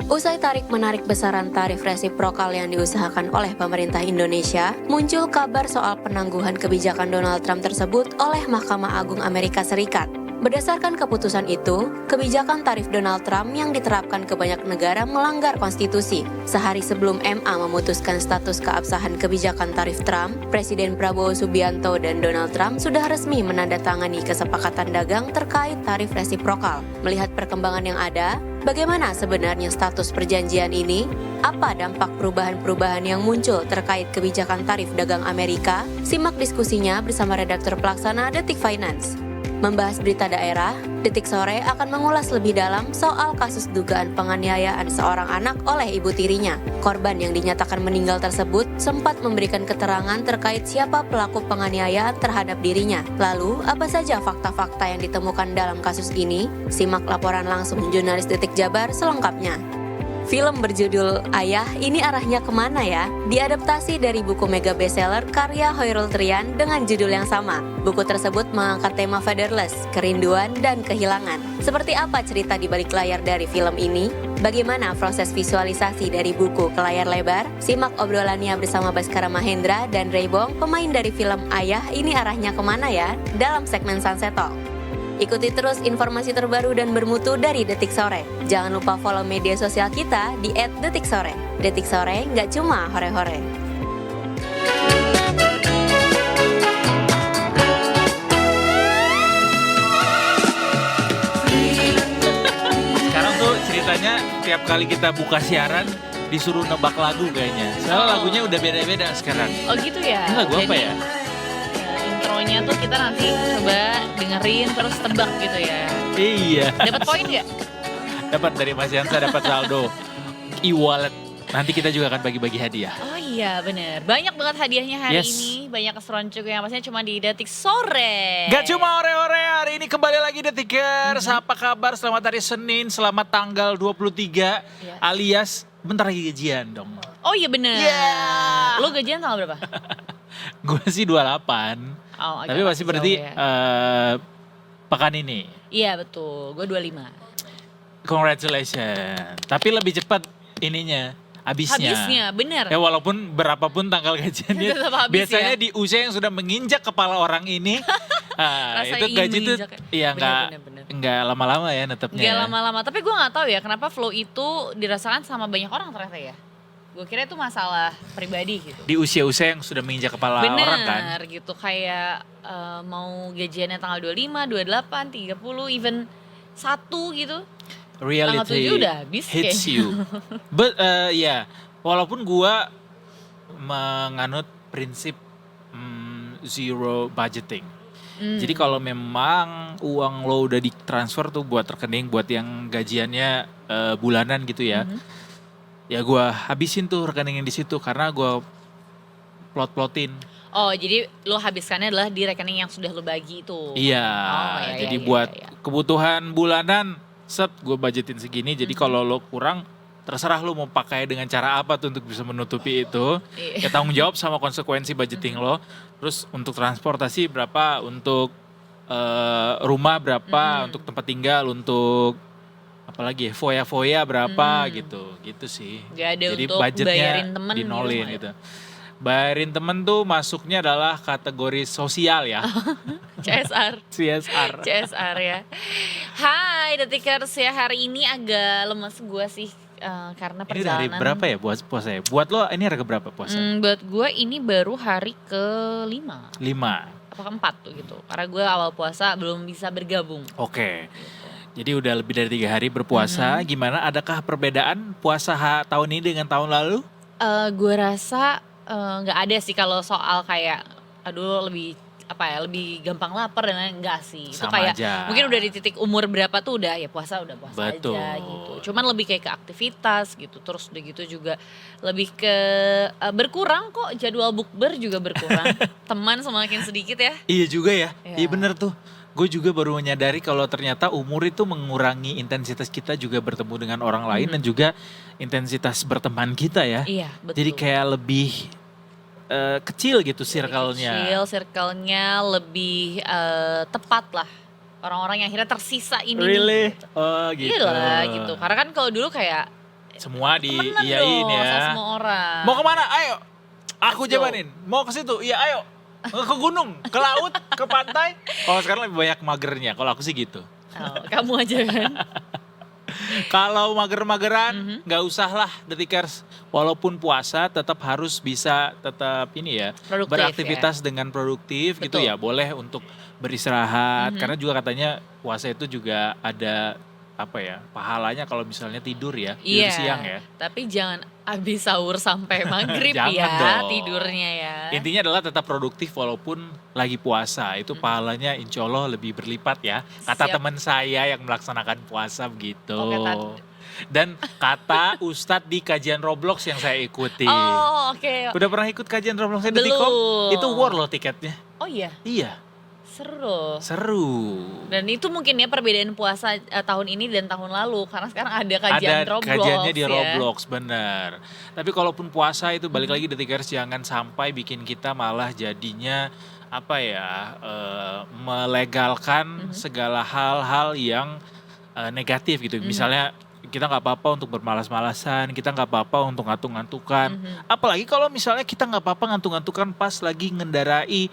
Usai tarik-menarik besaran tarif resiprokal yang diusahakan oleh pemerintah Indonesia, muncul kabar soal penangguhan kebijakan Donald Trump tersebut oleh Mahkamah Agung Amerika Serikat. Berdasarkan keputusan itu, kebijakan tarif Donald Trump yang diterapkan ke banyak negara melanggar konstitusi. Sehari sebelum MA memutuskan status keabsahan kebijakan tarif Trump, Presiden Prabowo Subianto dan Donald Trump sudah resmi menandatangani kesepakatan dagang terkait tarif resiprokal. Melihat perkembangan yang ada, bagaimana sebenarnya status perjanjian ini? Apa dampak perubahan-perubahan yang muncul terkait kebijakan tarif dagang Amerika? Simak diskusinya bersama redaktur pelaksana Detik Finance. Membahas berita daerah, Detik Sore akan mengulas lebih dalam soal kasus dugaan penganiayaan seorang anak oleh ibu tirinya. Korban yang dinyatakan meninggal tersebut sempat memberikan keterangan terkait siapa pelaku penganiayaan terhadap dirinya. Lalu, apa saja fakta-fakta yang ditemukan dalam kasus ini? Simak laporan langsung jurnalis Detik Jabar selengkapnya. Film berjudul Ayah, Ini Arahnya Kemana Ya? Diadaptasi dari buku mega bestseller karya Hoyrul Trian dengan judul yang sama. Buku tersebut mengangkat tema fatherless, kerinduan, dan kehilangan. Seperti apa cerita di balik layar dari film ini? Bagaimana proses visualisasi dari buku ke layar lebar? Simak obrolannya bersama Baskara Mahendra dan Raybong, pemain dari film Ayah, Ini Arahnya Kemana Ya? Dalam segmen Sunset Talk. Ikuti terus informasi terbaru dan bermutu dari Detik Sore. Jangan lupa follow media sosial kita di @detiksore. Detik Sore nggak cuma hore-hore. Sekarang tuh ceritanya tiap kali kita buka siaran disuruh nebak lagu kayaknya. Soalnya lagunya udah beda-beda sekarang. Oh gitu ya? Ini lagu apa ya? Intronya tuh kita nanti coba dengerin terus tebak gitu ya. Iya. Dapat poin nggak? Dapat dari Mas Yansa, dapat saldo e-wallet. Nanti kita juga akan bagi-bagi hadiah. Oh iya bener. Banyak banget hadiahnya hari Yes. ini. Banyak keseruan juga yang pastinya cuma di Detik Sore. Gak cuma ore-ore, hari ini kembali lagi Detikers. Apa kabar? Selamat hari Senin, selamat tanggal 23 Iya. alias bentar lagi gajian dong. Oh iya bener. Yeah. Lo gajian tanggal berapa? Gue sih 28. Oh, agak Tapi pasti jauh berarti ya. pekan ini. Iya betul. Gue 25. Congratulations. Tapi lebih cepat ininya, habisnya. Habisnya bener. Ya walaupun berapapun tanggal gajiannya, Tetap habis biasanya ya. di usia yang sudah menginjak kepala orang ini, Rasanya itu ingin gaji tuh menginjak ya. ya Bener. nggak lama-lama ya netepnya. Gak ya. lama-lama. Tapi gue gak tahu ya kenapa flow itu dirasakan sama banyak orang ternyata ya. Gue kira itu masalah pribadi gitu. Di usia-usia yang sudah menginjak kepala orang kan. Bener gitu kayak mau gajiannya tanggal 25, 28, 30, even 1 gitu. Tanggal 7 Reality udah habis hits kayaknya. you. But ya, walaupun gua menganut prinsip zero budgeting. Jadi kalau memang uang lo udah ditransfer tuh buat rekening, buat yang gajiannya bulanan gitu ya, ya gue habisin tuh rekening yang di situ karena gue plot-plotin. Oh jadi lo habiskannya adalah di rekening yang sudah lo bagi itu. Iya, iya, jadi iya, buat iya. kebutuhan bulanan, set gue budgetin segini. Jadi kalau lo kurang, terserah lo mau pakai dengan cara apa tuh untuk bisa menutupi itu. Iya. Ya tanggung jawab sama konsekuensi budgeting lo. Terus untuk transportasi berapa, untuk rumah berapa, untuk tempat tinggal, untuk apalagi ya, foya-foya berapa gitu sih. Gak ada Jadi untuk budgetnya bayarin temen di dinolin rumah gitu. Bayarin temen tuh masuknya adalah kategori sosial ya. CSR. CSR. CSR ya. Hai Detikers ya, hari ini agak lemes gue sih karena Ini udah hari perjalanan. berapa ya buat puasa ya? Buat lo ini hari keberapa puasa? Buat gue ini baru hari ke-5 5. apa ke-4 tuh gitu. Karena gue awal puasa belum bisa bergabung. Oke. Jadi udah lebih dari 3 hari berpuasa. Gimana? Adakah perbedaan puasa tahun ini dengan tahun lalu? Gue rasa nggak ada sih kalau soal kayak aduh lebih lebih gampang lapar dan lain enggak sih. Itu Sama kayak aja. mungkin udah di titik umur berapa tuh udah puasa Betul. aja gitu. Cuman lebih kayak ke aktivitas gitu. Terus udah gitu juga lebih ke berkurang kok, jadwal bukber juga berkurang. Teman semakin sedikit ya. Iya juga ya. Iya. Iya bener tuh. Gue juga baru menyadari kalau ternyata umur itu mengurangi intensitas kita juga bertemu dengan orang lain dan juga intensitas berteman kita ya. Iya, betul. Jadi kayak lebih kecil gitu circle-nya. Kecil, circle-nya lebih tepat lah. Orang-orang yang akhirnya tersisa ini. Really? Gitu. Oh gitu. Iya lah gitu. Karena kan kalau dulu kayak semua temenan diiyain dong sama ya. semua orang. Mau kemana? Ayo. Aku Let's go. jabanin. Mau ke situ? Iya, ayo. Ke gunung, ke laut, ke pantai. Kalau sekarang lebih banyak magernya. Kalau aku sih gitu. Oh, kamu aja kan. Kalau mager-mageran, nggak usah lah detikers. Walaupun puasa tetap harus bisa tetap ini ya, Produktif beraktivitas dengan produktif gitu Betul. ya. Boleh untuk beristirahat. Karena juga katanya puasa itu juga ada apa ya, pahalanya kalau misalnya tidur ya, tidur Iya, siang ya. tapi jangan habis sahur sampai maghrib Jangan ya dong. tidurnya ya. Intinya adalah tetap produktif walaupun lagi puasa. Itu pahalanya insya Allah lebih berlipat ya. Kata Siap. teman saya yang melaksanakan puasa begitu. Oke, Dan kata Ustadz di kajian Roblox yang saya ikuti. Oh, oke. Udah pernah ikut kajian Robloxnya Belum. Detikom? Itu war loh tiketnya. Oh iya, Iya, seru. seru. Dan itu mungkin ya perbedaan puasa tahun ini dan tahun lalu karena sekarang ada kajian Ada Roblox kajiannya di ya. Roblox, benar. Tapi kalaupun puasa itu balik lagi Detikers jangan sampai bikin kita malah jadinya apa ya, melegalkan segala hal-hal yang negatif gitu. Misalnya kita nggak apa-apa untuk bermalas-malasan, kita nggak apa-apa untuk ngantuk-ngantukan. Apalagi kalau misalnya kita nggak apa-apa ngantuk-ngantukan pas lagi ngendarai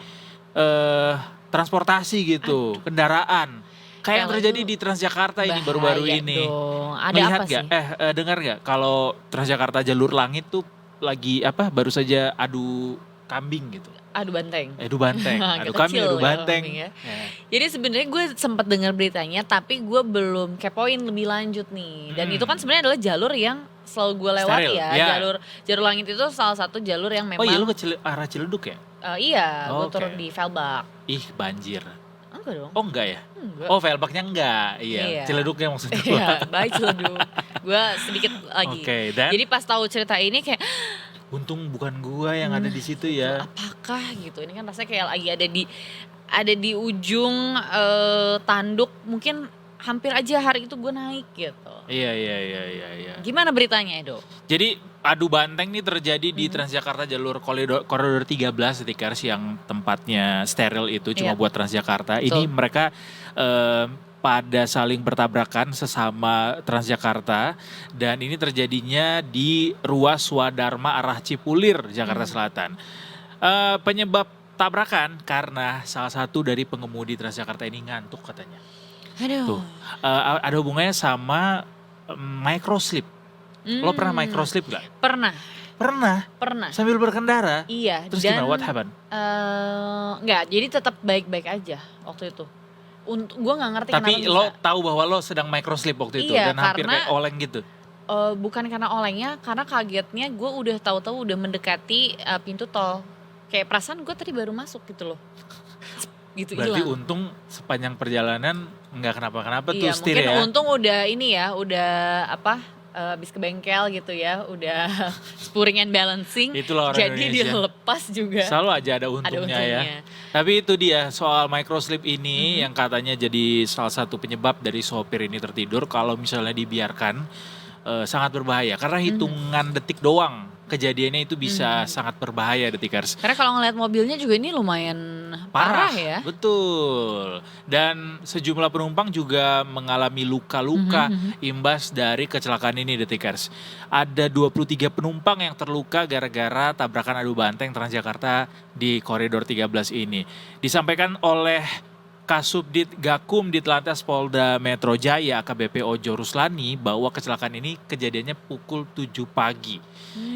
transportasi gitu, kendaraan. Kayak yang Kalau terjadi itu di Transjakarta ini baru-baru Bahaya ini. dong. Ada Melihat apa nggak? sih? Dengar nggak? Kalau Transjakarta jalur langit tuh lagi apa? Baru saja adu kambing gitu. Adu banteng. Adu banteng, adu Agak kambing, kecil adu ya banteng. kambing ya. Ya. Jadi sebenarnya gue sempat dengar beritanya, tapi gue belum kepoin lebih lanjut nih. Dan itu kan sebenarnya adalah jalur yang selalu gue lewati Steril, ya. ya. Jalur langit itu salah satu jalur yang memang. Oh iya lu ke arah Ciledug ya? Iya, gue Oke. turun di Velbak. Ih banjir. Enggak dong. Oh enggak ya? Enggak. Oh Velbaknya enggak. Iya, Iya. Ciledugnya maksudnya. Iya, baik Ciledug. Gue sedikit lagi. Oke, dan Jadi pas tahu cerita ini kayak untung bukan gua yang ada di situ ya. apakah gitu. Ini kan rasanya kayak lagi ada di ujung tanduk, mungkin hampir aja hari itu gue naik gitu. Iya. Gimana beritanya, Edo? Jadi adu banteng nih terjadi di Transjakarta jalur koridor 13 Detikers yang tempatnya steril itu cuma Iya. buat Transjakarta. Betul. Ini mereka pada saling bertabrakan sesama Transjakarta dan ini terjadinya di ruas Swadharma arah Cipulir, Jakarta Selatan. Penyebab tabrakan karena salah satu dari pengemudi Transjakarta ini ngantuk katanya. Aduh. Tuh, ada hubungannya sama microslip. Lo pernah microslip gak? Pernah. Pernah. Sambil berkendara. Iya. Terus dan gimana? What happened? enggak, jadi tetap baik-baik aja waktu itu. Gue nggak ngerti Tapi kenapa lo bisa. tahu bahwa lo sedang microslip waktu itu Iya, dan hampir karena- kayak oleng gitu. Bukan karena olengnya, karena kagetnya gue udah tahu-tahu udah mendekati pintu tol. Kayak perasaan gue tadi baru masuk gitu loh. Gitu Berarti hilang. untung sepanjang perjalanan nggak kenapa-kenapa tuh Iya, setir mungkin ya. untung udah ini ya, udah habis ke bengkel gitu ya, udah spuring and balancing. Itulah orang Jadi Indonesia. dilepas juga. Selalu aja ada Ada untungnya ya. untungnya. Tapi itu dia soal microslip ini yang katanya jadi salah satu penyebab dari sopir ini tertidur. Kalau misalnya dibiarkan sangat berbahaya karena hitungan detik doang kejadiannya itu bisa sangat berbahaya Detikers. Karena kalau ngeliat mobilnya juga ini lumayan parah ya. Betul. Dan sejumlah penumpang juga mengalami luka-luka imbas dari kecelakaan ini Detikers. Ada 23 penumpang yang terluka gara-gara tabrakan adu banteng Transjakarta di koridor 13 ini. Disampaikan oleh Kasubdit Gakum Ditlantas Polda Metro Jaya AKBP Ojo Ruslani bahwa kecelakaan ini kejadiannya pukul 7 pagi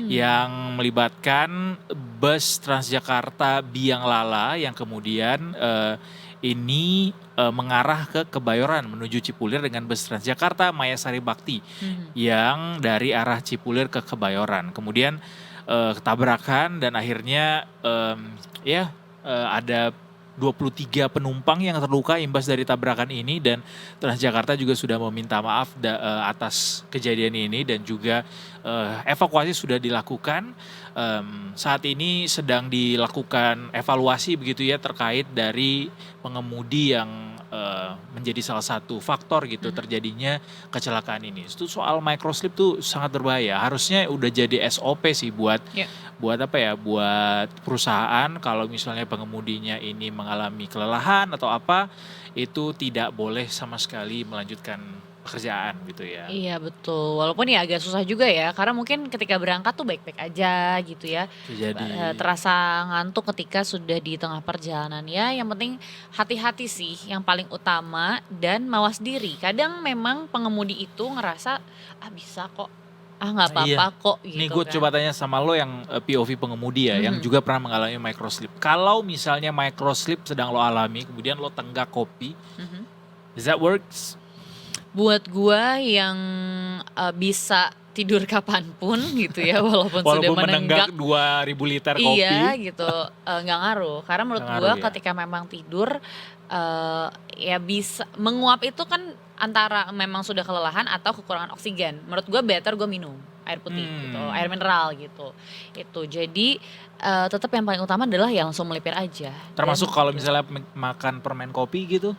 yang melibatkan bus Transjakarta Biang Lala yang kemudian ini mengarah ke Kebayoran menuju Cipulir dengan bus Transjakarta Mayasari Bakti yang dari arah Cipulir ke Kebayoran. Kemudian tabrakan dan akhirnya ada 23 penumpang yang terluka imbas dari tabrakan ini dan Transjakarta juga sudah meminta maaf atas kejadian ini dan juga evakuasi sudah dilakukan. Saat ini sedang dilakukan evaluasi begitu ya terkait dari pengemudi yang menjadi salah satu faktor gitu terjadinya kecelakaan ini. Itu soal microslip tuh sangat berbahaya. Harusnya udah jadi SOP sih buat buat perusahaan kalau misalnya pengemudinya ini mengalami kelelahan atau apa itu tidak boleh sama sekali melanjutkan pekerjaan gitu ya. Iya betul, walaupun ya agak susah juga ya, karena mungkin ketika berangkat tuh baik-baik aja gitu ya. Itu jadi Terasa ngantuk ketika sudah di tengah perjalanan ya. Yang penting hati-hati sih yang paling utama dan mawas diri. Kadang memang pengemudi itu ngerasa bisa kok, nggak Nah, iya. apa-apa kok Nih gitu gue kan. coba tanya sama lo yang POV pengemudi ya, yang Mhm, juga pernah mengalami microslip. Kalau misalnya microslip sedang lo alami, kemudian lo tenggak kopi, mhm. does that works? Buat gua yang bisa tidur kapanpun gitu ya, walaupun sudah Walaupun menenggak menenggak. 2.000 liter Iya kopi, gitu, nggak ngaruh. Karena menurut nggak gua ngaruh ya. ketika memang tidur, ya bisa menguap itu kan antara memang sudah kelelahan atau kekurangan oksigen. Menurut gua better gua minum air putih gitu, air Hmm. mineral gitu. Itu. Jadi, tetap yang paling utama adalah ya langsung melipir aja Termasuk dan kalau tidur. misalnya makan permen kopi gitu,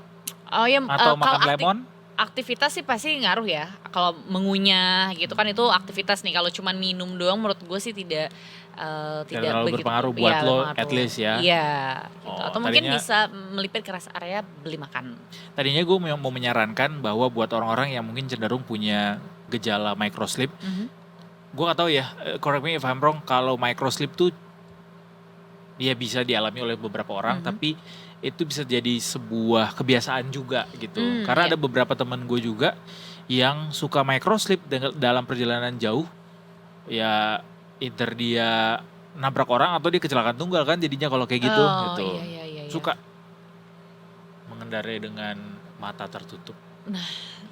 Oh ya, atau kalau makan lemon, aktivitas sih pasti ngaruh ya. Kalau mengunyah gitu kan itu aktivitas nih. Kalau cuman minum doang menurut gue sih tidak tidak tidak terlalu begitu berpengaruh buat iya lo at berpengaruh. least ya. Iya gitu. Oh, Atau mungkin tadinya bisa melipir ke rest area beli makan. tadinya gue mau menyarankan bahwa buat orang-orang yang mungkin cenderung punya gejala microslip, Mhm, gue gak tahu ya, correct me if I'm wrong, kalau microslip tuh ya bisa dialami oleh beberapa orang, mhm. tapi itu bisa jadi sebuah kebiasaan juga gitu. Karena Iya. ada beberapa temen gue juga yang suka microslip dalam perjalanan jauh, ya either dia nabrak orang atau dia kecelakaan tunggal kan jadinya kalau kayak gitu Oh, gitu. iya iya iya iya. Suka mengendarai dengan mata tertutup. Nah,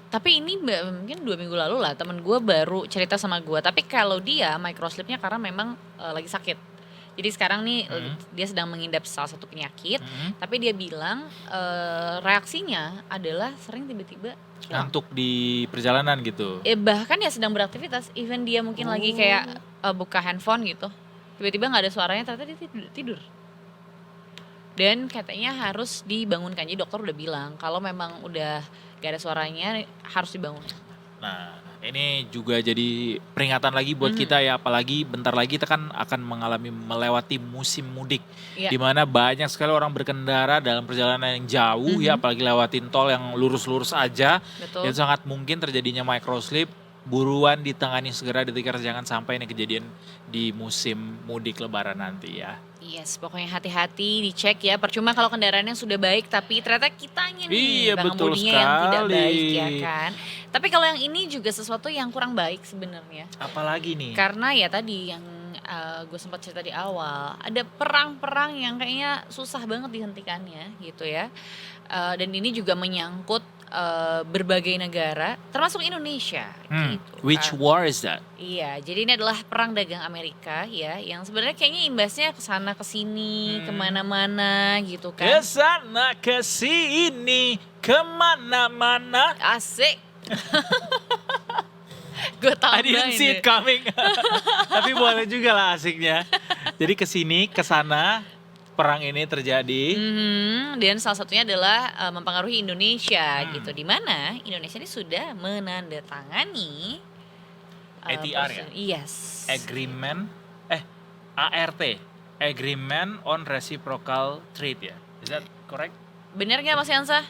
tapi ini mungkin 2 minggu lalu lah temen gue baru cerita sama gue. Tapi kalau dia microslipnya karena memang lagi sakit. Jadi sekarang nih Hmm. dia sedang mengidap salah satu penyakit. Hmm. Tapi dia bilang reaksinya adalah sering tiba-tiba hilang. Ngantuk di perjalanan gitu. Bahkan ya sedang beraktivitas, even dia mungkin lagi kayak buka handphone gitu. Tiba-tiba nggak ada suaranya, ternyata dia tidur. Dan katanya harus dibangunkan. Jadi dokter udah bilang kalau memang udah gak ada suaranya harus dibangun. Nah, ini juga jadi peringatan lagi buat Mhm. kita ya, apalagi bentar lagi kita kan akan melewati musim mudik, Iya. di mana banyak sekali orang berkendara dalam perjalanan yang jauh ya, Mhm. apalagi lewatin tol yang lurus-lurus aja, Betul. itu sangat mungkin terjadinya microslip. Buruan ditangani segera, dikejar, jangan sampai ini kejadian di musim mudik lebaran nanti ya. Yes, pokoknya hati-hati, dicek ya. Percuma kalau kendaraannya sudah baik, tapi ternyata kitanya nih, Iya, betul pengemudinya yang tidak sekali. baik ya kan. Tapi kalau yang ini juga sesuatu yang kurang baik sebenarnya. Apalagi nih? Karena ya tadi yang gue sempat cerita di awal, ada perang-perang yang kayaknya susah banget dihentikannya gitu ya. Dan ini juga menyangkut berbagai negara, termasuk Indonesia gitu. Which war is that? Iya, jadi ini adalah perang dagang Amerika ya, yang sebenarnya kayaknya imbasnya ke sana ke sini, kemana-mana gitu kan. Kesana kesini kemana-mana. Asik. Gue I didn't see it tambahin deh. coming. Tapi boleh juga lah asiknya. Jadi kesini, kesana, perang ini terjadi. Dan salah satunya adalah mempengaruhi Indonesia gitu, di mana Indonesia ini sudah menandatangani ATR ya? Yes. Agreement, ART, Agreement on Reciprocal Trade ya. Is that correct? Bener nggak Mas Yansa?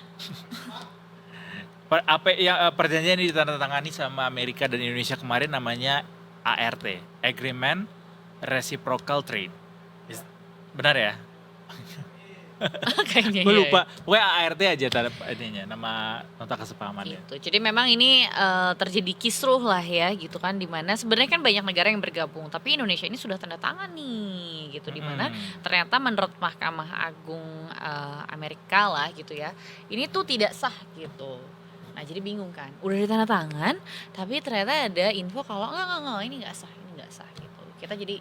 Perjanjian yang ditandatangani sama Amerika dan Indonesia kemarin namanya ART, Agreement Reciprocal Trade. Benar ya? Kayaknya Gue iya, lupa. Pokoknya ART aja nama nota kesepahaman ya. gitu. Jadi memang ini terjadi kisruh lah ya gitu kan, dimana sebenarnya kan banyak negara yang bergabung, tapi Indonesia ini sudah tanda tangan nih gitu, dimana ternyata menurut Mahkamah Agung Amerika lah gitu ya, ini tuh tidak sah gitu. Nah jadi bingung kan, udah ditandatangan tapi ternyata ada info kalau enggak ini nggak sah gitu. Kita jadi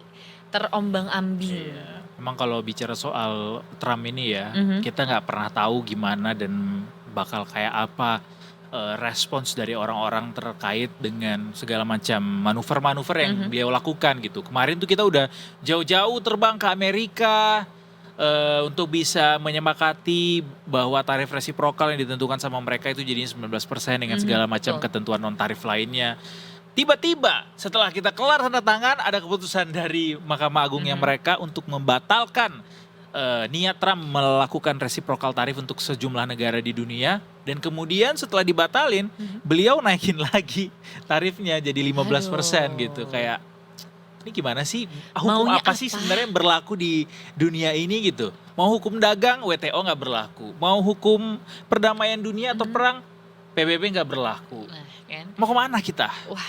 terombang-ambing. Iya. Emang kalau bicara soal Trump ini ya, Mhm. kita nggak pernah tahu gimana dan bakal kayak apa respons dari orang-orang terkait dengan segala macam manuver-manuver yang beliau lakukan gitu. Kemarin tuh kita udah jauh-jauh terbang ke Amerika untuk bisa menyepakati bahwa tarif resiprokal yang ditentukan sama mereka itu jadinya 19% dengan segala macam betul. ketentuan non-tarif lainnya. Tiba-tiba setelah kita kelar tanda tangan ada keputusan dari Mahkamah Agung yang mereka untuk membatalkan niat Trump melakukan reciprocal tarif untuk sejumlah negara di dunia dan kemudian setelah dibatalin beliau naikin lagi tarifnya jadi 15% gitu. Aduh. Kayak ini gimana sih, hukum Maunya apa sih apa? sebenarnya yang berlaku di dunia ini gitu. Mau hukum dagang WTO nggak berlaku, mau hukum perdamaian dunia atau perang PBB nggak berlaku. Nah, kan. Mau kemana kita? Wah.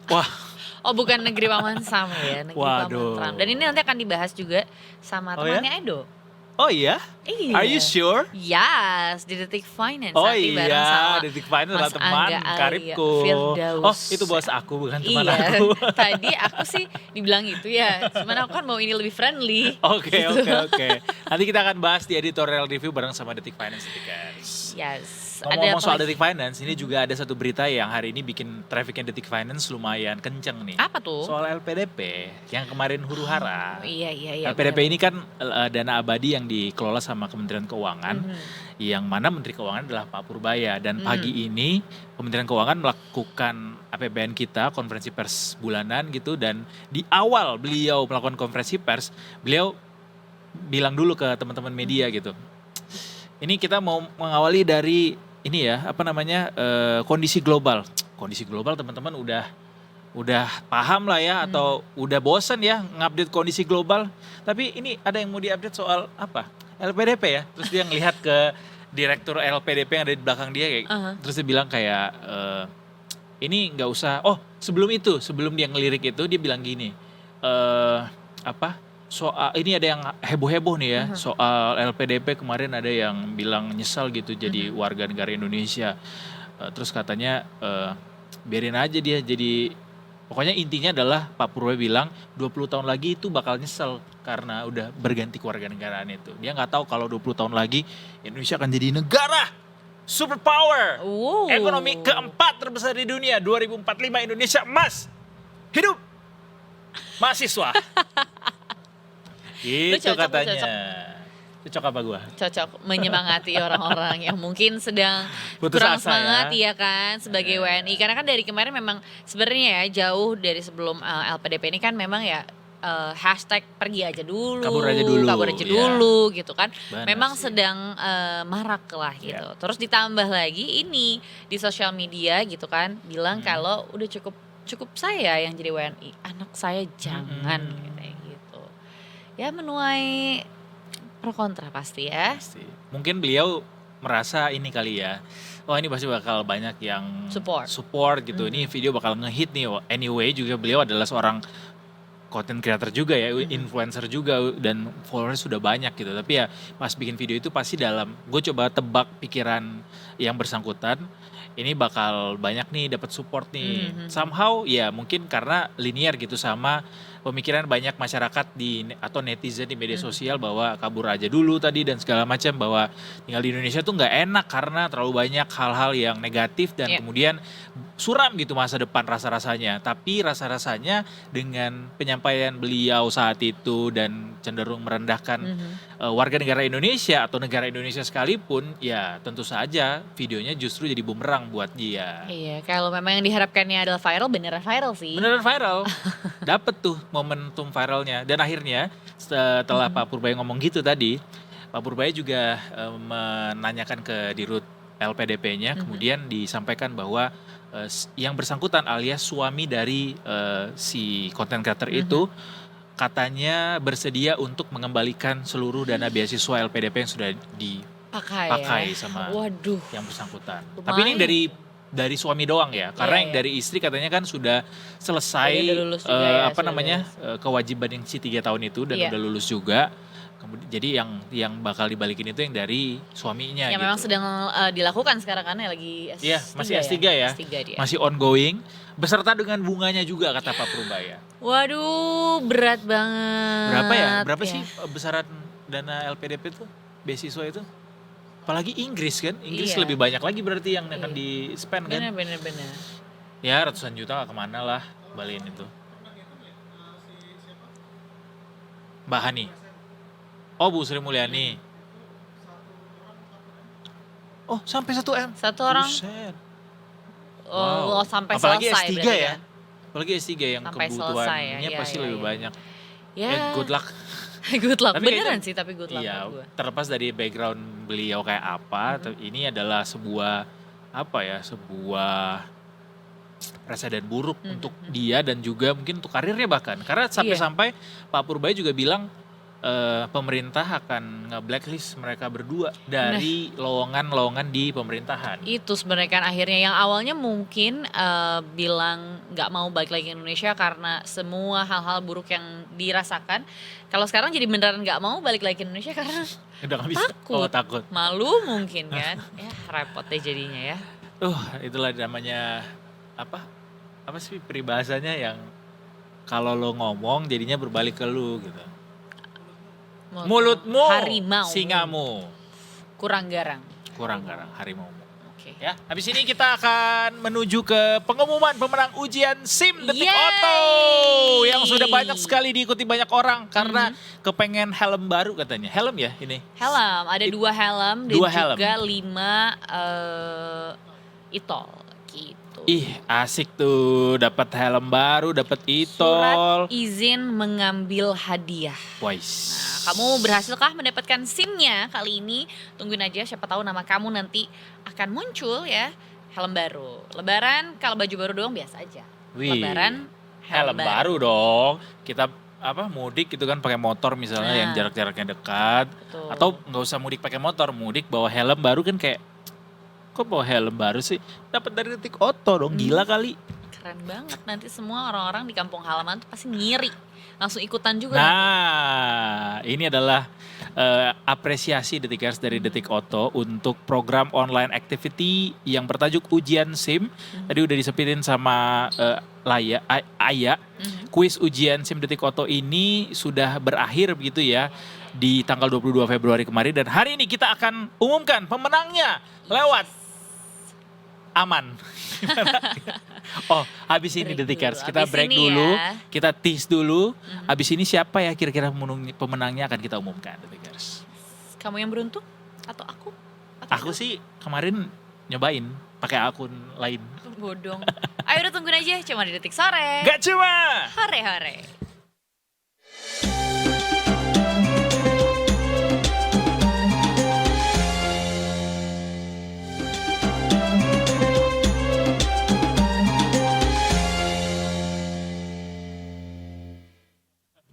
Wah, Oh, bukan negeri Paman Sam ya, negeri Paman Waduh. Trump. Dan ini nanti akan dibahas juga sama Oh ya? temannya Edo. oh iya? Iya. Are you sure? Yes, di Detik Finance. Oh nanti bareng iya, sama Detik Finance adalah Mas teman Angga Alia karibku. Firdaus. Oh, itu bos aku bukan teman Iya, aku. tadi aku sih dibilang itu ya. Cuman aku kan mau ini lebih friendly. Oke, Gitu. oke. Nanti kita akan bahas di editorial review bareng sama Detik Finance, Detikers. Yes. Ngomong-ngomong apa soal lagi? Detik Finance, ini juga ada satu berita yang hari ini bikin trafficnya Detik Finance lumayan kenceng nih. Apa tuh? Soal LPDP yang kemarin huru-hara. Iya, iya, iya. LPDP benar. ini kan dana abadi yang dikelola sama Kementerian Keuangan, Mhm. yang mana Menteri Keuangan adalah Pak Purbaya. Dan pagi ini Kementerian Keuangan melakukan APBN kita, konferensi pers bulanan gitu. Dan di awal beliau melakukan konferensi pers, beliau bilang dulu ke teman-teman media gitu. Ini kita mau mengawali dari ini ya, apa namanya, kondisi global. Kondisi global teman-teman udah paham lah ya, atau udah bosen ya ngupdate kondisi global. Tapi ini ada yang mau diupdate soal apa? LPDP ya. Terus dia ngelihat ke direktur LPDP yang ada di belakang dia kayak, terus dia bilang kayak ini nggak usah. Oh, sebelum dia ngelirik itu dia bilang gini, apa? Soal ini ada yang heboh-heboh nih ya, soal LPDP kemarin ada yang bilang nyesal gitu jadi warga negara Indonesia. Terus katanya biarin aja dia jadi, pokoknya intinya adalah Pak Purwo bilang 20 tahun lagi itu bakal nyesel karena udah berganti kewarganegaraan itu. Dia nggak tahu kalau 20 tahun lagi Indonesia akan jadi negara superpower. Wow. Ekonomi keempat terbesar di dunia, 2045 Indonesia emas. Hidup mahasiswa. Gitu cocok, katanya. Cocok apa gua? Cocok menyemangati orang-orang yang mungkin sedang Putus kurang asa semangat ya. ya kan sebagai WNI, karena kan dari kemarin memang sebenarnya ya jauh dari sebelum LPDP ini kan memang ya hashtag pergi aja dulu, Kabur aja kabur aja dulu, dulu gitu kan. Benar Memang sih. sedang marak lah gitu. Terus ditambah lagi ini di sosial media gitu kan bilang kalau udah cukup saya yang jadi WNI, anak saya jangan kayak gitu. Ya menuai pro kontra pasti ya. Pasti. Mungkin beliau merasa ini kali ya, wah ini pasti bakal banyak yang Support. gitu. Ini video bakal ngehit nih. Anyway juga beliau adalah seorang content creator juga ya, influencer juga, dan followers sudah banyak gitu. Tapi ya pas bikin video itu pasti gue coba tebak pikiran yang bersangkutan, ini bakal banyak nih dapat support nih. Somehow ya mungkin karena linear gitu sama pemikiran banyak masyarakat atau netizen di media sosial bahwa kabur aja dulu tadi dan segala macam, bahwa tinggal di Indonesia tuh nggak enak karena terlalu banyak hal-hal yang negatif dan kemudian suram gitu masa depan rasa-rasanya. Tapi rasa-rasanya dengan penyampaian beliau saat itu dan cenderung merendahkan warga negara Indonesia atau negara Indonesia sekalipun, ya tentu saja videonya justru jadi bumerang buat dia. Iya, kalau memang yang diharapkannya adalah viral, beneran viral sih. Beneran viral. Dapet tuh momentum viralnya. Dan akhirnya setelah Pak Purbaya ngomong gitu tadi, Pak Purbaya juga menanyakan ke Dirut LPDP-nya, kemudian disampaikan bahwa yang bersangkutan alias suami dari si content creator itu katanya bersedia untuk mengembalikan seluruh dana beasiswa LPDP yang sudah dipakai sama Waduh. yang bersangkutan. Lumayan. Tapi ini dari suami doang ya, karena Iya, yang iya. dari istri katanya kan sudah selesai Dia udah lulus juga ya, apa sudah namanya kewajiban yang si 3 tahun itu dan Iya. udah lulus juga. Kemudian jadi yang bakal dibalikin itu yang dari suaminya Yang gitu. memang sedang dilakukan sekarang kan ya, lagi S3 Iya, masih S3 ya. S3 dia. Masih ongoing beserta dengan bunganya juga kata Pak Purbaya. Waduh, berat banget. Berapa ya? Berapa sih besaran dana LPDP itu? Beasiswa itu? Apalagi Inggris kan? Inggris Iya. lebih banyak lagi berarti yang akan di-spend kan? Bener. Ya ratusan juta kemana lah balikin itu. Mbak Hani. Oh Bu Sri Mulyani. Oh sampai 1 M. Satu orang Buset. oh, sampai Apalagi selesai S3 berarti ya. Apalagi S3 yang Sampai kebutuhannya selesai ya. Iya, pasti iya, lebih iya. banyak. Ya, good luck. good luck. Tapi Beneran kayaknya- sih, tapi good luck Iya, buat gue. terlepas dari background beliau kayak apa, ini adalah sebuah sebuah presiden buruk untuk dia dan juga mungkin untuk karirnya bahkan. Karena sampai-sampai Pak Purbaya juga bilang pemerintah akan nge-blacklist mereka berdua dari lowongan-lowongan di pemerintahan. Itu sebenarnya kan akhirnya yang awalnya mungkin bilang nggak mau balik lagi ke Indonesia karena semua hal-hal buruk yang dirasakan. Kalau sekarang jadi beneran nggak mau balik lagi ke Indonesia karena Udah gak bisa. takut. Oh, takut. Malu mungkin kan. Ya repot deh jadinya ya. Itulah namanya apa sih peribahasanya yang kalau lo ngomong jadinya berbalik ke lu gitu. Mulutmu harimau, singamu. kurang garang. Kurang garang harimau. Oke. Ya, habis ini kita akan menuju ke pengumuman pemenang ujian SIM Detik Yeay! Oto yang sudah banyak sekali diikuti banyak orang karena kepengen helm baru katanya. Helm ya ini. Helm, ada 2 helm dan Dua helm. juga 5 e-tol gitu. Ih, asik tuh dapat helm baru, dapat Surat e-tol. izin mengambil hadiah. Wais. Kamu berhasilkah mendapatkan SIM-nya kali ini? Tungguin aja, siapa tahu nama kamu nanti akan muncul ya. Helm baru. Lebaran kalau baju baru doang biasa aja. Wih, Lebaran helm baru dong. Kita mudik gitu kan pakai motor misalnya Nah. yang jarak-jaraknya dekat. Betul. Atau nggak usah mudik pakai motor, mudik bawa helm baru kan kayak kok bawa helm baru sih? Dapat dari Detik Oto dong, gila kali. Keren banget, nanti semua orang-orang di kampung halaman tuh pasti ngiri. Langsung ikutan juga. nanti. Nah, ini adalah apresiasi Detikers dari Detik Oto untuk program online activity yang bertajuk Ujian SIM. Tadi udah disepitin sama Aya. Kuis ujian SIM Detik Oto ini sudah berakhir begitu ya di tanggal 22 Februari kemarin dan hari ini kita akan umumkan pemenangnya lewat aman. Habis ini Break Detikers, dulu. kita Habis break ini dulu, ya. kita tease dulu. Habis ini siapa ya kira-kira pemenangnya akan kita umumkan Detikers. Kamu yang beruntung atau aku? Aku sih kemarin nyobain pakai akun lain. Bodong. Ayo udah tungguin aja, cuma di Detik Sore. Gak cuma. Hore-hore.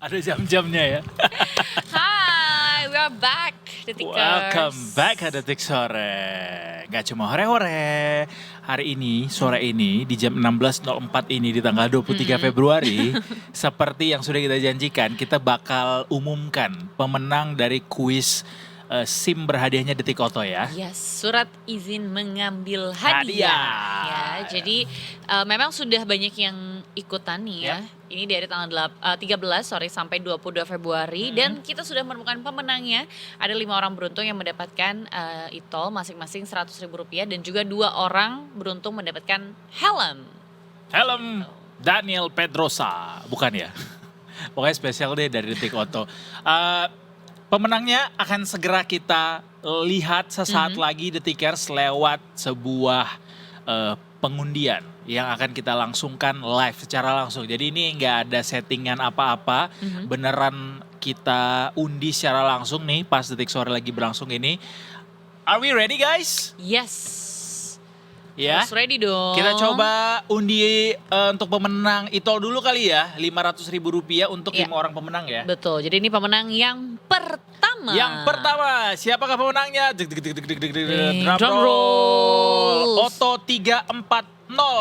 Ada jam-jamnya ya. Hai, we are back, Detikers. Welcome back ke Detik Sore. Gak cuma hore-hore. Hari ini, sore ini, di jam 16.04 ini, di tanggal 23 Februari, seperti yang sudah kita janjikan, kita bakal umumkan pemenang dari kuis SIM berhadiahnya Detik Oto ya. Yes, surat izin mengambil hadiah. Ya, jadi memang sudah banyak yang ikutan nih ya. Ini dari tanggal 13 sampai 22 Februari dan kita sudah menemukan pemenangnya. Ada 5 orang beruntung yang mendapatkan e-tol masing-masing Rp100.000 dan juga 2 orang beruntung mendapatkan helm. Helm Daniel Pedrosa, bukan ya? Pokoknya spesial deh dari Detik Oto. Pemenangnya akan segera kita lihat sesaat lagi Detikers lewat sebuah pengundian yang akan kita langsungkan live secara langsung. Jadi ini nggak ada settingan apa-apa, beneran kita undi secara langsung nih pas Detik Sore lagi berlangsung ini. Are we ready guys? Yes. Ya. Harus ready dong. Kita coba undi untuk pemenang e-tol dulu kali ya, Rp500.000 untuk 5 orang pemenang ya. Betul. Jadi ini pemenang yang pertama. Yang pertama, siapakah pemenangnya? Drum roll. Oto 340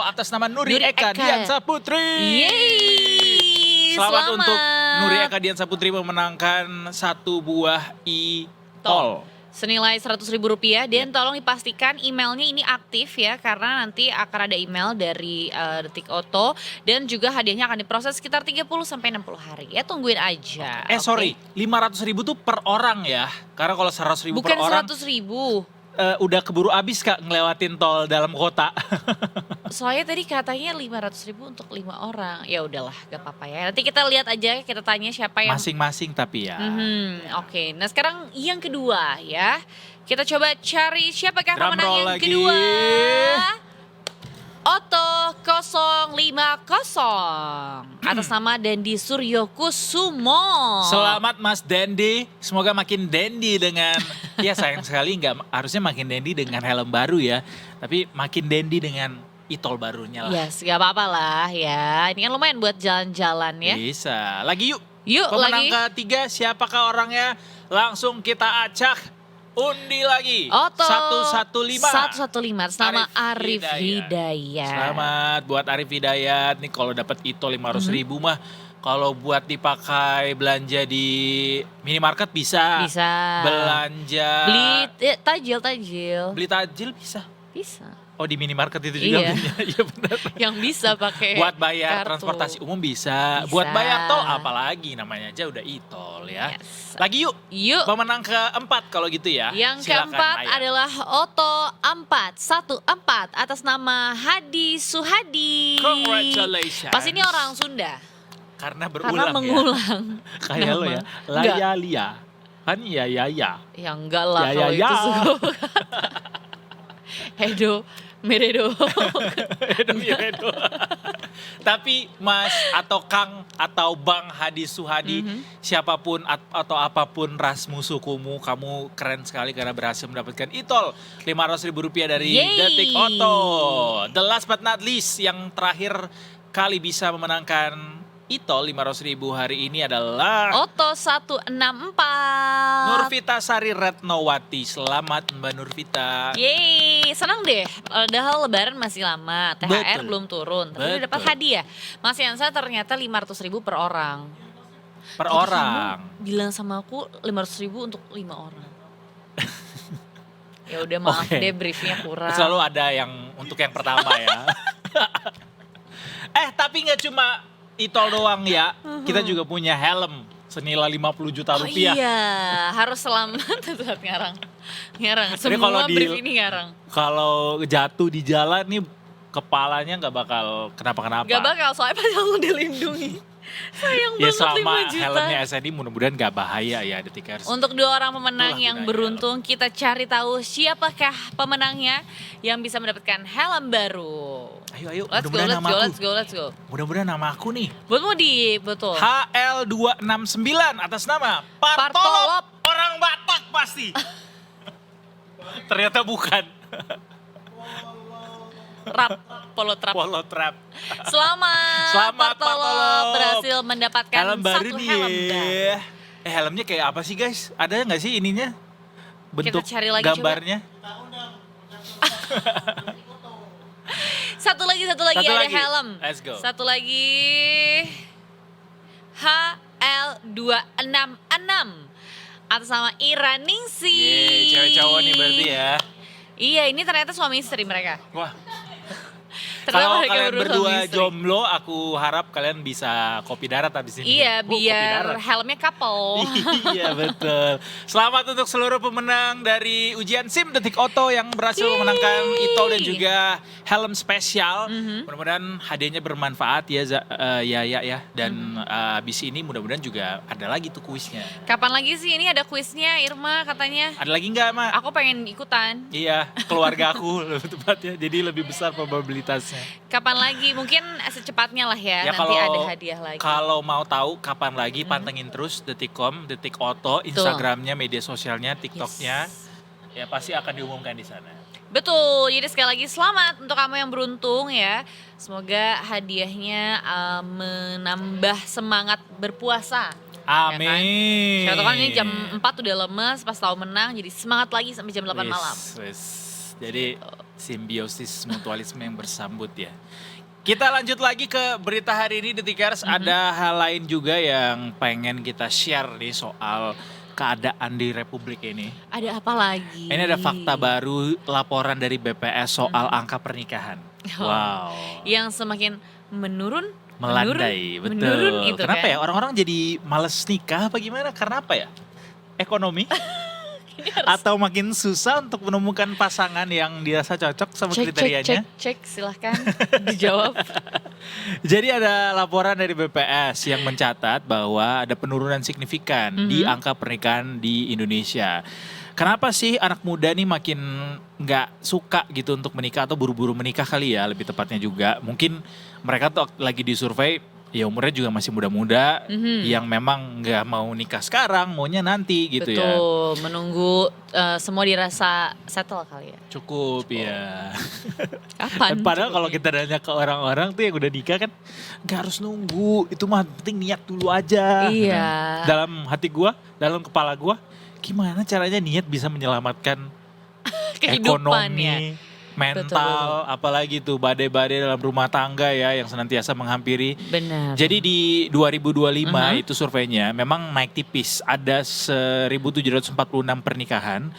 atas nama Nuri Nuri Eka Eka. Diansa Putri. Yeay. Selamat untuk Nuri Eka Diansa Putri memenangkan 1 buah e-tol. Senilai Rp100.000 dan tolong dipastikan emailnya ini aktif ya karena nanti akan ada email dari Detik Oto dan juga hadiahnya akan diproses sekitar 30 sampai 60 hari. Ya tungguin aja. Sorry, 500.000 tuh per orang ya. Karena kalau 100.000 Bukan per orang 100.000. udah keburu habis Kak ngelewatin tol dalam kota. Soalnya tadi katanya 500.000 untuk 5 orang. Ya udahlah, gak apa-apa ya. Nanti kita lihat aja, kita tanya siapa yang Masing-masing tapi ya. Oke, nah sekarang yang kedua ya. Kita coba cari siapakah Drum pemenang roll yang lagi. kedua. Oto atas nama Dendi Suryokusumo. Selamat Mas Dendi, semoga makin dandy dengan, ya sayang sekali nggak harusnya makin dandy dengan helm baru ya, tapi makin dandy dengan e-tol barunya lah. Yes, gak apa-apa lah ya. Ini kan lumayan buat jalan-jalan ya. Bisa, lagi yuk. Yuk Pemenang lagi. ketiga siapakah orangnya? Langsung kita acak, undi lagi. Oto 115. 115 atas nama Arif Arif Hidayat. Selamat buat Arif Hidayat. Nih kalau dapat e-tol 500.000 mah, kalau buat dipakai belanja di minimarket bisa. Bisa. Belanja. Beli tajil. Beli tajil bisa. Bisa. Oh di minimarket itu juga Iya. punya. Iya benar. Yang bisa pakai Buat bayar kartu. transportasi umum bisa. Bisa. Buat bayar tol apalagi, namanya aja udah e-tol ya. Yes. Lagi yuk. Yuk. Pemenang keempat kalau gitu ya. Yang Silakan, keempat Maya. adalah Oto 414 atas nama Hadi Suhadi. Congratulations. Pas ini orang Sunda. Karena berulang Karena ya. mengulang. Kayak lo ya. Nama. Enggak. Laya lia. Kan ya. Ya enggak lah Ya, kalau ya. itu suka. Hedo, Meredo. Tapi Mas atau Kang atau Bang Hadi Suhadi, siapapun atau apapun rasmu sukumu, kamu keren sekali karena berhasil mendapatkan e-tol Rp500.000 dari Yeay. Detik Auto. The last but not least, yang terakhir kali bisa memenangkan e-tol Rp500.000 hari ini adalah Oto 164. Nurvita Sari Retnowati. Selamat Mbak Nurvita. Yeay, senang deh. Padahal lebaran masih lama, THR Betul. belum turun. Tapi udah dapat Betul. hadiah. Mas Yansa ternyata 500.000 per orang. Per Jadi orang. kamu bilang sama aku 500.000 untuk 5 orang. Ya udah maaf Oke. deh, briefnya kurang. Selalu ada yang untuk yang pertama ya. Tapi nggak cuma e-tol doang ya. Kita juga punya helm senilai 50 juta Oh rupiah. iya, harus selamat. Saat ngarang. Jadi Semua kalau brief ini ngarang. Kalau jatuh di jalan nih kepalanya nggak bakal kenapa-kenapa. Gak bakal, soalnya pasti aku dilindungi. Sayang Ya banget selama 5 juta. helmnya SNI mudah-mudahan nggak bahaya ya Detikers. Untuk 2 orang pemenang Itulah yang gunanya beruntung, kita cari tahu siapakah pemenangnya yang bisa mendapatkan helm baru. Ayo, Let's go, mudah-mudahan let's nama go, aku. let's go, let's go. Mudah-mudahan nama aku nih. Buatmu di, betul. HL269 atas nama Partolop. Partolop. Orang Batak pasti. Ternyata bukan. Rap, polo trap. Polo Trap. Selamat Partolop berhasil mendapatkan Helm baru satu nih helm baru. ya. Helmnya kayak apa sih guys? Ada nggak sih ininya? Bentuk cari lagi gambarnya? Satu lagi Satu ada lagi. helm. Let's go. Satu lagi HL266 atas nama Ira Ningsi. Yeay, cewek cowok nih berarti ya. Iya, ini ternyata suami istri mereka. Wah, Ternyata kalau mereka kalian berdua berdua suami istri. jomblo, aku harap kalian bisa kopi darat habis ini. Iya, Kopi biar darat. helmnya couple. Iya betul. Selamat untuk seluruh pemenang dari ujian SIM Detik Auto yang berhasil memenangkan e-tol dan juga helm spesial. Mudah-mudahan hadiahnya bermanfaat ya ya. Dan abis ini mudah-mudahan juga ada lagi tuh kuisnya. Kapan lagi sih ini ada kuisnya, Irma katanya? Ada lagi nggak, Mak? Aku pengen ikutan. Iya, keluarga aku lebih tepatnya. Jadi lebih besar probabilitasnya. Kapan lagi? Mungkin secepatnya lah ya, Ya, nanti ada hadiah lagi. Kalau mau tahu kapan lagi, pantengin terus Detikcom, Detik Auto, Instagramnya, media sosialnya, TikToknya. Yes. Ya pasti akan diumumkan di sana. Betul, jadi sekali lagi selamat untuk kamu yang beruntung ya. Semoga hadiahnya menambah semangat berpuasa. Amin. Siapa tahu kan ini jam 4 udah lemes, pas tahu menang jadi semangat lagi sampai jam 8 malam. Wis. Jadi simbiosis mutualisme yang bersambut ya. Kita lanjut lagi ke berita hari ini Detikers. Ada hal lain juga yang pengen kita share nih soal keadaan di Republik ini. Ada apa lagi? Ini ada fakta baru laporan dari BPS soal angka pernikahan. Oh. Wow. Yang semakin menurun, Melandai, betul. menurun gitu Kenapa kan. ya orang-orang jadi males nikah apa gimana? Karena apa ya? Ekonomi? atau makin susah untuk menemukan pasangan yang dirasa cocok sama kriterianya? Cek, silahkan dijawab. Jadi ada laporan dari BPS yang mencatat bahwa ada penurunan signifikan di angka pernikahan di Indonesia. Kenapa sih anak muda nih makin nggak suka gitu untuk menikah atau buru-buru menikah kali ya, lebih tepatnya juga. Mungkin mereka tuh lagi disurvei ya umurnya juga masih muda-muda, yang memang nggak mau nikah sekarang, maunya nanti gitu. Betul, ya. menunggu semua dirasa settle kali ya. Cukup ya. Kapan? Padahal kalau cukupnya? kita nanya ke orang-orang tuh yang udah nikah kan nggak harus nunggu, itu mah penting niat dulu aja. Iya. Nah, dalam hati gua, dalam kepala gua, gimana caranya niat bisa menyelamatkan Kehidupan ekonomi, ya. mental, apalagi tuh badai-badai dalam rumah tangga ya yang senantiasa menghampiri. Benar. Jadi di 2025 itu surveinya memang naik tipis, ada 1.746 pernikahan,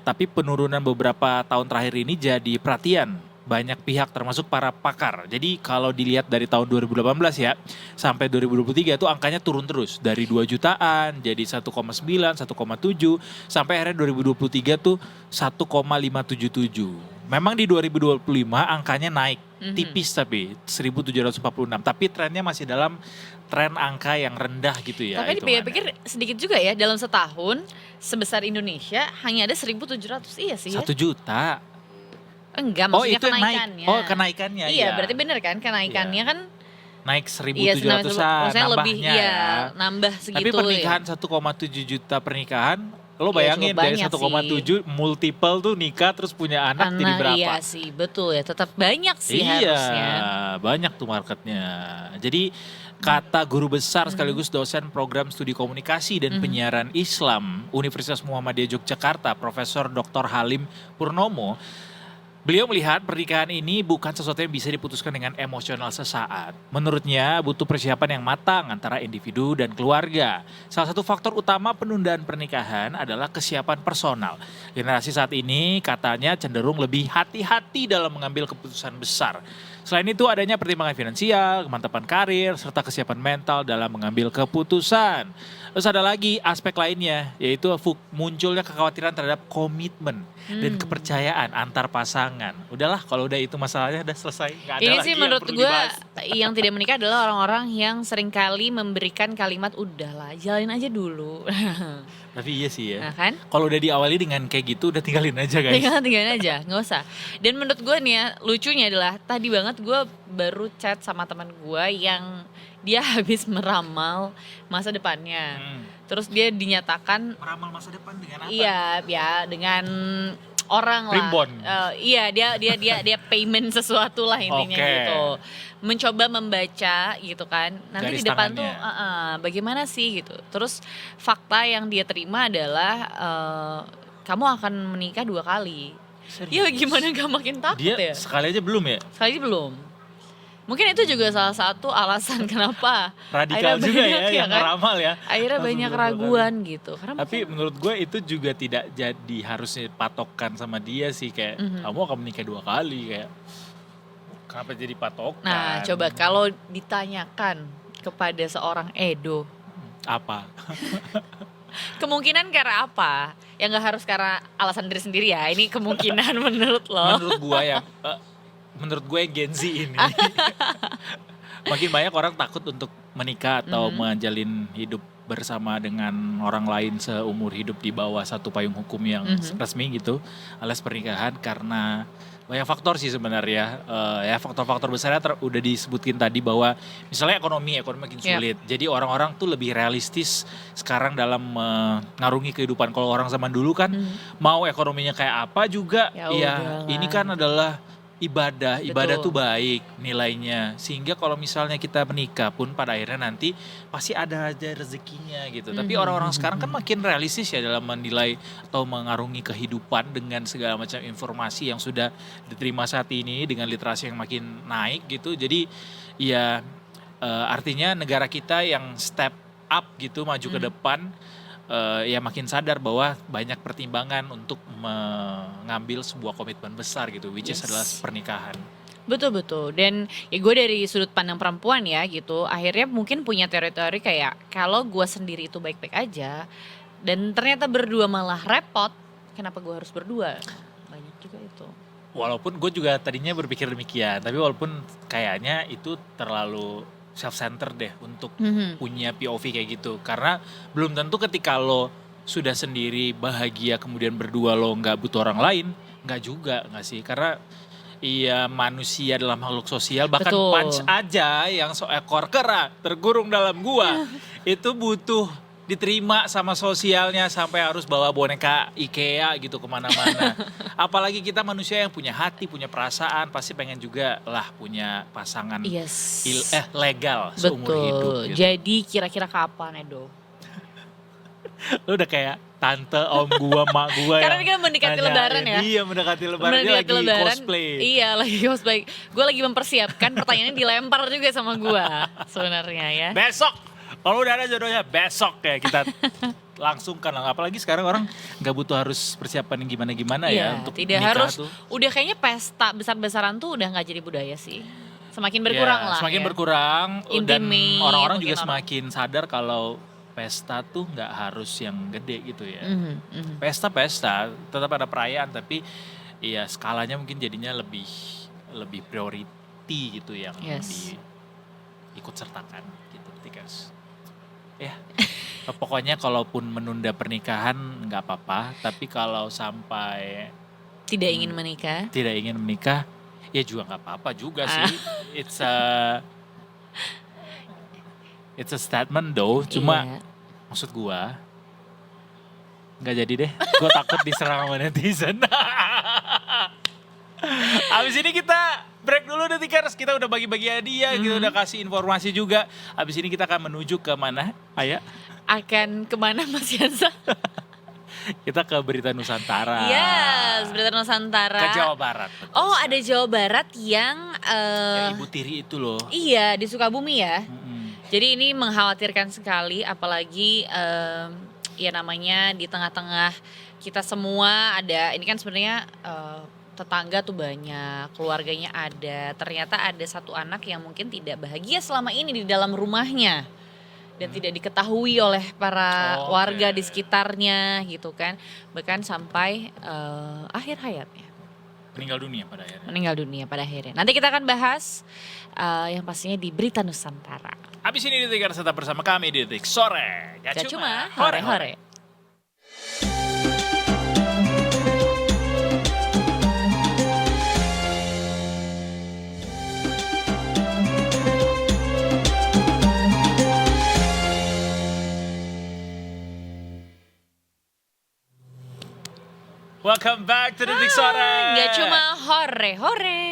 tapi penurunan beberapa tahun terakhir ini jadi perhatian banyak pihak termasuk para pakar. Jadi kalau dilihat dari tahun 2018 ya sampai 2023 itu angkanya turun terus dari 2 jutaan jadi 1,9, 1,7 sampai akhirnya 2023 tuh 1,577. Memang di 2025 angkanya naik tipis tapi 1.746, tapi trennya masih dalam tren angka yang rendah gitu ya. Tapi hitungannya. dipikir sedikit juga ya, dalam setahun sebesar Indonesia hanya ada 1.700, iya sih ya. 1 juta. Enggak, Oh maksudnya itu yang naik. kenaikannya. Oh kenaikannya. Iya, ya. berarti bener kan kenaikannya kan. Naik Iya, 1.700-an maksudnya lebih nambahnya iya, ya. nambah segitu Tapi pernikahan ya. 1,7 juta pernikahan, lo Iya, bayangin cukup dari banyak 1,7 multiple tuh nikah terus punya anak jadi berapa? Iya sih, betul ya. Tetap banyak sih Iya, harusnya. banyak tuh marketnya. Jadi kata guru besar sekaligus dosen program studi komunikasi dan penyiaran Islam Universitas Muhammadiyah Yogyakarta, Profesor Dr. Halim Purnomo, beliau melihat pernikahan ini bukan sesuatu yang bisa diputuskan dengan emosional sesaat. Menurutnya butuh persiapan yang matang antara individu dan keluarga. Salah satu faktor utama penundaan pernikahan adalah kesiapan personal. Generasi saat ini katanya cenderung lebih hati-hati dalam mengambil keputusan besar. Selain itu adanya pertimbangan finansial, kemantapan karir, serta kesiapan mental dalam mengambil keputusan. Terus ada lagi aspek lainnya, yaitu munculnya kekhawatiran terhadap komitmen dan kepercayaan antar pasangan. Udahlah, kalau udah itu masalahnya udah selesai. Nggak ada Ini lagi sih yang menurut perlu gue dibahas. yang tidak menikah adalah orang-orang yang seringkali memberikan kalimat udahlah, jalanin aja dulu. Tapi iya sih ya. Nah kan? Kalau udah diawali dengan kayak gitu, udah tinggalin aja guys. Tinggalin aja, nggak usah. Dan menurut gue nih ya, lucunya adalah tadi banget gue baru chat sama teman gue yang dia habis meramal masa depannya. Terus dia dinyatakan Meramal masa depan dengan apa? iya ya dengan orang lah. Primbon. Iya dia payment sesuatu lah intinya Oke. gitu. Mencoba membaca gitu kan. Nanti Garis di depan tuh tangannya. bagaimana sih gitu. Terus fakta yang dia terima adalah kamu akan menikah 2 kali. Ya gimana gak makin takut Dia ya? sekali aja belum ya? Sekali belum. Mungkin itu juga salah satu alasan kenapa Radikal akhirnya juga banyak ya yang kan? ngeramal ya. Akhirnya Langsung banyak 2 kali. raguan gitu. Karena Tapi menurut gue itu juga tidak jadi harusnya patokan sama dia sih, kayak kamu akan menikah 2 kali, kayak kenapa jadi patokan? nah, coba kalau ditanyakan kepada seorang Edo, apa? kemungkinan karena apa? Ya nggak harus karena alasan diri sendiri ya. Ini kemungkinan menurut lo. Menurut gue yang Gen Z ini makin banyak orang takut untuk menikah atau menjalin hidup bersama dengan orang lain seumur hidup di bawah satu payung hukum yang resmi gitu, alias pernikahan, karena banyak faktor sih sebenarnya. Ya faktor-faktor besarnya udah disebutkin tadi bahwa misalnya ekonomi makin sulit. Jadi orang-orang tuh lebih realistis sekarang dalam mengarungi kehidupan. Kalau orang zaman dulu kan mau ekonominya kayak apa juga, Ya ya udahlah. ini kan adalah ibadah Betul. tuh baik nilainya, sehingga kalau misalnya kita menikah pun pada akhirnya nanti pasti ada aja rezekinya gitu. Tapi orang-orang sekarang kan makin realistis ya dalam menilai atau mengarungi kehidupan dengan segala macam informasi yang sudah diterima saat ini dengan literasi yang makin naik gitu. Jadi ya artinya negara kita yang step up gitu, maju ke depan, ya makin sadar bahwa banyak pertimbangan untuk mengambil sebuah komitmen besar gitu, which is adalah pernikahan. Betul. Dan ya gue dari sudut pandang perempuan ya gitu, akhirnya mungkin punya teori-teori kayak kalau gue sendiri itu baik-baik aja, Dan ternyata berdua malah repot. Kenapa gue harus berdua? Banyak juga itu. Walaupun gue juga tadinya berpikir demikian, tapi walaupun kayaknya itu terlalu self-centered deh untuk punya POV kayak gitu. Karena belum tentu ketika lo sudah sendiri bahagia kemudian berdua lo nggak butuh orang lain, nggak juga nggak sih? Karena iya manusia adalah makhluk sosial, bahkan Betul. Punch aja yang seekor kera terkurung dalam gua itu butuh diterima sama sosialnya sampai harus bawa boneka IKEA gitu kemana-mana. Apalagi kita manusia yang punya hati, punya perasaan, pasti pengen juga lah punya pasangan Yes. legal seumur hidup. Betul. Gitu. Jadi kira-kira kapan Edo? Lu udah kayak tante om gua, mak gua Karena yang ini kan mendekati nanyain. lebaran ya. Iya mendekati lebaran, dia Mendekati lagi lebaran, cosplay. Iya lagi cosplay. Gue lagi mempersiapkan pertanyaannya dilempar juga sama gue sebenarnya ya. Besok, kalau udah ada jodohnya besok ya kita langsungkan lah. Apalagi sekarang orang nggak butuh harus persiapan yang gimana-gimana Iya, ya untuk tidak nikah harus. tuh. Udah kayaknya pesta besar-besaran tuh udah nggak jadi budaya sih. Semakin berkurang Ya, lah. semakin ya. berkurang dan Intimate, orang-orang juga mungkin orang. semakin sadar kalau pesta tuh nggak harus yang gede gitu ya. Mhm. Pesta-pesta tetap ada perayaan tapi ya skalanya mungkin jadinya lebih priority gitu yang Yes. diikut sertakan gitu Tikers. Ya pokoknya kalaupun menunda pernikahan nggak apa-apa, tapi kalau sampai Tidak ingin menikah. tidak ingin menikah ya juga nggak apa-apa juga sih. It's a statement though, cuma Iya. maksud gua nggak jadi deh. Gua takut diserang sama netizen. Abis ini kita break dulu deh Tikers. Kita udah bagi-bagi hadiah, kita udah kasih informasi juga. Abis ini kita akan menuju ke mana? Aya? Akan kemana Mas Yansa? Kita ke Berita Nusantara. Yes, Berita Nusantara. Ke Jawa Barat. betul Oh, sekali. ada Jawa Barat yang Yang Ibu Tiri itu loh. iya di Sukabumi ya. Mm-mm. Jadi ini mengkhawatirkan sekali, apalagi ya namanya di tengah-tengah kita semua ada. Ini kan sebenarnya tetangga tuh banyak, keluarganya ada. Ternyata ada satu anak yang mungkin tidak bahagia selama ini di dalam rumahnya dan tidak diketahui oleh para Oh, warga oke. di sekitarnya gitu kan. Bahkan sampai akhir hayatnya. Meninggal dunia pada akhirnya. Meninggal dunia pada akhirnya. Nanti kita akan bahas yang pastinya di Berita Nusantara. Abis ini di Tikers tetap bersama kami di Detik Sore. Gak cuma hore-hore. Welcome back to Detik Sore. Gak cuma hore-hore.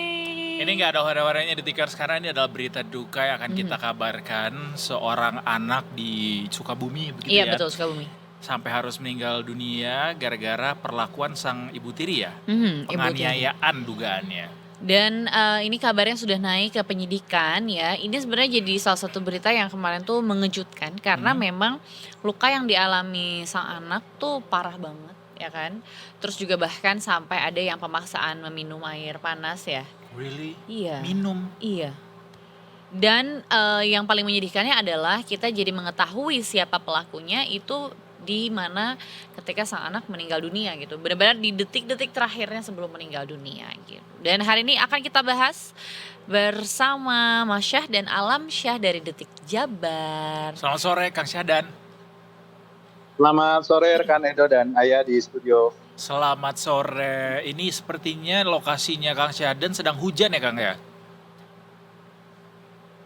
Ini nggak ada hore-horenya di Tikers karena ini adalah berita duka yang akan kita kabarkan. Seorang anak di Sukabumi begitu Iya ya. betul, Sukabumi. Sampai harus meninggal dunia gara-gara perlakuan sang ibu tiri ya. Ibu tiri. Penganiayaan dugaannya. Dan ini kabarnya sudah naik ke penyidikan ya. Ini sebenarnya jadi salah satu berita yang kemarin tuh mengejutkan karena memang luka yang dialami sang anak tuh parah banget ya kan. Terus juga bahkan sampai ada yang pemaksaan meminum air panas ya. Really? Iya. Minum. Iya. Dan yang paling menyedihkannya adalah kita jadi mengetahui siapa pelakunya itu di mana ketika sang anak meninggal dunia gitu. Benar-benar di detik-detik terakhirnya sebelum meninggal dunia gitu. Dan hari ini akan kita bahas bersama Mas Syah dan Alam Syah dari Detik Jabar. Selamat sore Kang Syahdan. Selamat sore rekan Edo dan Ayah di studio. Selamat sore. Ini sepertinya lokasinya Kang Syahdan sedang hujan ya Kang ya?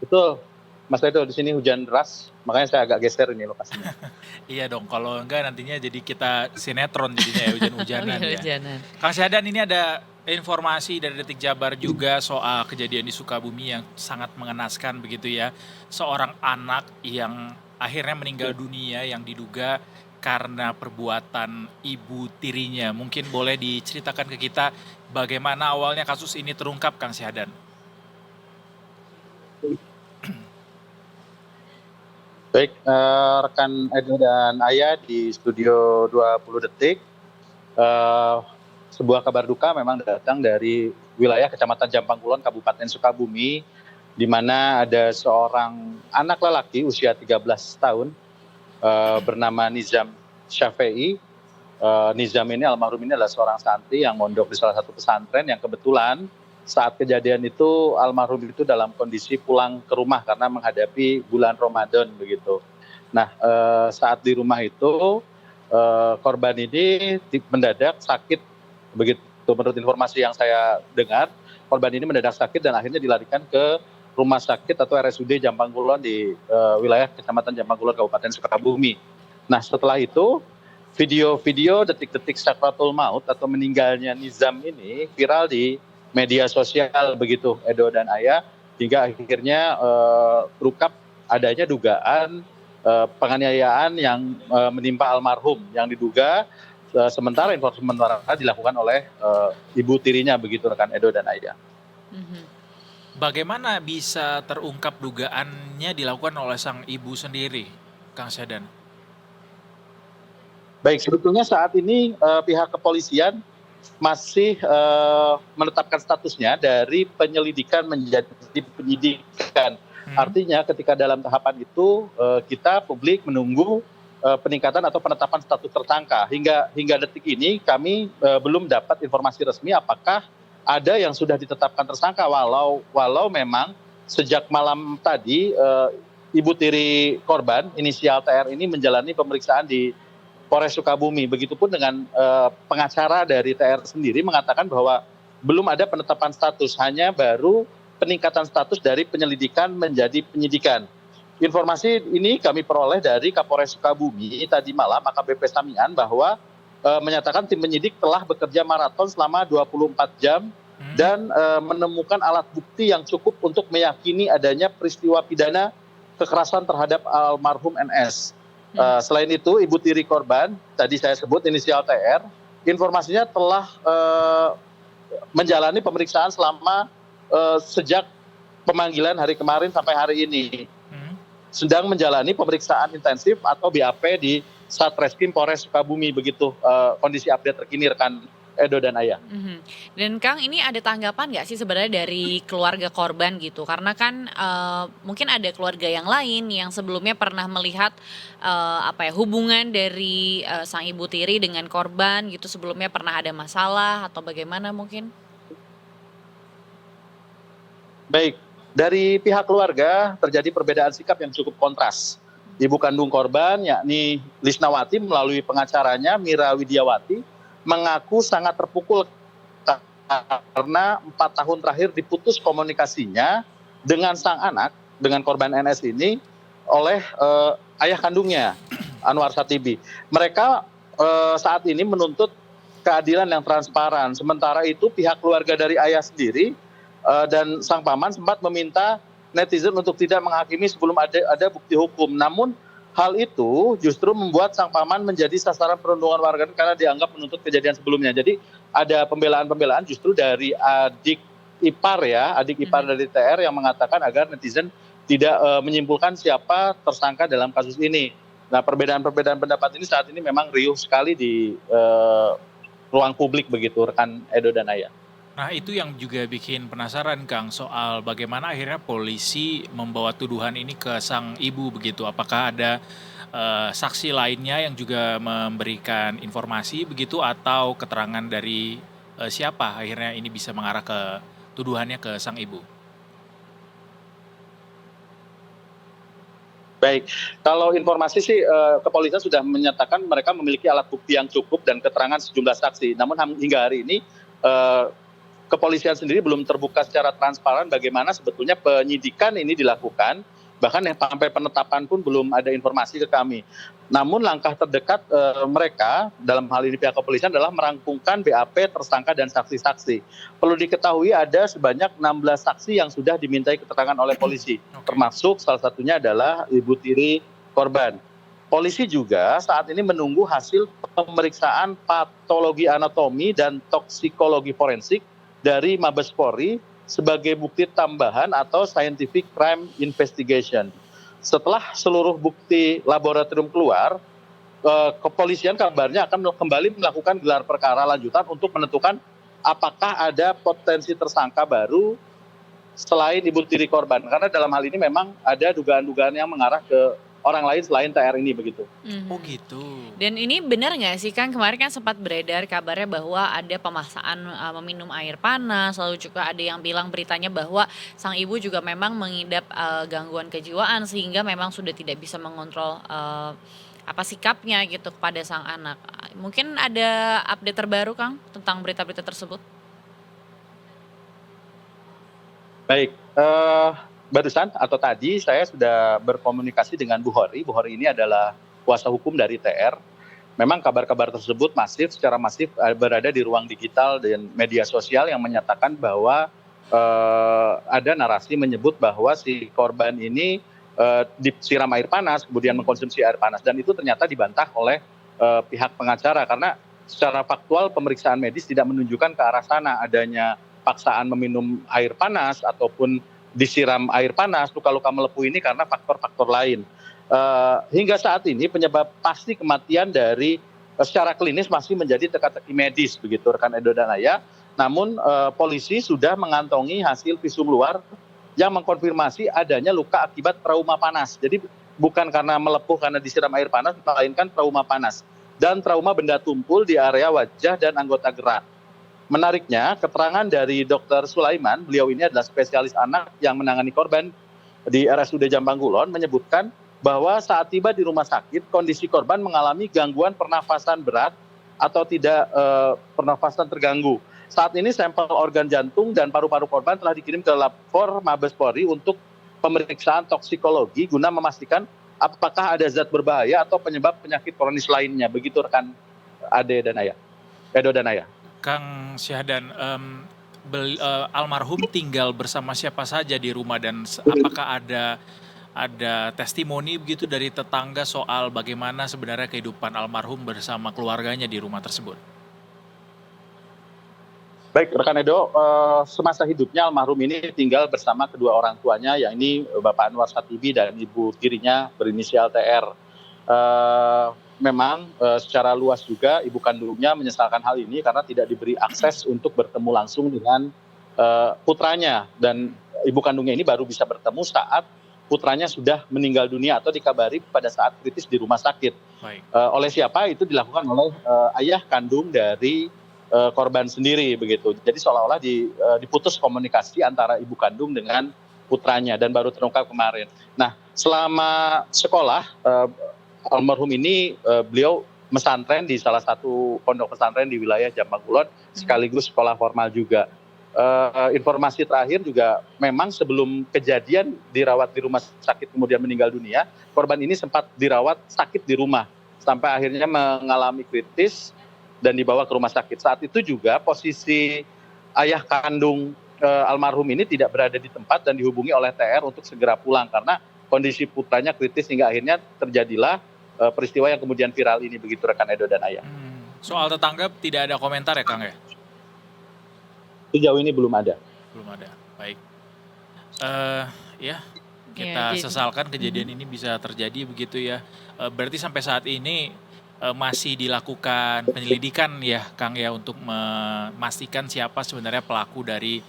Betul, Mas Edo, di sini hujan deras, makanya saya agak geser ini lokasinya. Iya dong, kalau enggak nantinya jadi kita sinetron jadinya ya hujan-hujanan ya. Hujanan. Kang Syahdan, ini ada informasi dari Detik Jabar juga soal kejadian di Sukabumi yang sangat mengenaskan begitu ya. Seorang anak yang akhirnya meninggal dunia yang diduga karena perbuatan ibu tirinya. Mungkin boleh diceritakan ke kita bagaimana awalnya kasus ini terungkap Kang Syahdan? Baik, rekan Edo dan Ayah di studio 20 Detik. Sebuah kabar duka memang datang dari wilayah Kecamatan Jampang Kulon, Kabupaten Sukabumi, di mana ada seorang anak lelaki usia 13 tahun bernama Nizam Syafi'i. Nizam ini, almarhum ini adalah seorang santri yang mondok di salah satu pesantren yang kebetulan saat kejadian itu almarhum itu dalam kondisi pulang ke rumah karena menghadapi bulan Ramadan begitu. Nah, saat di rumah itu korban ini mendadak sakit begitu, menurut informasi yang saya dengar korban ini mendadak sakit dan akhirnya dilarikan ke rumah sakit atau RSUD Jampang Kulon di wilayah Kecamatan Jampang Kulon Kabupaten Sukabumi. Nah, setelah itu video-video detik-detik sakratul maut atau meninggalnya Nizam ini viral di media sosial begitu, Edo dan Ayah, hingga akhirnya terungkap adanya dugaan penganiayaan yang menimpa almarhum yang diduga sementara informasi sementara dilakukan oleh ibu tirinya begitu, rekan Edo dan Ayah. Bagaimana bisa terungkap dugaannya dilakukan oleh sang ibu sendiri, Kang Syadan? Baik, sebetulnya saat ini pihak kepolisian masih menetapkan statusnya dari penyelidikan menjadi penyidikan. Artinya ketika dalam tahapan itu kita publik menunggu peningkatan atau penetapan status tersangka. Hingga detik ini kami belum dapat informasi resmi apakah ada yang sudah ditetapkan tersangka, walau memang sejak malam tadi ibu tiri korban inisial TR ini menjalani pemeriksaan di Polres Sukabumi. Begitupun dengan pengacara dari TR sendiri mengatakan bahwa belum ada penetapan status, hanya baru peningkatan status dari penyelidikan menjadi penyidikan. Informasi ini kami peroleh dari Kapolres Sukabumi tadi malam, AKBP Samian, bahwa menyatakan tim penyidik telah bekerja maraton selama 24 jam dan menemukan alat bukti yang cukup untuk meyakini adanya peristiwa pidana kekerasan terhadap almarhum NS. Selain itu, ibu tiri korban, tadi saya sebut inisial TR, informasinya telah menjalani pemeriksaan selama sejak pemanggilan hari kemarin sampai hari ini. Sedang menjalani pemeriksaan intensif atau BAP di Satreskrim Polres Sukabumi, begitu kondisi update terkini rekan Edo dan Ayah. Dan Kang, ini ada tanggapan nggak sih sebenarnya dari keluarga korban gitu? Karena kan mungkin ada keluarga yang lain yang sebelumnya pernah melihat hubungan dari sang ibu tiri dengan korban gitu, sebelumnya pernah ada masalah atau bagaimana mungkin? Baik, dari pihak keluarga terjadi perbedaan sikap yang cukup kontras. Ibu kandung korban yakni Lisnawati melalui pengacaranya Mira Widiawati mengaku sangat terpukul karena 4 tahun terakhir diputus komunikasinya dengan sang anak, dengan korban NS ini oleh ayah kandungnya, Anwar Satibi. Mereka saat ini menuntut keadilan yang transparan. Sementara itu pihak keluarga dari ayah sendiri dan sang paman sempat meminta netizen untuk tidak menghakimi sebelum ada bukti hukum. Namun hal itu justru membuat sang paman menjadi sasaran perundungan warga karena dianggap menuntut kejadian sebelumnya. Jadi ada pembelaan-pembelaan justru dari adik ipar dari TR yang mengatakan agar netizen tidak menyimpulkan siapa tersangka dalam kasus ini. Nah, perbedaan-perbedaan pendapat ini saat ini memang riuh sekali di ruang publik begitu, rekan Edo dan Ayah. Nah, itu yang juga bikin penasaran, Kang, soal bagaimana akhirnya polisi membawa tuduhan ini ke sang ibu begitu. Apakah ada saksi lainnya yang juga memberikan informasi begitu atau keterangan dari siapa akhirnya ini bisa mengarah ke tuduhannya ke sang ibu? Baik, kalau informasi sih kepolisian sudah menyatakan mereka memiliki alat bukti yang cukup dan keterangan sejumlah saksi. Namun hingga hari ini kepolisian sendiri belum terbuka secara transparan bagaimana sebetulnya penyidikan ini dilakukan, bahkan sampai penetapan pun belum ada informasi ke kami. Namun langkah terdekat mereka dalam hal ini pihak kepolisian adalah merampungkan BAP tersangka dan saksi-saksi. Perlu diketahui ada sebanyak 16 saksi yang sudah dimintai keterangan oleh polisi, termasuk salah satunya adalah ibu tiri korban. Polisi juga saat ini menunggu hasil pemeriksaan patologi anatomi dan toksikologi forensik dari Mabes Polri sebagai bukti tambahan atau scientific crime investigation. Setelah seluruh bukti laboratorium keluar, kepolisian kabarnya akan kembali melakukan gelar perkara lanjutan untuk menentukan apakah ada potensi tersangka baru selain ibu tiri korban. Karena dalam hal ini memang ada dugaan-dugaan yang mengarah ke orang lain selain TR ini begitu. Oh gitu. Dan ini benar nggak sih Kang, kemarin kan sempat beredar kabarnya bahwa ada pemaksaan meminum air panas, lalu juga ada yang bilang beritanya bahwa sang ibu juga memang mengidap gangguan kejiwaan sehingga memang sudah tidak bisa mengontrol apa sikapnya gitu kepada sang anak. Mungkin ada update terbaru Kang tentang berita-berita tersebut? Baik, barusan atau tadi saya sudah berkomunikasi dengan Bu Hori. Bu Hori ini adalah kuasa hukum dari TR. Memang kabar-kabar tersebut secara masif berada di ruang digital dan media sosial yang menyatakan bahwa ada narasi menyebut bahwa si korban ini disiram air panas, kemudian mengkonsumsi air panas, dan itu ternyata dibantah oleh pihak pengacara karena secara faktual pemeriksaan medis tidak menunjukkan ke arah sana adanya paksaan meminum air panas ataupun disiram air panas. Luka-luka melepuh ini karena faktor-faktor lain. Hingga saat ini penyebab pasti kematian dari secara klinis masih menjadi teka-teki medis begitu rekan Edo dan Ayah. Namun polisi sudah mengantongi hasil visum luar yang mengkonfirmasi adanya luka akibat trauma panas. Jadi bukan karena melepuh karena disiram air panas, melainkan trauma panas dan trauma benda tumpul di area wajah dan anggota gerak. Menariknya, keterangan dari Dr. Sulaiman, beliau ini adalah spesialis anak yang menangani korban di RSUD Jamban Kulon, menyebutkan bahwa saat tiba di rumah sakit, kondisi korban mengalami gangguan pernafasan berat atau tidak pernafasan terganggu. Saat ini sampel organ jantung dan paru-paru korban telah dikirim ke Labor Mabes Polri untuk pemeriksaan toksikologi guna memastikan apakah ada zat berbahaya atau penyebab penyakit kronis lainnya. Begitu rekan Ade dan Ayah, Edo dan Ayah. Kang Syahdan, almarhum tinggal bersama siapa saja di rumah dan apakah ada testimoni begitu dari tetangga soal bagaimana sebenarnya kehidupan almarhum bersama keluarganya di rumah tersebut? Baik, rekan Edo, semasa hidupnya almarhum ini tinggal bersama kedua orang tuanya, yakni Bapak Anwar Satibi dan ibu tirinya berinisial TR. Memang secara luas juga ibu kandungnya menyesalkan hal ini karena tidak diberi akses untuk bertemu langsung dengan putranya, dan ibu kandungnya ini baru bisa bertemu saat putranya sudah meninggal dunia atau dikabari pada saat kritis di rumah sakit. Baik. Oleh siapa itu dilakukan oleh ayah kandung dari korban sendiri begitu. Jadi seolah-olah diputus komunikasi antara ibu kandung dengan putranya dan baru terungkap kemarin. Nah, selama sekolah almarhum ini beliau pesantren di salah satu pondok pesantren di wilayah Jamban Kulon, sekaligus sekolah formal juga. Informasi terakhir juga memang sebelum kejadian dirawat di rumah sakit kemudian meninggal dunia, korban ini sempat dirawat sakit di rumah sampai akhirnya mengalami kritis dan dibawa ke rumah sakit. Saat itu juga posisi ayah kandung almarhum ini tidak berada di tempat dan dihubungi oleh TR untuk segera pulang karena kondisi putranya kritis hingga akhirnya terjadilah peristiwa yang kemudian viral ini begitu rekan Edo dan Ayah. Soal tetangga tidak ada komentar ya Kang ya? Sejauh ini belum ada. Belum ada. Baik. Ya, kita sesalkan kejadian ini bisa terjadi begitu ya. Berarti sampai saat ini masih dilakukan penyelidikan ya Kang ya untuk memastikan siapa sebenarnya pelaku dari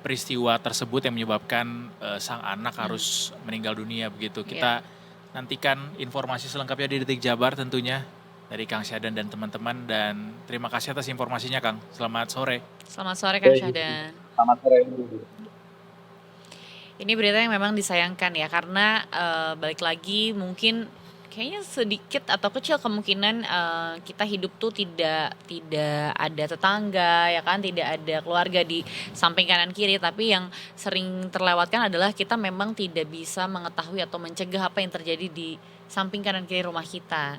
peristiwa tersebut yang menyebabkan sang anak harus meninggal dunia begitu. Kita nantikan informasi selengkapnya di Detik Jabar tentunya dari Kang Syahdan dan teman-teman, dan terima kasih atas informasinya Kang. Selamat sore. Selamat sore Kang Syahdan. Selamat sore. Ini berita yang memang disayangkan ya karena balik lagi mungkin kayaknya sedikit atau kecil kemungkinan kita hidup tuh tidak ada tetangga ya kan, tidak ada keluarga di samping kanan kiri, tapi yang sering terlewatkan adalah kita memang tidak bisa mengetahui atau mencegah apa yang terjadi di samping kanan kiri rumah kita.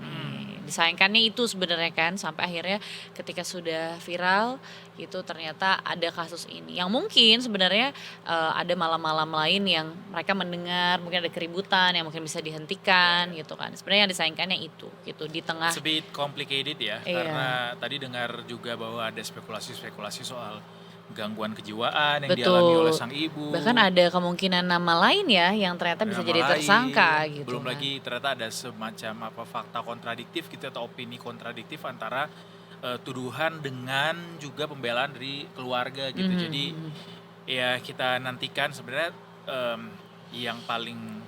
Disayangkannya itu sebenarnya kan, sampai akhirnya ketika sudah viral itu ternyata ada kasus ini yang mungkin sebenarnya ada malam-malam lain yang mereka mendengar mungkin ada keributan yang mungkin bisa dihentikan gitu kan. Sebenarnya yang disayangkannya itu gitu di tengah. It's a bit complicated ya, karena tadi dengar juga bahwa ada spekulasi-spekulasi soal gangguan kejiwaan yang dialami oleh sang ibu. Bahkan ada kemungkinan nama lain ya yang ternyata bisa jadi tersangka gitu. Belum lagi ternyata ada semacam fakta kontradiktif gitu atau opini kontradiktif antara tuduhan dengan juga pembelaan dari keluarga gitu. Jadi ya kita nantikan sebenarnya yang paling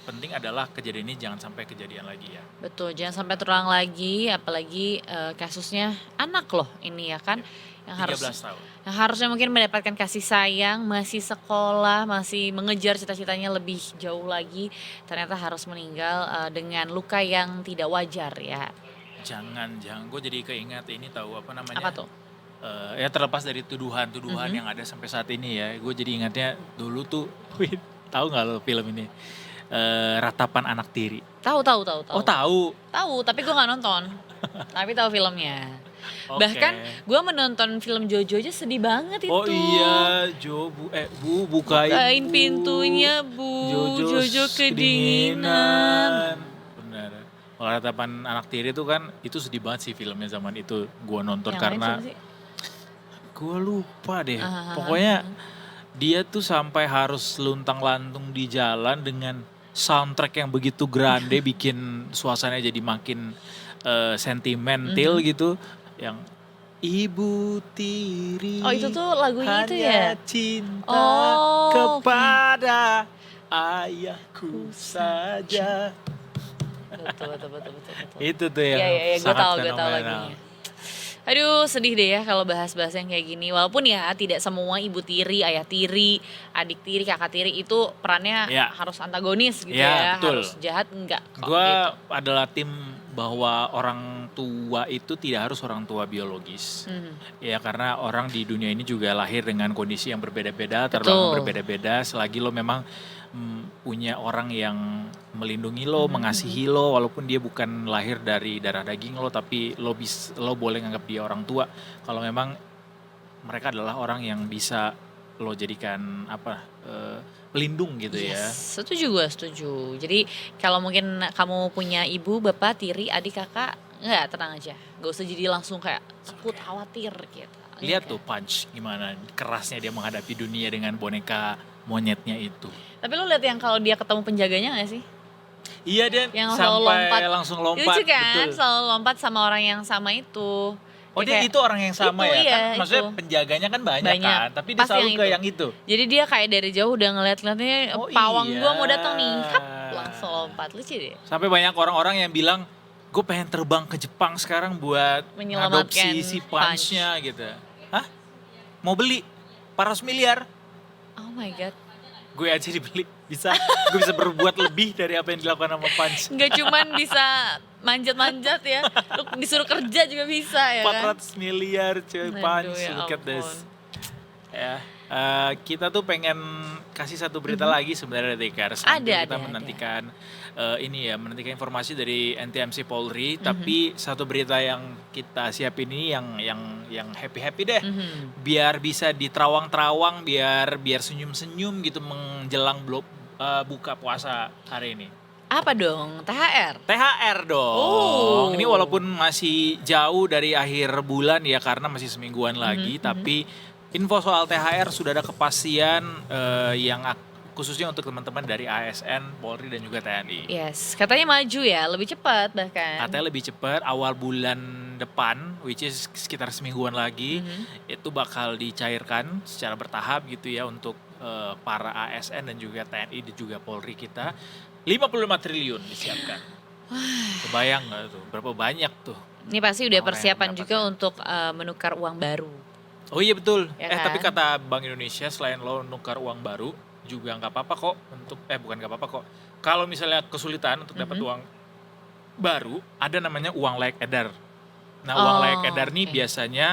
penting adalah kejadian ini jangan sampai kejadian lagi ya. Betul, jangan sampai terulang lagi, apalagi kasusnya anak loh ini ya kan, yang 13 tahun. yang harusnya mungkin mendapatkan kasih sayang, masih sekolah, masih mengejar cita-citanya lebih jauh lagi, ternyata harus meninggal dengan luka yang tidak wajar ya. Jangan, gue jadi keingat ini tahu apa namanya? Apa tuh? Ya terlepas dari tuduhan-tuduhan yang ada sampai saat ini ya, gue jadi ingatnya dulu tuh, tahu nggak lo film ini? Ratapan Anak Tiri. Tahu. Oh tahu. Tahu, tapi gue nggak nonton. Tapi tahu filmnya. Oke. Bahkan gue menonton film Jojo aja sedih banget itu. Oh iya, Bu bukain Bukain Bu. pintunya Bu, Jojo kedinginan. Benar. Kalau Ratapan Anak Tiri itu kan itu sedih banget sih filmnya zaman itu gue nonton Yang lain karena siapa sih? gue lupa deh. Ah. Pokoknya dia tuh sampai harus luntang-lantung di jalan dengan soundtrack yang begitu grande bikin suasananya jadi makin sentimental gitu, yang Ibu Tiri Oh itu tuh lagunya itu ya? hanya cinta Oh, kepada ayahku saja. Betul. Itu tuh yang Iya, gue sangat tahu fenomenal. lagunya. Aduh sedih deh ya kalau bahas-bahas yang kayak gini. Walaupun ya tidak semua ibu tiri, ayah tiri, adik tiri, kakak tiri itu perannya Ya. harus antagonis gitu Ya, ya. betul. Harus jahat enggak kok Gue gitu. adalah tim bahwa orang tua itu tidak harus orang tua biologis. Ya karena orang di dunia ini juga lahir dengan kondisi yang berbeda-beda, terbangun Betul. berbeda-beda. Selagi lo memang punya orang yang melindungi lo, mengasihi lo, walaupun dia bukan lahir dari darah daging lo, tapi lo boleh nganggap dia orang tua. Kalau memang mereka adalah orang yang bisa lo jadikan pelindung gitu ya. Yes, setuju gue, setuju. Jadi kalau mungkin kamu punya ibu, bapak, tiri, adik, kakak, enggak, tenang aja. Gak usah jadi langsung kayak takut, khawatir gitu. Lihat tuh Punch gimana kerasnya dia menghadapi dunia dengan boneka monyetnya itu. Tapi lu lihat yang kalau dia ketemu penjaganya gak sih? Iya dia Yang selalu sampai lompat. langsung lompat. Lucu kan, Betul. selalu lompat sama orang yang sama itu. Oh dia kayak- itu orang yang sama Itu, ya? iya, Kan maksudnya itu. penjaganya kan banyak Banyak. kan, tapi dia Pas selalu yang ke itu. yang itu. Jadi dia kayak dari jauh udah ngeliat-ngeliatnya Oh pawang iya. gua mau datang nih, hap, langsung lompat. Lucu deh. Sampai banyak orang-orang yang bilang, gue pengen terbang ke Jepang sekarang buat Menyelamatkan adopsi si Punch. Punch-nya gitu. Hah? Mau beli? 400 miliar? Oh my god. Gue aja dibeli. Gue bisa berbuat lebih dari apa yang dilakukan sama Punch. Nggak cuman bisa manjat-manjat ya, lu disuruh kerja juga bisa ya kan. 400 miliar cuy Aduh, Punch, ya look at this. ampun. Ya, kita tuh pengen kasih satu berita lagi sebenarnya Tikar. Sambil Ada, kita ada. menantikan menantikan informasi dari NTMC Polri, tapi satu berita yang kita siapin ini yang happy deh. Biar bisa diterawang-terawang, biar senyum-senyum gitu menjelang buka puasa hari ini. Apa dong? THR? THR dong. Oh. Ini walaupun masih jauh dari akhir bulan ya karena masih semingguan lagi, tapi info soal THR sudah ada kepastian yang khususnya untuk teman-teman dari ASN, Polri dan juga TNI. Yes, katanya maju ya, lebih cepat bahkan. Katanya lebih cepat awal bulan depan, which is sekitar semingguan lagi, itu bakal dicairkan secara bertahap gitu ya untuk para ASN dan juga TNI dan juga Polri kita. 55 triliun disiapkan. Kebayang nggak tuh? Berapa banyak tuh? Ini pasti udah Orang yang persiapan juga mendapatkan. untuk menukar uang baru. Oh iya betul. Ya Tapi kan? kata Bank Indonesia selain lo nukar uang baru juga nggak apa-apa kok untuk bukan nggak apa-apa kok. Kalau misalnya kesulitan untuk dapat uang baru, ada namanya uang layak edar. Nah uang Oh, layak edar nih oke. biasanya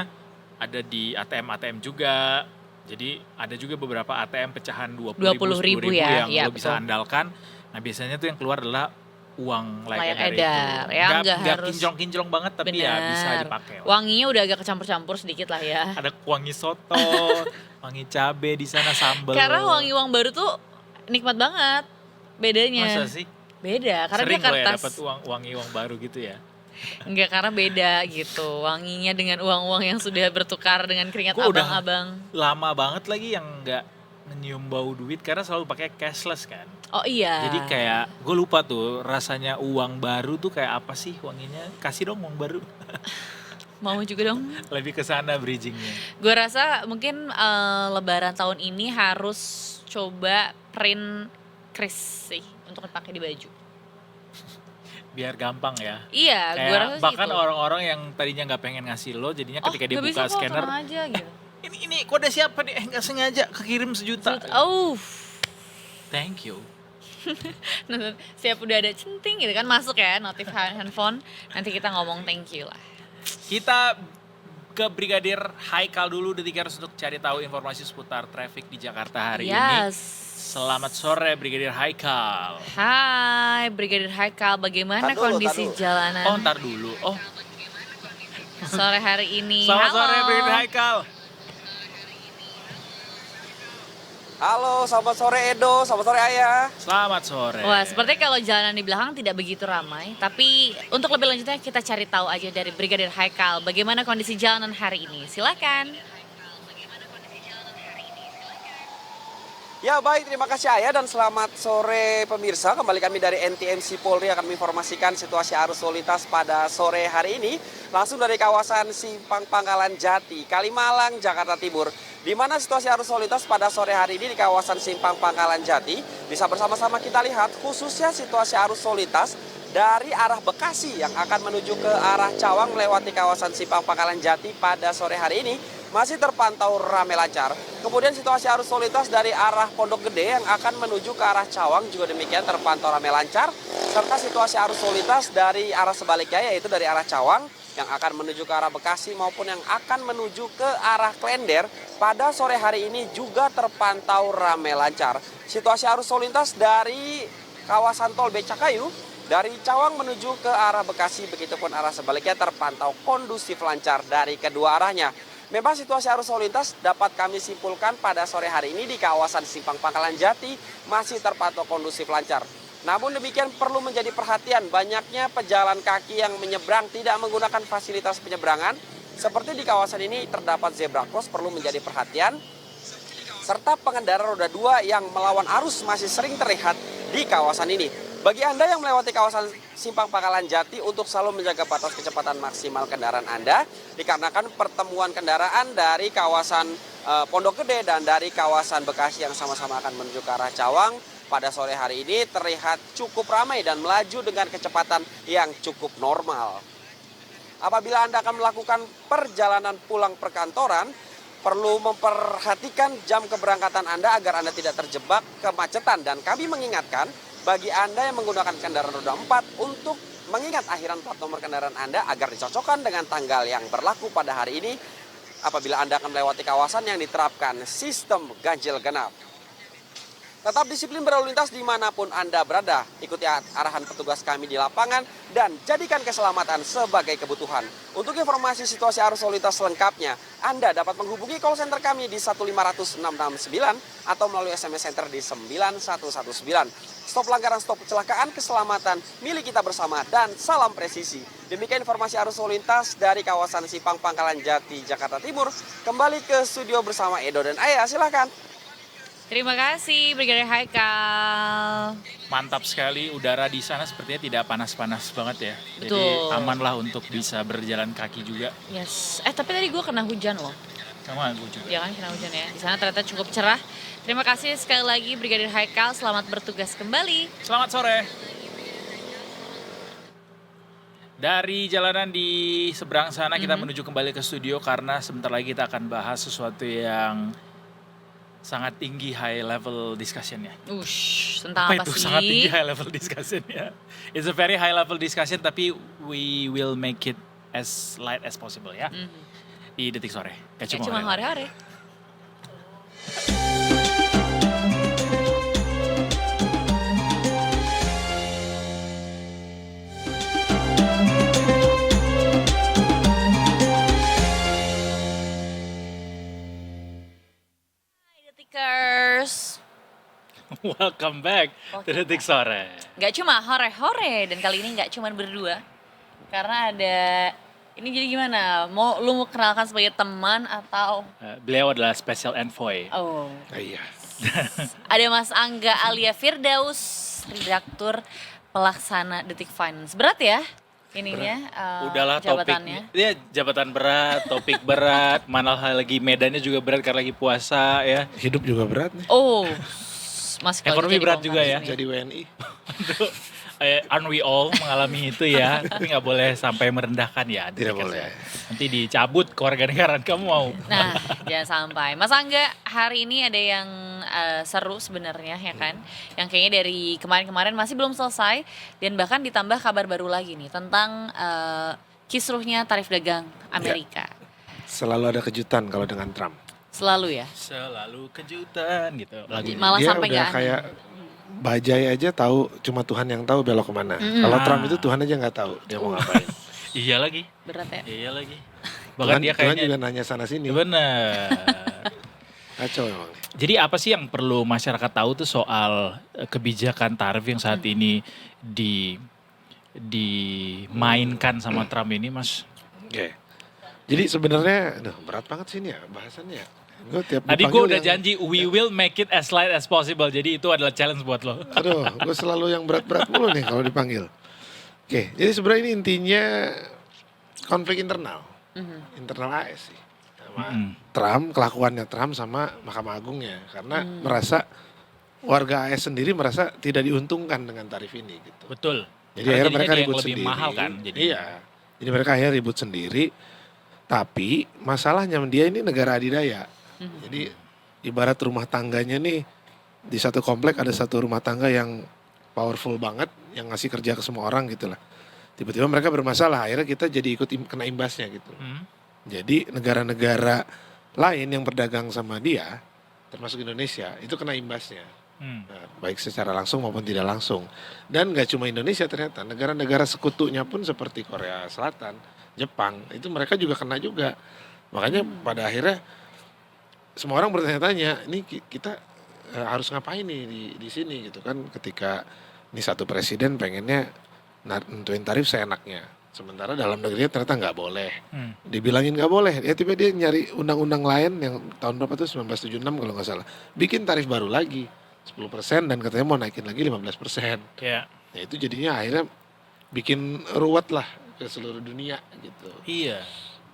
ada di ATM juga. Jadi ada juga beberapa ATM pecahan 20.000, 20.000 10.000 ya, yang iya, lo bisa betul. andalkan. Nah biasanya tuh yang keluar adalah uang layak Layak edar, edar, itu. ya, nggak harus- kinclong-kinclong banget tapi ya bisa Bener. dipakai. lah. Wanginya udah agak kecampur-campur sedikit lah ya. Ada wangi soto, wangi cabe di sana sambal. Karena wangi uang baru tuh nikmat banget bedanya. Masa sih? Beda, karena Sering dia lo ya kertas. dapat wangi uang baru gitu ya. Enggak, karena beda gitu. Wanginya dengan uang-uang yang sudah bertukar dengan keringat Gua udah- abang-abang. Lama banget lagi yang nggak nyium bau duit karena selalu pakai cashless kan. Oh iya. Jadi kayak gue lupa tuh rasanya uang baru tuh kayak apa sih wanginya? Kasih dong uang baru. Mau juga dong. Lebih ke sana bridgingnya. Gue rasa mungkin lebaran tahun ini harus coba print kris sih untuk dipakai di baju. Biar gampang ya. Iya, gue Kayak rasa sih bahkan itu. orang-orang yang tadinya nggak pengen ngasih lo, jadinya ketika nggak bisa dibuka kok, scanner, tenang aja gitu. ini kode siapa nih? Nggak sengaja kekirim 1 juta. Oh, Thank you. siap udah ada centing gitu kan masuk ya notif handphone. Nanti kita ngomong thank you lah. Kita ke Brigadir Haikal dulu Detikers untuk cari tahu informasi seputar traffic di Jakarta hari ini. Yes. Selamat sore Brigadir Haikal. Hai Brigadir Haikal, bagaimana Tar dulu, kondisi tar dulu. jalanan Oh, ntar dulu. Oh, sore hari ini? selamat Halo. sore Brigadir Haikal. Halo, selamat sore Edo, selamat sore Ayah. Selamat sore. Wah, seperti kalau jalanan di belakang tidak begitu ramai, tapi untuk lebih lanjutnya kita cari tahu aja dari Brigadir Haikal bagaimana kondisi jalanan hari ini. Silakan. Ya baik, terima kasih Ayah dan selamat sore pemirsa. Kembali kami dari NTMC Polri akan menginformasikan situasi arus lalu lintas pada sore hari ini. Langsung dari kawasan Simpang Pangkalan Jati, Kalimalang, Jakarta Timur. Di mana situasi arus lalu lintas pada sore hari ini di kawasan Simpang Pangkalan Jati. Bisa bersama-sama kita lihat khususnya situasi arus lalu lintas dari arah Bekasi yang akan menuju ke arah Cawang melewati kawasan Simpang Pangkalan Jati pada sore hari ini masih terpantau ramai lancar. Kemudian situasi arus lalu lintas dari arah Pondok Gede yang akan menuju ke arah Cawang juga demikian terpantau ramai lancar. Serta situasi arus lalu lintas dari arah sebaliknya yaitu dari arah Cawang yang akan menuju ke arah Bekasi maupun yang akan menuju ke arah Klender pada sore hari ini juga terpantau ramai lancar. Situasi arus lalu lintas dari kawasan tol Becakayu dari Cawang menuju ke arah Bekasi begitupun arah sebaliknya terpantau kondusif lancar dari kedua arahnya. Memang situasi arus lalu lintas dapat kami simpulkan pada sore hari ini di kawasan Simpang Pangkalan Jati masih terpantau kondusif lancar. Namun demikian perlu menjadi perhatian banyaknya pejalan kaki yang menyeberang tidak menggunakan fasilitas penyeberangan. Seperti di kawasan ini terdapat zebra cross perlu menjadi perhatian. Serta pengendara roda 2 yang melawan arus masih sering terlihat di kawasan ini. Bagi Anda yang melewati kawasan Simpang Pangkalan Jati untuk selalu menjaga batas kecepatan maksimal kendaraan Anda dikarenakan pertemuan kendaraan dari kawasan Pondok Gede dan dari kawasan Bekasi yang sama-sama akan menuju ke arah Cawang pada sore hari ini terlihat cukup ramai dan melaju dengan kecepatan yang cukup normal. Apabila Anda akan melakukan perjalanan pulang perkantoran, perlu memperhatikan jam keberangkatan Anda agar Anda tidak terjebak kemacetan dan kami mengingatkan bagi Anda yang menggunakan kendaraan roda 4 untuk mengingat akhiran plat nomor kendaraan Anda agar dicocokkan dengan tanggal yang berlaku pada hari ini apabila Anda akan melewati kawasan yang diterapkan sistem ganjil genap. Tetap disiplin berlalu lintas dimanapun Anda berada. Ikuti arahan petugas kami di lapangan dan jadikan keselamatan sebagai kebutuhan. Untuk informasi situasi arus lalu lintas selengkapnya, Anda dapat menghubungi call center kami di 1500669 atau melalui SMS center di 9119. Stop pelanggaran, stop kecelakaan, keselamatan milik kita bersama dan salam presisi. Demikian informasi arus lalu lintas dari kawasan Simpang Pangkalan Jati, Jakarta Timur. Kembali ke studio bersama Edo dan Ayah, silakan. Terima kasih Brigadir Haikal. Mantap sekali, udara di sana sepertinya tidak panas-panas banget ya. Jadi Betul. aman lah untuk bisa berjalan kaki juga. Yes. Tapi tadi gue kena hujan loh. Sama gue juga. Ya kan kena hujan ya. Di sana ternyata cukup cerah. Terima kasih sekali lagi Brigadir Haikal. Selamat bertugas kembali. Selamat sore. Dari jalanan di seberang sana kita menuju kembali ke studio karena sebentar lagi kita akan bahas sesuatu yang sangat tinggi high level discussion ya. Tentang apa itu sih? sangat tinggi high level discussion ya. It's a very high level discussion tapi we will make it as light as possible ya. Di Detik Sore. Gak Ya, cuma hari-hari. Detikers. Welcome back to Detik Sore. Gak cuma hore-hore dan kali ini gak cuma berdua. Karena ada ini jadi gimana? Lu mau kenalkan sebagai teman atau Beliau adalah special envoy. oh. Iya. Ada Mas Angga Alia Firdaus, redaktur pelaksana Detik Finance. Berat ya ininya Udahlah jabatannya. topik, ya jabatan berat, topik berat, mana lagi medannya juga berat karena lagi puasa ya. Hidup juga berat nih. Oh, Masih kalau Ekonomi jadi berat kongkang juga ya. sini. Jadi WNI. Aren't we all mengalami itu ya? Tapi nggak boleh sampai merendahkan ya. Tidak Dikasih. boleh. Nanti dicabut kewarganegaraan kamu mau. Nah, jangan sampai. Mas Angga, hari ini ada yang seru sebenarnya ya kan? Yang kayaknya dari kemarin-kemarin masih belum selesai dan bahkan ditambah kabar baru lagi nih tentang kisruhnya tarif dagang Amerika. Selalu ada kejutan kalau dengan Trump. Selalu ya. Selalu kejutan gitu. Lagu. Malah Dia sampai udah nggak aneh. kayak bajai aja tahu, cuma Tuhan yang tahu belok kemana. Kalau Trump itu Tuhan aja nggak tahu dia mau ngapain. Iya lagi. Berat ya. Iya lagi. Bahkan dia Tuhan juga kayaknya nanya sana sini. bener. Kacau memang. Jadi apa sih yang perlu masyarakat tahu tuh soal kebijakan tarif yang saat ini dimainkan sama Trump ini, Mas? Oke. Jadi sebenarnya, aduh, berat banget sih ini ya bahasannya. Gue tiap Tadi gue dipanggil udah yang- janji we will make it as light as possible. Jadi itu adalah challenge buat lo. Aduh, gue selalu yang berat-berat mulu nih kalau dipanggil. Oke, jadi sebenarnya ini intinya konflik internal. Internal AS sih. Sama Trump, kelakuannya Trump sama Mahkamah Agungnya. Karena merasa warga AS sendiri merasa tidak diuntungkan dengan tarif ini gitu. Betul. Jadi Karena akhirnya jadinya mereka dia yang ribut lebih sendiri. mahal kan. Jadi. Iya. Jadi mereka akhirnya ribut sendiri. Tapi masalahnya dia ini negara adidaya. Jadi ibarat rumah tangganya nih di satu komplek ada satu rumah tangga yang powerful banget yang ngasih kerja ke semua orang gitu lah. Tiba-tiba mereka bermasalah, akhirnya kita jadi ikut kena imbasnya gitu. Jadi negara-negara lain yang berdagang sama dia, termasuk Indonesia, itu kena imbasnya. Nah, baik secara langsung maupun tidak langsung. Dan gak cuma Indonesia ternyata, negara-negara sekutunya pun seperti Korea Selatan, Jepang, itu mereka juga kena juga. Makanya pada akhirnya semua orang bertanya-tanya, ini kita harus ngapain nih di sini gitu kan, ketika ini satu presiden pengennya nentuin tarif seenaknya. Sementara dalam negerinya ternyata nggak boleh. Dibilangin nggak boleh, ya tiba dia nyari undang-undang lain yang tahun berapa tuh 1976 kalau nggak salah. Bikin tarif baru lagi 10% dan katanya mau naikin lagi 15%. Ya. Nah itu jadinya akhirnya bikin ruwet lah ke seluruh dunia gitu. Iya.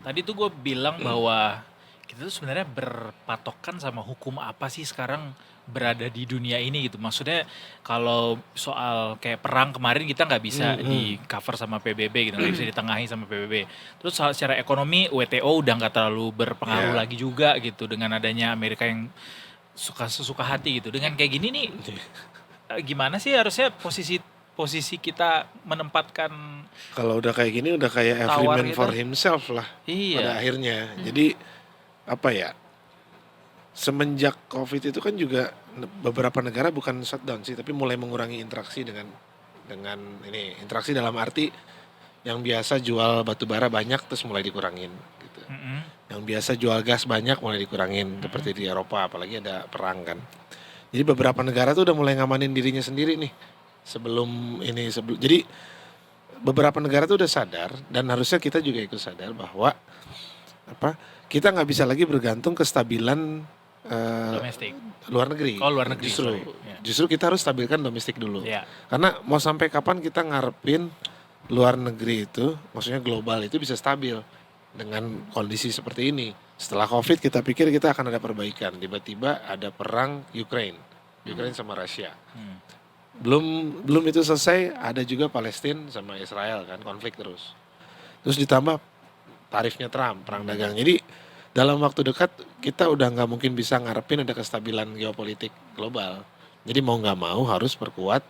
Tadi tuh gue bilang bahwa kita tuh sebenarnya berpatokan sama hukum apa sih sekarang berada di dunia ini gitu. Maksudnya kalau soal kayak perang kemarin kita nggak bisa di cover sama PBB gitu, nggak bisa ditengahi sama PBB. Terus soal secara ekonomi WTO udah nggak terlalu berpengaruh lagi juga gitu dengan adanya Amerika yang sesuka hati gitu. Dengan kayak gini nih, gimana sih harusnya posisi kita menempatkan? Kalau udah kayak gini udah kayak every Tawar man gitu. for himself lah pada Iya. akhirnya. Jadi apa ya? Semenjak COVID itu kan juga beberapa negara bukan shutdown sih, tapi mulai mengurangi interaksi dengan ini, interaksi dalam arti yang biasa jual batu bara banyak terus mulai dikurangin gitu. Yang biasa jual gas banyak mulai dikurangin seperti di Eropa, apalagi ada perang kan. Jadi beberapa negara tuh udah mulai ngamanin dirinya sendiri nih jadi beberapa negara tuh udah sadar dan harusnya kita juga ikut sadar bahwa kita nggak bisa lagi bergantung kestabilan Domestik. luar negeri. Oh, luar negeri, Justru, sorry. Ya. justru kita harus stabilkan domestik dulu. Ya. Karena mau sampai kapan kita ngarepin luar negeri itu, maksudnya global itu bisa stabil dengan kondisi seperti ini. Setelah COVID kita pikir kita akan ada perbaikan. Tiba-tiba ada perang Ukraine sama Rusia. Belum itu selesai, ada juga Palestina sama Israel kan, konflik terus. Terus ditambah tarifnya Trump, perang dagang. Jadi dalam waktu dekat kita udah nggak mungkin bisa ngarepin ada kestabilan geopolitik global. Jadi mau nggak mau harus perkuat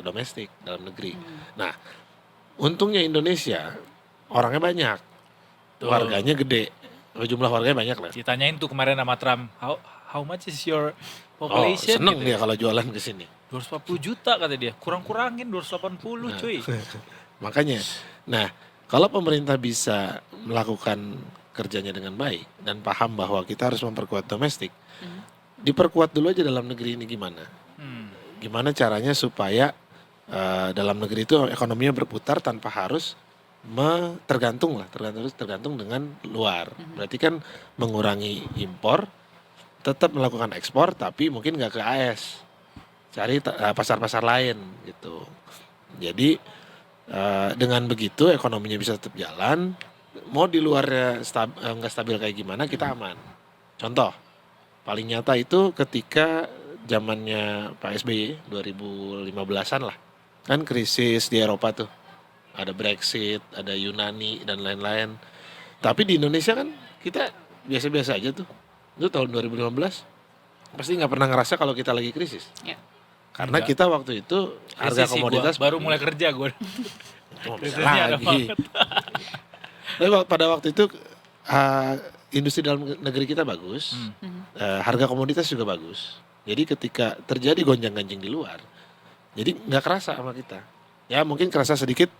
domestik dalam negeri. Nah, untungnya Indonesia orangnya banyak, warganya gede, jumlah warganya banyak lah. Ditanyain tuh kemarin sama Trump, how much is your Oh, population? seneng gitu. dia kalau jualan ke sini. 240 juta kata dia, kurang-kurangin 280 cuy. Makanya, nah kalau pemerintah bisa melakukan kerjanya dengan baik dan paham bahwa kita harus memperkuat domestik, diperkuat dulu aja dalam negeri ini gimana? Gimana caranya supaya dalam negeri itu ekonominya berputar tanpa harus tergantung dengan luar. Berarti kan mengurangi impor, tetap melakukan ekspor tapi mungkin nggak ke AS, cari pasar-pasar lain gitu. Jadi dengan begitu ekonominya bisa tetap jalan. Mau di luarnya nggak stabil kayak gimana kita aman. Contoh paling nyata itu ketika zamannya Pak SBY 2015-an lah. Kan krisis di Eropa tuh. Ada Brexit, ada Yunani dan lain-lain. Tapi di Indonesia kan kita biasa-biasa aja tuh. Itu tahun 2015 pasti nggak pernah ngerasa kalau kita lagi krisis. Ya. Karena Enggak. kita waktu itu harga Krisis sih komoditas gua, baru mulai kerja gue. Cuma bisa Krisisnya ada lagi. Tapi pada waktu itu industri dalam negeri kita bagus, harga komoditas juga bagus. Jadi ketika terjadi gonjang-ganjing di luar, jadi nggak kerasa sama kita. Ya mungkin kerasa sedikit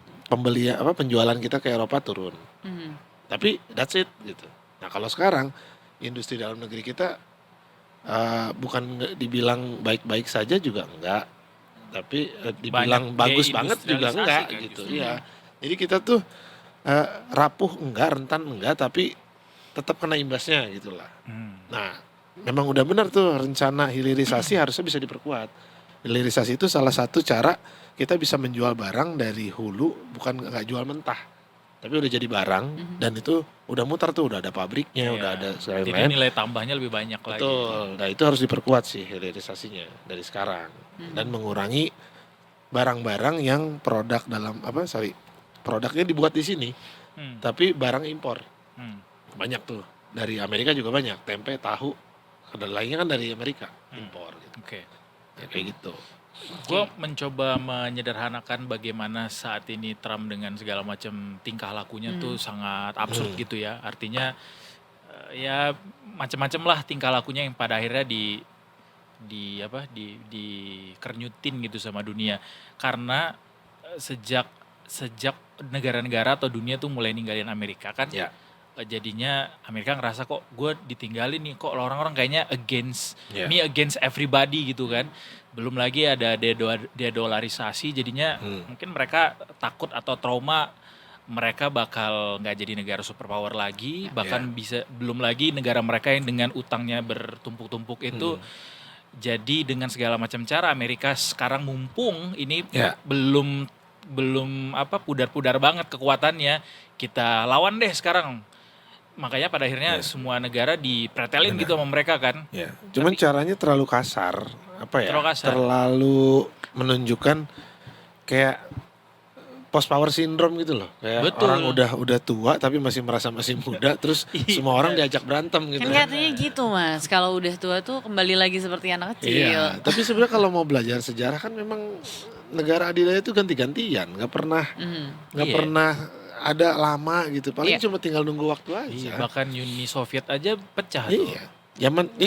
penjualan kita ke Eropa turun. Tapi that's it gitu. Nah kalau sekarang industri dalam negeri kita bukan dibilang baik-baik saja juga enggak, tapi dibilang Banyak bagus banget juga deindustrialisasi enggak kayak gitu. gitu. Iya. Jadi kita tuh rapuh enggak, rentan enggak, tapi tetap kena imbasnya gitulah. Nah, memang udah benar tuh rencana hilirisasi harusnya bisa diperkuat. Hilirisasi itu salah satu cara kita bisa menjual barang dari hulu, bukan nggak jual mentah, tapi udah jadi barang dan itu udah mutar tuh, udah ada pabriknya, udah ada Jadi lain-lain. nilai tambahnya lebih banyak lagi. Betul. Nah itu harus diperkuat sih hilirisasinya dari sekarang dan mengurangi barang-barang yang produknya dibuat di sini, tapi barang impor. Banyak tuh dari Amerika juga banyak, tempe, tahu, dan lainnya kan dari Amerika impor. Gitu. Oke. Ya, kayak gitu. Gue mencoba menyederhanakan bagaimana saat ini Trump dengan segala macam tingkah lakunya tuh sangat absurd gitu ya. Artinya ya macam-macam lah tingkah lakunya yang pada akhirnya dikernyutin gitu sama dunia. Karena sejak negara-negara atau dunia tuh mulai ninggalin Amerika kan. Ya. Jadinya Amerika ngerasa kok gue ditinggalin nih, kok orang-orang kayaknya against Yeah. me against everybody gitu kan. Belum lagi ada dedolarisasi, jadinya mungkin mereka takut atau trauma mereka bakal nggak jadi negara superpower lagi, bahkan bisa belum lagi negara mereka yang dengan utangnya bertumpuk-tumpuk itu. Jadi dengan segala macam cara Amerika sekarang mumpung ini belum pudar-pudar banget kekuatannya, kita lawan deh sekarang. Makanya pada akhirnya semua negara dipretelin gitu sama mereka kan. Ya. Cuman caranya terlalu kasar, terlalu menunjukkan kayak post power syndrome gitu loh. Kayak Betul. orang udah tua tapi masih merasa masih muda, terus semua orang diajak berantem gitu. Kan katanya gitu Mas, kalau udah tua tuh kembali lagi seperti anak kecil. Iya, tapi sebenarnya kalau mau belajar sejarah kan memang negara adidaya itu ganti-gantian, nggak pernah ada lama gitu. Paling cuma tinggal nunggu waktu aja. Iya, bahkan Uni Soviet aja pecah tuh. Iya.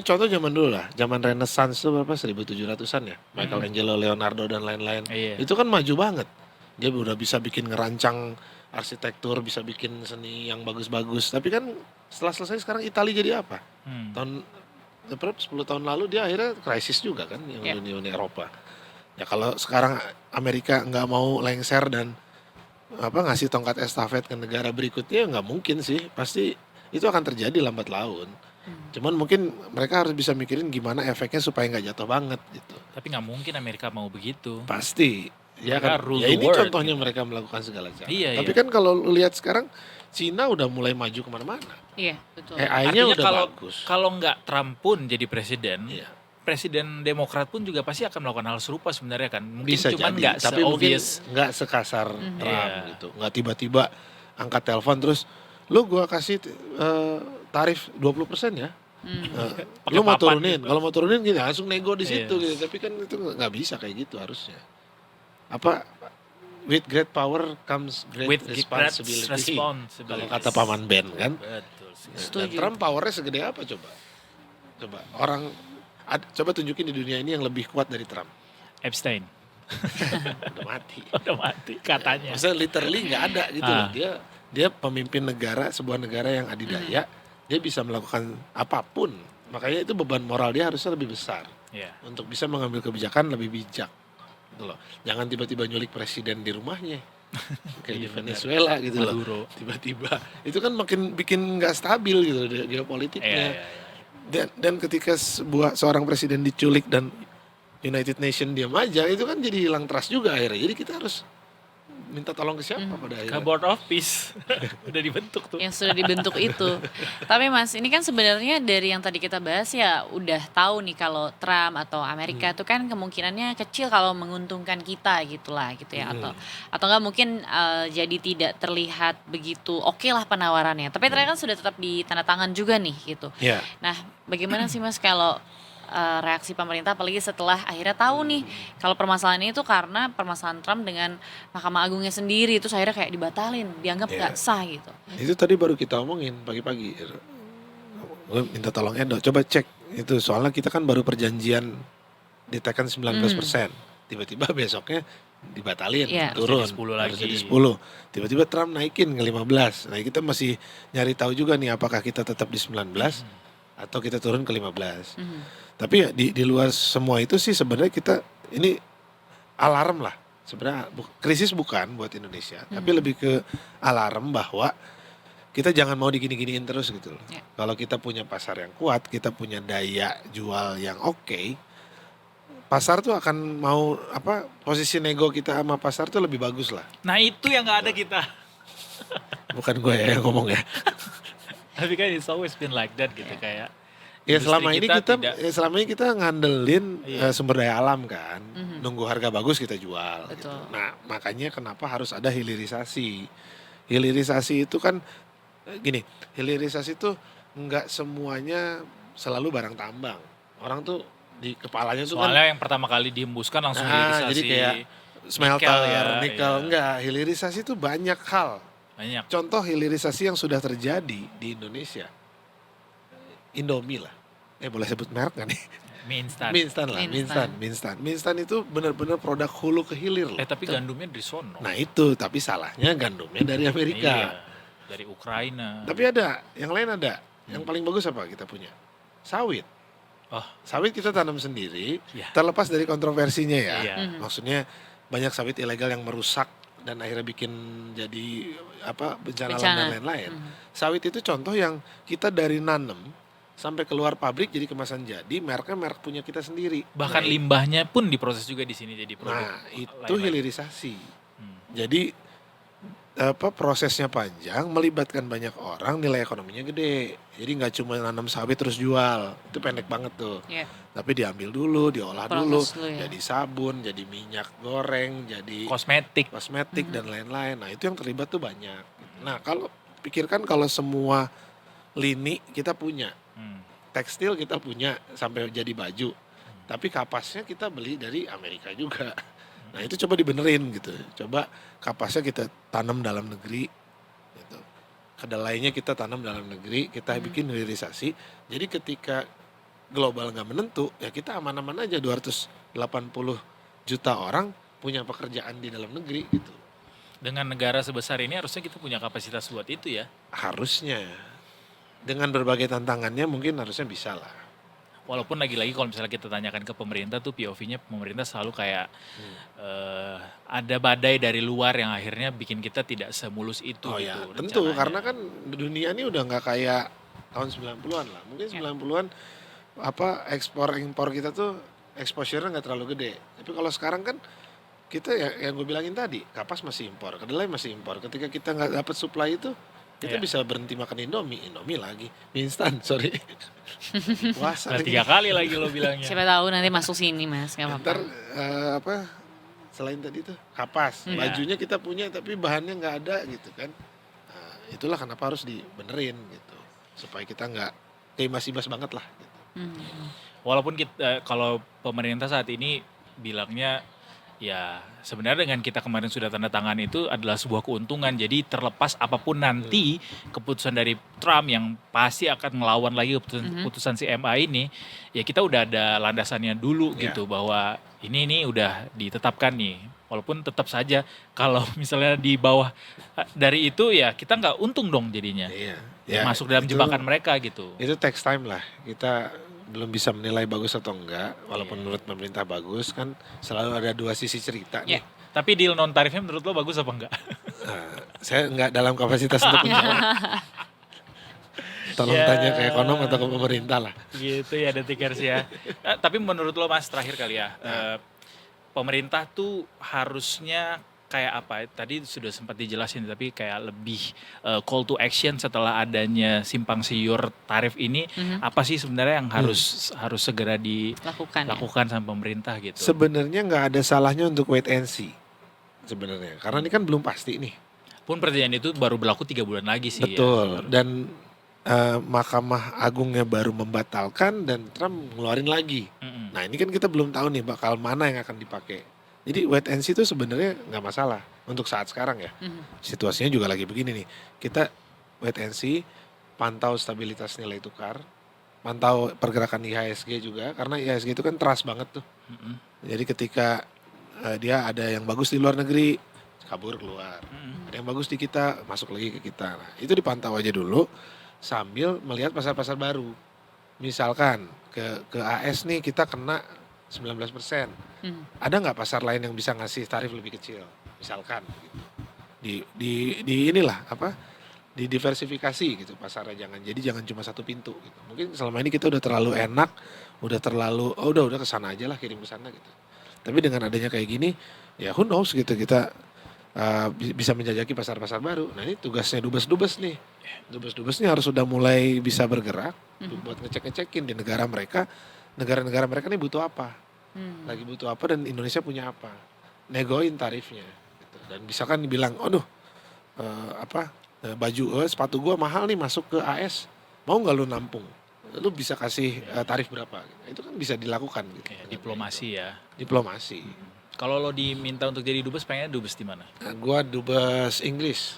Contoh zaman dulu lah, zaman Renaissance tuh berapa 1700-an ya. Michelangelo, Leonardo dan lain-lain. Iya. Itu kan maju banget. Dia udah bisa bikin ngerancang arsitektur, bisa bikin seni yang bagus-bagus. Tapi kan setelah selesai sekarang Italia jadi apa? Tahun 10 tahun lalu dia akhirnya krisis juga kan yang Uni Eropa. Ya kalau sekarang Amerika nggak mau lengser dan ngasih tongkat estafet ke negara berikutnya, nggak mungkin sih, pasti itu akan terjadi lambat laun. Cuman mungkin mereka harus bisa mikirin gimana efeknya supaya nggak jatuh banget gitu. Tapi nggak mungkin Amerika mau begitu. Pasti ya Mereka kan. rule Ya the ini world, contohnya gitu. mereka melakukan segala cara. Iya, Tapi iya. kan kalau lu lihat sekarang Cina udah mulai maju kemana-mana. Iya, betul. AI-nya Artinya udah bagus. kalau nggak Trump pun jadi presiden, Iya. Presiden Demokrat pun juga pasti akan melakukan hal serupa sebenarnya kan. Mungkin Bisa cuman jadi, nggak tapi mungkin se-obvious. nggak sekasar Trump Iya. gitu. Nggak tiba-tiba angkat telepon terus, lu gua kasih tarif 20% ya. Pakai Lu mau papan turunin, gitu. kalau mau turunin gini langsung nego di Iya. situ gitu. Tapi kan itu nggak bisa kayak gitu harusnya. With great power comes great With great responsibility. responsibility. Kalau kata Paman Ben kan. Betul sih. Dan Trump powernya segede apa coba? Coba tunjukin di dunia ini yang lebih kuat dari Trump. Epstein. Udah mati. Udah mati katanya. Maksudnya literally nggak ada gitu loh. Dia pemimpin negara, sebuah negara yang adidaya. Dia bisa melakukan apapun. Makanya itu beban moral dia harusnya lebih besar. Iya. Untuk bisa mengambil kebijakan lebih bijak. Gitu loh. Jangan tiba-tiba nyulik presiden di rumahnya. Kayak di Iya, benar. Venezuela gitu loh. Maduro. Tiba-tiba. Itu kan makin bikin nggak stabil gitu geopolitiknya. Iya. Dan ketika seorang presiden diculik dan United Nation diam aja, itu kan jadi hilang trust juga akhirnya. Jadi kita harus minta tolong ke siapa pada akhirnya? Ke Board of Peace udah dibentuk tuh. Yang sudah dibentuk itu. Tapi Mas, ini kan sebenarnya dari yang tadi kita bahas ya udah tahu nih kalau Trump atau Amerika itu kan kemungkinannya kecil kalau menguntungkan kita gitulah gitu ya, atau enggak mungkin jadi tidak terlihat begitu oke lah penawarannya. Tapi ternyata kan sudah tetap ditandatangan juga nih gitu. Ya. Nah, bagaimana sih Mas kalau reaksi pemerintah apalagi setelah akhirnya tahu nih kalau permasalahan ini tuh karena permasalahan Trump dengan Mahkamah Agungnya sendiri, terus akhirnya kayak dibatalin, dianggap nggak sah gitu. Itu tadi baru kita omongin pagi-pagi. Gue minta tolong Edo, coba cek itu, soalnya kita kan baru perjanjian ditekan 19%. Tiba-tiba besoknya dibatalin, turun, Harus jadi 10 lagi. harus jadi 10. Tiba-tiba Trump naikin ke 15. Nah, kita masih nyari tahu juga nih apakah kita tetap di 19 atau kita turun ke 15. Tapi ya di luar semua itu sih sebenarnya kita ini alarm lah. Sebenarnya krisis bukan buat Indonesia, tapi lebih ke alarm bahwa kita jangan mau digini-giniin terus gitu loh. Ya. Kalau kita punya pasar yang kuat, kita punya daya jual yang oke, pasar tuh akan mau posisi nego kita sama pasar tuh lebih bagus lah. Nah itu yang nggak ada kita. Bukan gue ya yang ngomong ya. Tapi kan it's always been like that gitu kayak. Ya industri selama ini kita tidak- selama ini kita ngandelin Iya. sumber daya alam kan, nunggu harga bagus kita jual. Gitu. Betul. Nah makanya kenapa harus ada hilirisasi. Hilirisasi itu kan gini, hilirisasi itu nggak semuanya selalu barang tambang. Orang tuh di kepalanya tuh kan, Soalnya yang pertama kali dihembuskan langsung hilirisasi. jadi kayak smelter, Nikel nikel, ya, iya. enggak. Hilirisasi itu banyak hal. Banyak. Contoh hilirisasi yang sudah terjadi di Indonesia, Indomie lah. Boleh sebut merek nggak nih? Mie instan. Mie instan lah, mie instan, mie instan. Mie instan itu benar-benar produk hulu ke hilir loh. Tapi gandumnya dari sono. Nah itu, tapi salahnya gandumnya dari Iya, Amerika. dari Ukraina. Tapi ada, yang lain ada. Yang paling bagus apa kita punya? Sawit. Oh. Sawit kita tanam sendiri, Iya. terlepas dari kontroversinya ya. Iya. Maksudnya banyak sawit ilegal yang merusak dan akhirnya bikin jadi bencana alam Bencana. dan lain-lain. Sawit itu contoh yang kita dari nanem sampai keluar pabrik jadi kemasan jadi, mereknya merek punya kita sendiri. Bahkan limbahnya pun diproses juga di sini jadi produk. Nah, itu lain-lain. hilirisasi. Hmm. Jadi prosesnya panjang, melibatkan banyak orang, nilai ekonominya gede. Jadi nggak cuma nanam sawit terus jual, itu pendek banget tuh. Iya. Tapi diambil dulu, diolah Proses dulu, dulu ya. jadi sabun, jadi minyak goreng, jadi Kosmetik. kosmetik dan lain-lain. Nah itu yang terlibat tuh banyak. Nah kalau pikirkan kalau semua lini kita punya, Hmm. tekstil kita punya sampai jadi baju, tapi kapasnya kita beli dari Amerika juga. Nah itu coba dibenerin gitu, coba kapasnya kita tanam dalam negeri, gitu. Kedelainya kita tanam dalam negeri, kita bikin hilirisasi. Jadi ketika global nggak menentu, ya kita aman-aman aja 280 juta orang punya pekerjaan di dalam negeri gitu. Dengan negara sebesar ini harusnya kita punya kapasitas buat itu ya. Harusnya dengan berbagai tantangannya mungkin harusnya bisa lah. Walaupun lagi-lagi kalau misalnya kita tanyakan ke pemerintah tuh POV-nya pemerintah selalu kayak ada badai dari luar yang akhirnya bikin kita tidak semulus itu Oh gitu. ya, tentu rencananya. karena kan dunia ini udah nggak kayak tahun 90-an lah. Mungkin 90-an ekspor impor kita tuh exposure-nya nggak terlalu gede. Tapi kalau sekarang kan kita ya yang gue bilangin tadi, kapas masih impor, kedelai masih impor. Ketika kita nggak dapat supply itu, kita Iya. bisa berhenti makan Indomie lagi, mie instan, sorry. Puasa Nah, lagi. 3 kali lagi lo bilangnya. Siapa tahu nanti masuk sini Mas, nggak apa-apa. Ntar selain tadi tuh kapas, Iya. bajunya kita punya tapi bahannya nggak ada gitu kan. Nah, itulah kenapa harus dibenerin gitu, supaya kita nggak keimbas-imbas banget lah. Gitu. Walaupun kita, kalau pemerintah saat ini bilangnya ya sebenarnya dengan kita kemarin sudah tanda tangan itu adalah sebuah keuntungan. Jadi terlepas apapun nanti keputusan dari Trump yang pasti akan melawan lagi keputusan si MA ini, ya kita udah ada landasannya dulu Ya. gitu bahwa ini udah ditetapkan nih. Walaupun tetap saja kalau misalnya di bawah dari itu ya kita nggak untung dong jadinya. Iya. Masuk dalam itu- jebakan mereka gitu. Itu text time lah. Kita belum bisa menilai bagus atau enggak. Walaupun menurut pemerintah bagus kan, selalu ada dua sisi cerita nih. Ya. Tapi deal non tarifnya menurut lo bagus apa enggak? Saya enggak dalam kapasitas untuk menjawab. Tolong Ya. tanya ke ekonom atau ke pemerintah lah. Gitu ya detikers ya. Tapi menurut lo Mas terakhir kali ya, pemerintah tuh harusnya kayak apa? Tadi sudah sempat dijelasin tapi kayak lebih call to action setelah adanya simpang siur tarif ini, apa sih sebenarnya yang harus segera Lakukan ya. dilakukan sama pemerintah gitu? Sebenarnya nggak ada salahnya untuk wait and see sebenarnya, karena ini kan belum pasti nih. Pun perjanjian itu baru berlaku 3 bulan lagi sih. Betul. Ya. Dan Mahkamah Agungnya baru membatalkan dan Trump ngeluarin lagi. Mm-mm. Nah ini kan kita belum tahu nih bakal mana yang akan dipakai. Jadi wait and see itu sebenarnya nggak masalah untuk saat sekarang ya. Situasinya juga lagi begini nih. Kita wait and see, pantau stabilitas nilai tukar, pantau pergerakan IHSG juga, karena IHSG itu kan trust banget tuh. Mm-mm. Jadi ketika dia ada yang bagus di luar negeri, kabur keluar. Mm-mm. Ada yang bagus di kita, masuk lagi ke kita. Nah, itu dipantau aja dulu sambil melihat pasar-pasar baru. Misalkan ke AS nih kita kena 19%. Ada nggak pasar lain yang bisa ngasih tarif lebih kecil? Misalkan gitu. Di inilah apa? Didiversifikasi gitu pasarnya, jangan cuma satu pintu gitu. Mungkin selama ini kita udah terlalu enak, udah terlalu udah kesana aja lah, kirim ke sana gitu. Tapi dengan adanya kayak gini, ya who knows gitu, kita bisa menjajaki pasar-pasar baru. Nah ini tugasnya dubes-dubes nih. Dubes-dubes nih harus sudah mulai bisa bergerak buat ngecek-ngecekin di negara mereka. Negara-negara mereka nih butuh apa. Lagi butuh apa dan Indonesia punya apa. Negoin tarifnya. Gitu. Dan bisa kan dibilang, baju sepatu gua mahal nih masuk ke AS. Mau nggak lu nampung? Lu bisa kasih tarif berapa? Itu kan bisa dilakukan gitu. Kayak diplomasi ya. Diplomasi. Kalau lo diminta untuk jadi dubes, pengennya dubes di mana? Nah, gua dubes Inggris.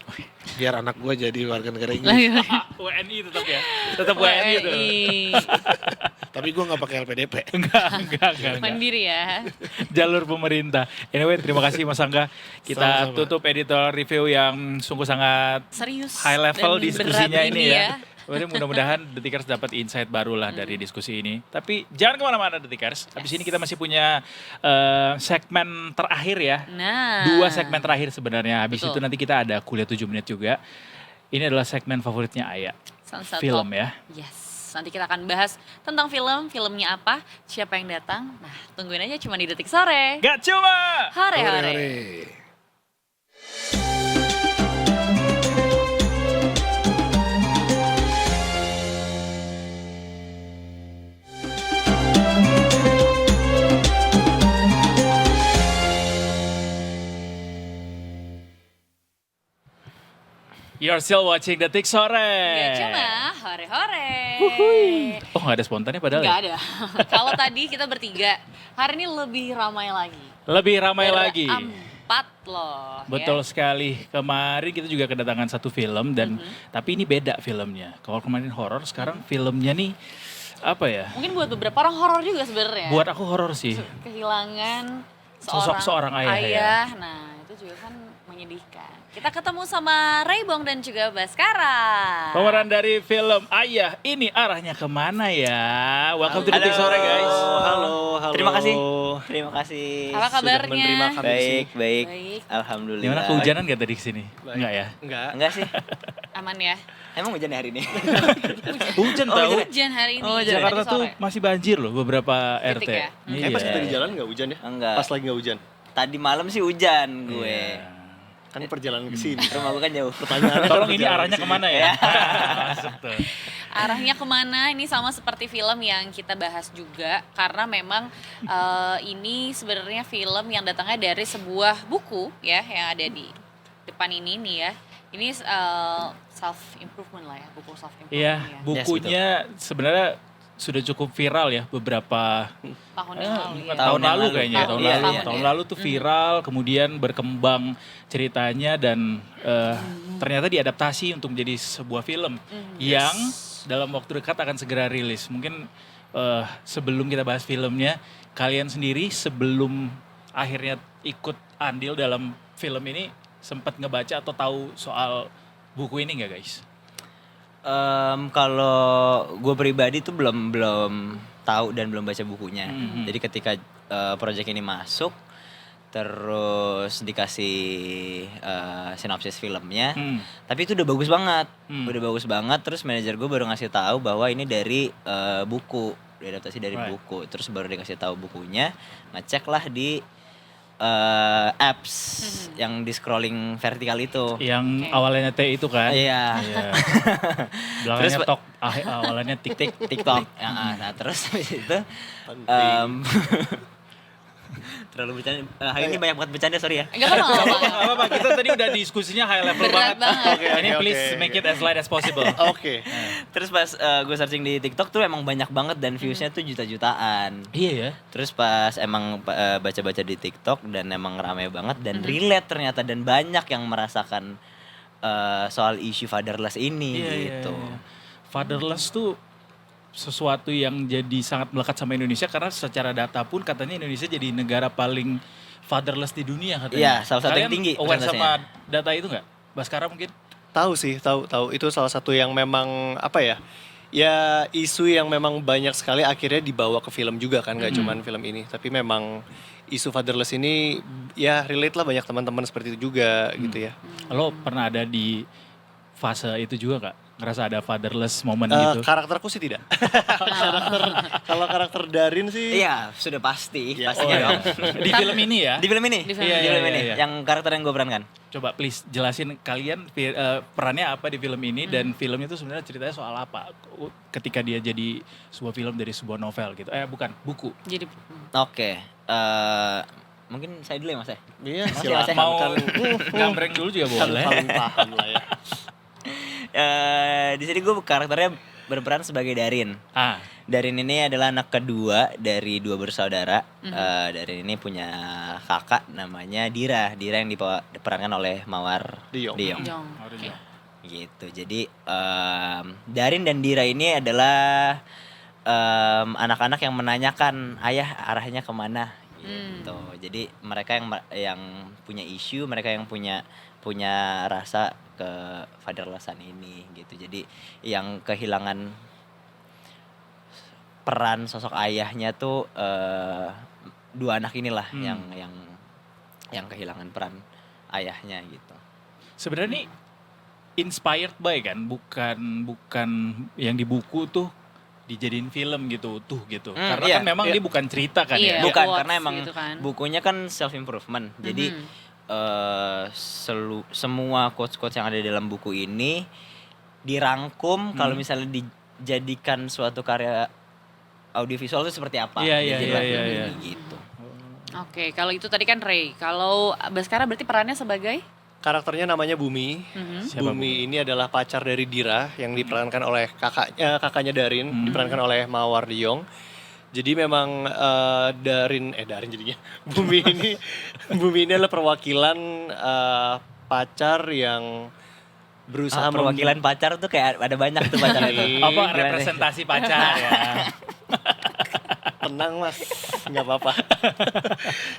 Biar anak gua jadi warga negara Inggris. WNI tetap ya, tetap WNI itu. Tapi gua nggak pakai LPDP. Enggak. Mandiri ya. Jalur pemerintah. Anyway, terima kasih Mas Angga. Kita Sama-sama. tutup editor review yang sungguh sangat Serius. high level dan diskusinya berat ini ya. Mudah-mudahan Detikers dapat insight baru lah dari diskusi ini. Tapi jangan kemana-mana Detikers. Habis ini kita masih punya segmen terakhir ya. Nah. 2 segmen terakhir sebenarnya. Habis Betul. itu nanti kita ada kuliah 7 menit juga. Ini adalah segmen favoritnya Aya. Sunset Film Talk. ya. Yes. Nanti kita akan bahas tentang filmnya apa, siapa yang datang. Nah, tungguin aja cuma di Detik Sore. Gak cuma. Hore-hore. Hore. You're still watching Detik Sore. Ya cuma hore-hore. Oh gak ada spontannya padahal Nggak ya? ada. Kalau tadi kita bertiga, hari ini lebih ramai lagi. Lebih ramai lagi. Empat loh. Betul Ya. sekali. Kemarin kita juga kedatangan satu film dan tapi ini beda filmnya. Kalau kemarin horor, sekarang filmnya nih apa ya? Mungkin buat beberapa orang horor juga sebenarnya. Buat aku horor sih. Kehilangan Sosok seorang ayah ya. Nah, itu juga kan menyedihkan. Kita ketemu sama Raybong dan juga Baskara. Pemeran dari film Ayah, ini arahnya kemana ya? Welcome to Detik Sore guys. Halo. Terima kasih. Terima kasih. Apa kabarnya? Sudah menerima kami di sini. Baik. Baik. Alhamdulillah. Gimana kehujanan gak tadi kesini? Baik. Enggak ya? Enggak Iya. Enggak sih. Aman ya? Emang hujan ya hari ini? Hujan Oh, tahu. hujan. Hujan hari ini. Oh, Tadi Jakarta tuh sore. masih banjir loh beberapa Titik RT. ya? Iya. Pas kita di jalan nggak hujan ya? Enggak. Pas lagi nggak hujan. Tadi malam sih hujan gue. Iya. Kan perjalanan ke sini. Rumah gue kan jauh. Pertanyaannya Tolong kan ini perjalanan arahnya ke sini. kemana ya? Masuk tuh. Arahnya kemana? Ini sama seperti film yang kita bahas juga karena memang ini sebenarnya film yang datangnya dari sebuah buku ya yang ada di depan ini nih ya. Ini self improvement lah ya, buku self improvement Iya, ya. bukunya sebenarnya sudah cukup viral ya beberapa Tahun yang lalu ya. tahun yang lalu lalu. kayaknya Tahun, tahun iya, lalu tahun tahun ya. lalu tuh viral kemudian berkembang ceritanya dan ternyata diadaptasi untuk menjadi sebuah film yang dalam waktu dekat akan segera rilis. Mungkin sebelum kita bahas filmnya, kalian sendiri sebelum akhirnya ikut andil dalam film ini sempat ngebaca atau tahu soal buku ini nggak guys? Kalau gue pribadi tuh belum tahu dan belum baca bukunya. Jadi ketika project ini masuk, terus dikasih sinopsis filmnya, tapi itu udah bagus banget, Terus manajer gue baru ngasih tahu bahwa ini dari buku, diadaptasi dari Right. buku. Terus baru dikasih tahu bukunya, ngecek lah di apps yang di scrolling vertikal itu. Yang Oke. awalnya T itu kan. Iya. Iya. Belakangnya Terus, tok, awalnya tik. TikTok. Ya, nah terus habis itu terlalu bercanda. Hari ini banyak banget bercanda, sorry ya. Enggak apa-apa, enggak apa-apa. Gak apa-apa, kita tadi udah diskusinya high level Berat banget. Ini Oke, please oke. make it as light as possible. Oke. Terus pas gue searching di TikTok tuh emang banyak banget dan viewsnya tuh juta-jutaan. Iya ya. Terus pas emang baca-baca di TikTok dan emang rame banget dan relate ternyata dan banyak yang merasakan soal isu fatherless ini gitu. Iya. Fatherless tuh sesuatu yang jadi sangat melekat sama Indonesia karena secara data pun katanya Indonesia jadi negara paling fatherless di dunia katanya. Iya, salah satu yang Kalian tinggi aware sama persentasenya. data itu nggak? Baskara mungkin? Tahu sih, tahu. Itu salah satu yang memang apa ya? Ya isu yang memang banyak sekali akhirnya dibawa ke film juga kan, nggak cuman film ini. Tapi memang isu fatherless ini ya relate lah, banyak teman-teman seperti itu juga gitu ya. Lo pernah ada di fase itu juga nggak? Ngerasa ada fatherless moment Eh, gitu? karakterku sih tidak. Kalau karakter Darin sih Iya, sudah pasti, Iya. pastinya dong. Di film ini ya? Di film ini, Di film Iya, di film iya, ini, iya. yang karakter yang gue perankan. Coba please jelasin kalian perannya apa di film ini dan film itu sebenarnya ceritanya soal apa ketika dia jadi sebuah film dari sebuah novel gitu. Bukan, buku. Jadi Oke, mungkin saya dulu ya Mas ya. iya Masih, silakan masih. Mau kan gambreng dulu juga kan boleh. paling paham lah ya. Di sini gue karakternya berperan sebagai Darin. Ah, Darin ini adalah anak kedua dari dua bersaudara. Darin ini punya kakak namanya Dira. Dira yang diperankan oleh Mawar Diong. Jong. Oke. Gitu. Jadi Darin dan Dira ini adalah anak-anak yang menanyakan ayah arahnya kemana gitu. Jadi mereka yang punya isu, mereka yang punya rasa ke fatherlessan ini gitu. Jadi yang kehilangan peran sosok ayahnya tuh dua anak inilah yang kehilangan peran ayahnya gitu. sebenarnya ini inspired by kan, bukan yang di buku tuh dijadiin film gitu utuh gitu. Karena iya, kan memang iya. dia bukan cerita kan Iya. ya. Bukan, quotes karena emang gitu kan. bukunya kan self improvement. Jadi semua quotes-quotes yang ada di dalam buku ini dirangkum kalau misalnya dijadikan suatu karya audiovisual itu seperti apa. Iya, iya, Jadi iya, film iya, ini iya. gitu. Oke, kalau itu tadi kan Ray. Kalau Baskara berarti perannya sebagai Karakternya namanya Bumi. Siapa Bumi ini adalah pacar dari Dira yang diperankan oleh kakaknya Darin, diperankan oleh Mawar Diong. Jadi memang Darin jadinya. Bumi ini adalah perwakilan pacar yang berusaha Perwakilan pacar tuh kayak ada banyak tuh pacar itu. Apa Gimana? representasi pacar ya. Tenang mas, nggak apa-apa.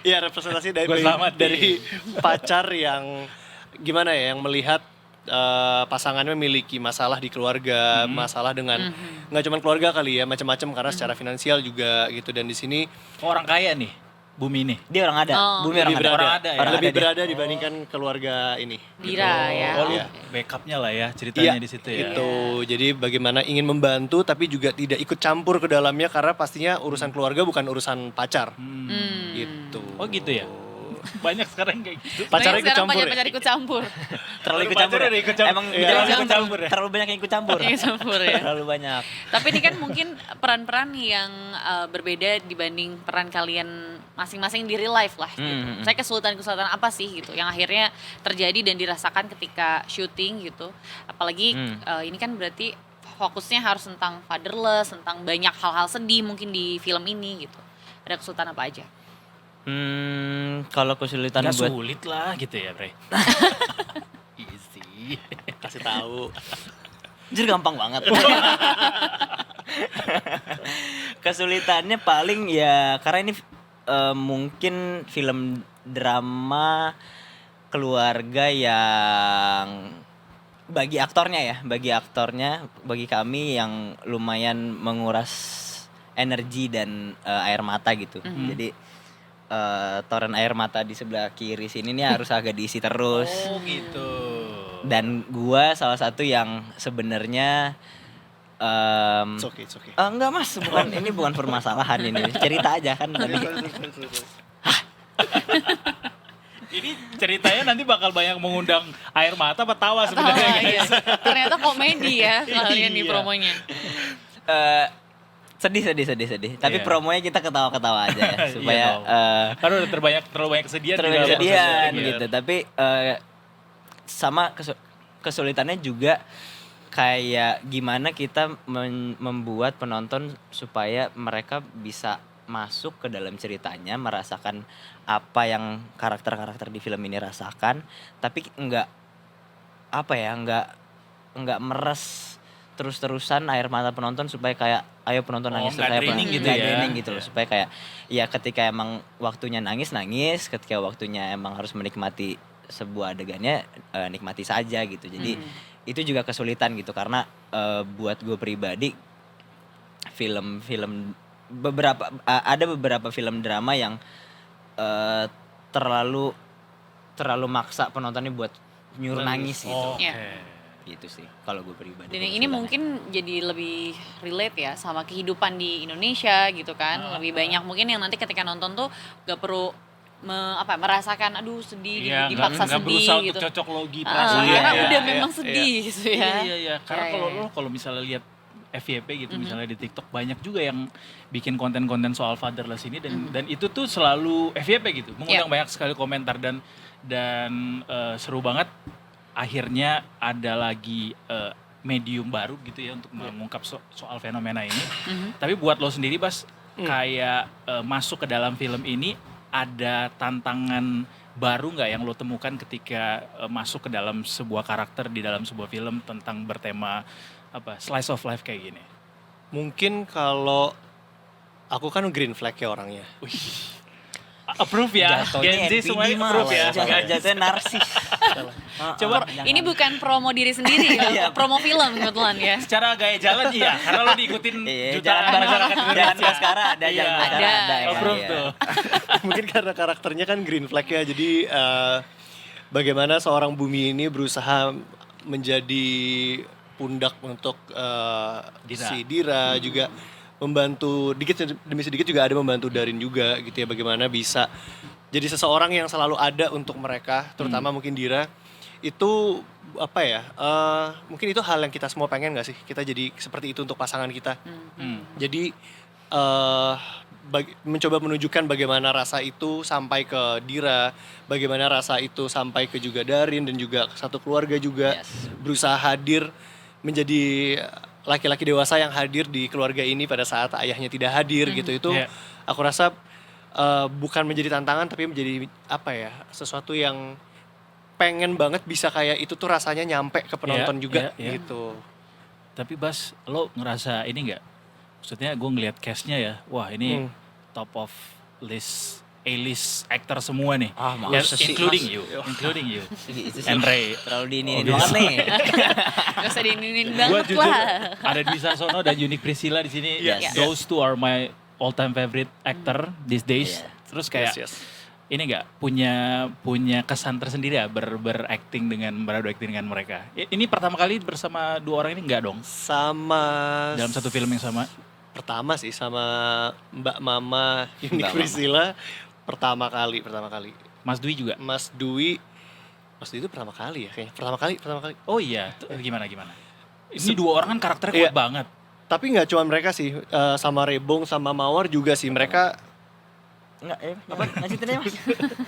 Iya representasi dari Gua selamatin. dari pacar yang gimana ya, yang melihat pasangannya memiliki masalah di keluarga, masalah dengan nggak cuma keluarga kali ya, macam-macam karena secara finansial juga gitu. Dan di sini Orang kaya nih, Bumi nih. Dia orang ada, Oh. Bumi orang lebih ada. berada, Orang ada ya? lebih Ada dia. berada dibandingkan keluarga ini. Dira ya. Oh, lu Iya. backupnya lah ya ceritanya Iya, di situ ya. itu. Jadi bagaimana ingin membantu tapi juga tidak ikut campur ke dalamnya karena pastinya urusan keluarga bukan urusan pacar. Gitu. Oh gitu ya. Banyak sekarang kayak gitu. Pacarnya ikut Sekarang campur banyak ya? pacar ikut campur. Terlalu ikut Pacar campur. udah ikut campur. Emang Iya, jangan ikut ikut campur ya? Terlalu banyak yang ikut campur. Ikut campur ya. Terlalu banyak. Tapi ini kan mungkin peran-peran yang berbeda dibanding peran kalian masing-masing di real life lah gitu. Saya kesulitan-kesulitan apa sih gitu yang akhirnya terjadi dan dirasakan ketika syuting gitu. Apalagi ini kan berarti fokusnya harus tentang fatherless, tentang banyak hal-hal sedih mungkin di film ini gitu. Ada kesulitan apa aja? Kalau kesulitan Gak buat sulit lah gitu ya, Bre. Easy. Kasih tahu. Jujur gampang banget. Kesulitannya paling ya karena ini mungkin film drama keluarga yang bagi aktornya, bagi kami yang lumayan menguras energi dan air mata gitu. Jadi toren air mata di sebelah kiri sini nih harus agak diisi terus. Oh gitu. Dan gua salah satu yang sebenarnya It's okay, it's okay. enggak mas, ini bukan permasalahan ini, cerita aja kan tadi. Ini ceritanya nanti bakal banyak mengundang air mata apa tawa sebenarnya Iya. guys. Ternyata komedi ya kalian di Iya. promonya. Eh, sedih. Tapi Iya. promonya kita ketawa-ketawa aja ya, supaya Iya dong. Karena udah terlalu banyak kesedihan di terlalu dalam kesedihan prosesnya, gitu. Tapi sama kesulitannya juga kayak gimana kita membuat penonton supaya mereka bisa masuk ke dalam ceritanya, merasakan apa yang karakter-karakter di film ini rasakan, tapi nggak meres terus-terusan air mata penonton supaya kayak ayo penonton Oh, nangis nggak kayak draining gitu nggak ya. draining gitu loh, Iya. supaya kayak ya ketika emang waktunya nangis, ketika waktunya emang harus menikmati sebuah adegannya nikmati saja gitu. Jadi itu juga kesulitan gitu karena buat gue pribadi film-film ada beberapa film drama yang terlalu maksa penontonnya buat nyuruh nangis gitu. Oke. Gitu sih kalau gue pribadi. Dan yang ini mungkin jadi lebih relate ya sama kehidupan di Indonesia gitu kan. Lebih banyak mungkin yang nanti ketika nonton tuh gak perlu merasakan aduh sedih, Iya, dipaksa nggak sedih berusaha gitu. untuk cocok logi perasaan. Karena Iya, udah iya, memang iya. sedih gitu ya. Iya. Karena Iya. kalau misalnya lihat FYP gitu misalnya di TikTok banyak juga yang bikin konten-konten soal fatherless ini dan itu tuh selalu FYP gitu. Mengundang banyak sekali komentar dan seru banget. Akhirnya ada lagi medium baru gitu ya untuk mengungkap soal fenomena ini. Tapi buat lo sendiri Bas, kayak masuk ke dalam film ini ada tantangan baru nggak yang lo temukan ketika masuk ke dalam sebuah karakter di dalam sebuah film tentang bertema slice of life kayak gini? Mungkin kalau aku kan green flag ya orangnya. Approve ya, Gen Z semuanya approve ya. Jatuhnya narsis. Coba, Ini bukan promo diri sendiri, promo film kebetulan ya. Secara gaya jalan iya, karena lo diikutin jutaan masyarakat Jalan Indonesia. Baskara ada, Iya. Jalan Baskara Ada. ada. Approve iya. tuh. Mungkin karena karakternya kan green flag ya. Jadi bagaimana seorang Bumi ini berusaha menjadi pundak untuk Dira. si Dira juga membantu dikit demi sedikit juga ada membantu Darin juga gitu ya, bagaimana bisa jadi seseorang yang selalu ada untuk mereka, terutama mungkin Dira itu mungkin itu hal yang kita semua pengen gak sih, kita jadi seperti itu untuk pasangan kita. Jadi mencoba menunjukkan bagaimana rasa itu sampai ke Dira, bagaimana rasa itu sampai ke juga Darin dan juga satu keluarga juga. Yes. Berusaha hadir menjadi laki-laki dewasa yang hadir di keluarga ini pada saat ayahnya tidak hadir gitu. Itu Yeah. aku rasa bukan menjadi tantangan tapi menjadi sesuatu yang pengen banget bisa kayak itu tuh rasanya nyampe ke penonton juga gitu. Tapi Bas, lo ngerasa ini nggak? Maksudnya gue ngeliat cast-nya ya, wah ini top of list, A-list actor semua nih. Masa sih, Including Mas? you, including you. Itu sih And Ray. terlalu diinin Oh, banget nih. Gak usah diinin Gue banget jujur lah. ada Dwi Sasono dan Yunik Priscilla di sini. Yes. Those two are my all-time favorite actor these days. Yeah. Terus kayak Yes. ini nggak punya kesan tersendiri ya beradu acting dengan mereka. Ini pertama kali bersama dua orang ini nggak dong? Sama Dalam satu film yang sama? pertama sih sama Mbak Mama Yunik Mbak Mama. Priscilla pertama kali. Mas Dwi juga? Mas Dwi itu pertama kali ya kayaknya. Pertama kali. Oh iya, gimana? Ini dua orang kan karakternya kuat Iya. banget. Tapi nggak cuma mereka sih, sama Rebong sama Mawar juga sih, mereka Enggak, apa? Lanjutin aja, Mas.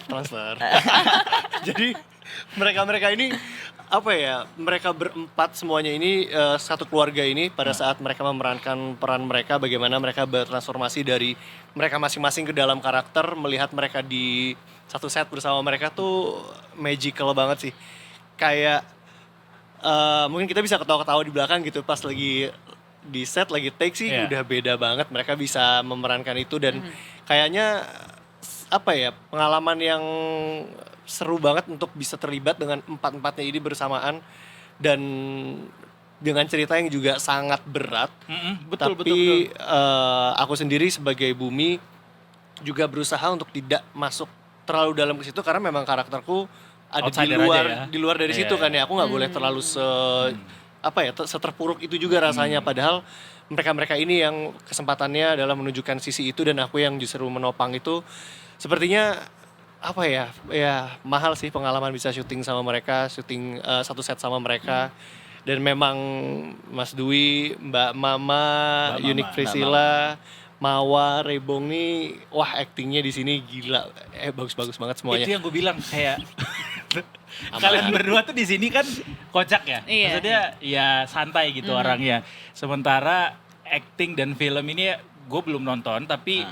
transfer. Jadi mereka ini mereka berempat semuanya ini satu keluarga ini pada saat mereka memerankan peran mereka, bagaimana mereka bertransformasi dari mereka masing-masing ke dalam karakter, melihat mereka di satu set bersama mereka tuh magical banget sih. Kayak mungkin kita bisa ketawa-ketawa di belakang gitu pas lagi di set lagi take sih udah beda banget, mereka bisa memerankan itu dan kayaknya pengalaman yang seru banget untuk bisa terlibat dengan empat-empatnya ini bersamaan dan dengan cerita yang juga sangat berat. Tapi aku sendiri sebagai Bumi juga berusaha untuk tidak masuk terlalu dalam ke situ karena memang karakterku ada Outsider di luar dari situ kan ya. Aku nggak boleh terlalu seterpuruk itu juga rasanya, padahal mereka ini yang kesempatannya adalah menunjukkan sisi itu dan aku yang justru menopang itu. Sepertinya apa ya mahal sih pengalaman bisa syuting sama mereka, syuting satu set sama mereka. Dan memang Mas Dwi, Mbak Mama, Unique Priscilla, Mawar, Rebong nih, wah aktingnya di sini gila, bagus-bagus banget semuanya. Itu yang gue bilang kayak kalian berdua tuh di sini kan kocak ya, Iya. maksudnya ya santai gitu orangnya. Sementara acting dan film ini gue belum nonton, tapi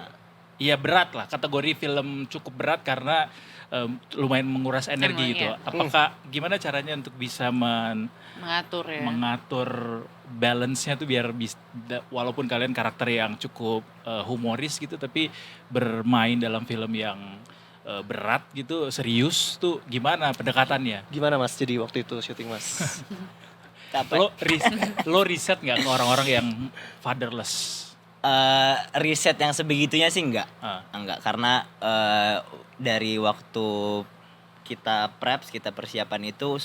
ya berat lah, kategori film cukup berat karena lumayan menguras energi Emang, gitu. iya. Apakah gimana caranya untuk bisa Mengatur ya. mengatur balance-nya tuh biar walaupun kalian karakter yang cukup humoris gitu tapi bermain dalam film yang berat gitu, serius tuh gimana pendekatannya? Gimana Mas jadi waktu itu syuting Mas? Lo riset nggak ke orang-orang yang fatherless? Riset yang sebegitunya sih enggak. Ah. Enggak, karena dari waktu kita preps, kita persiapan itu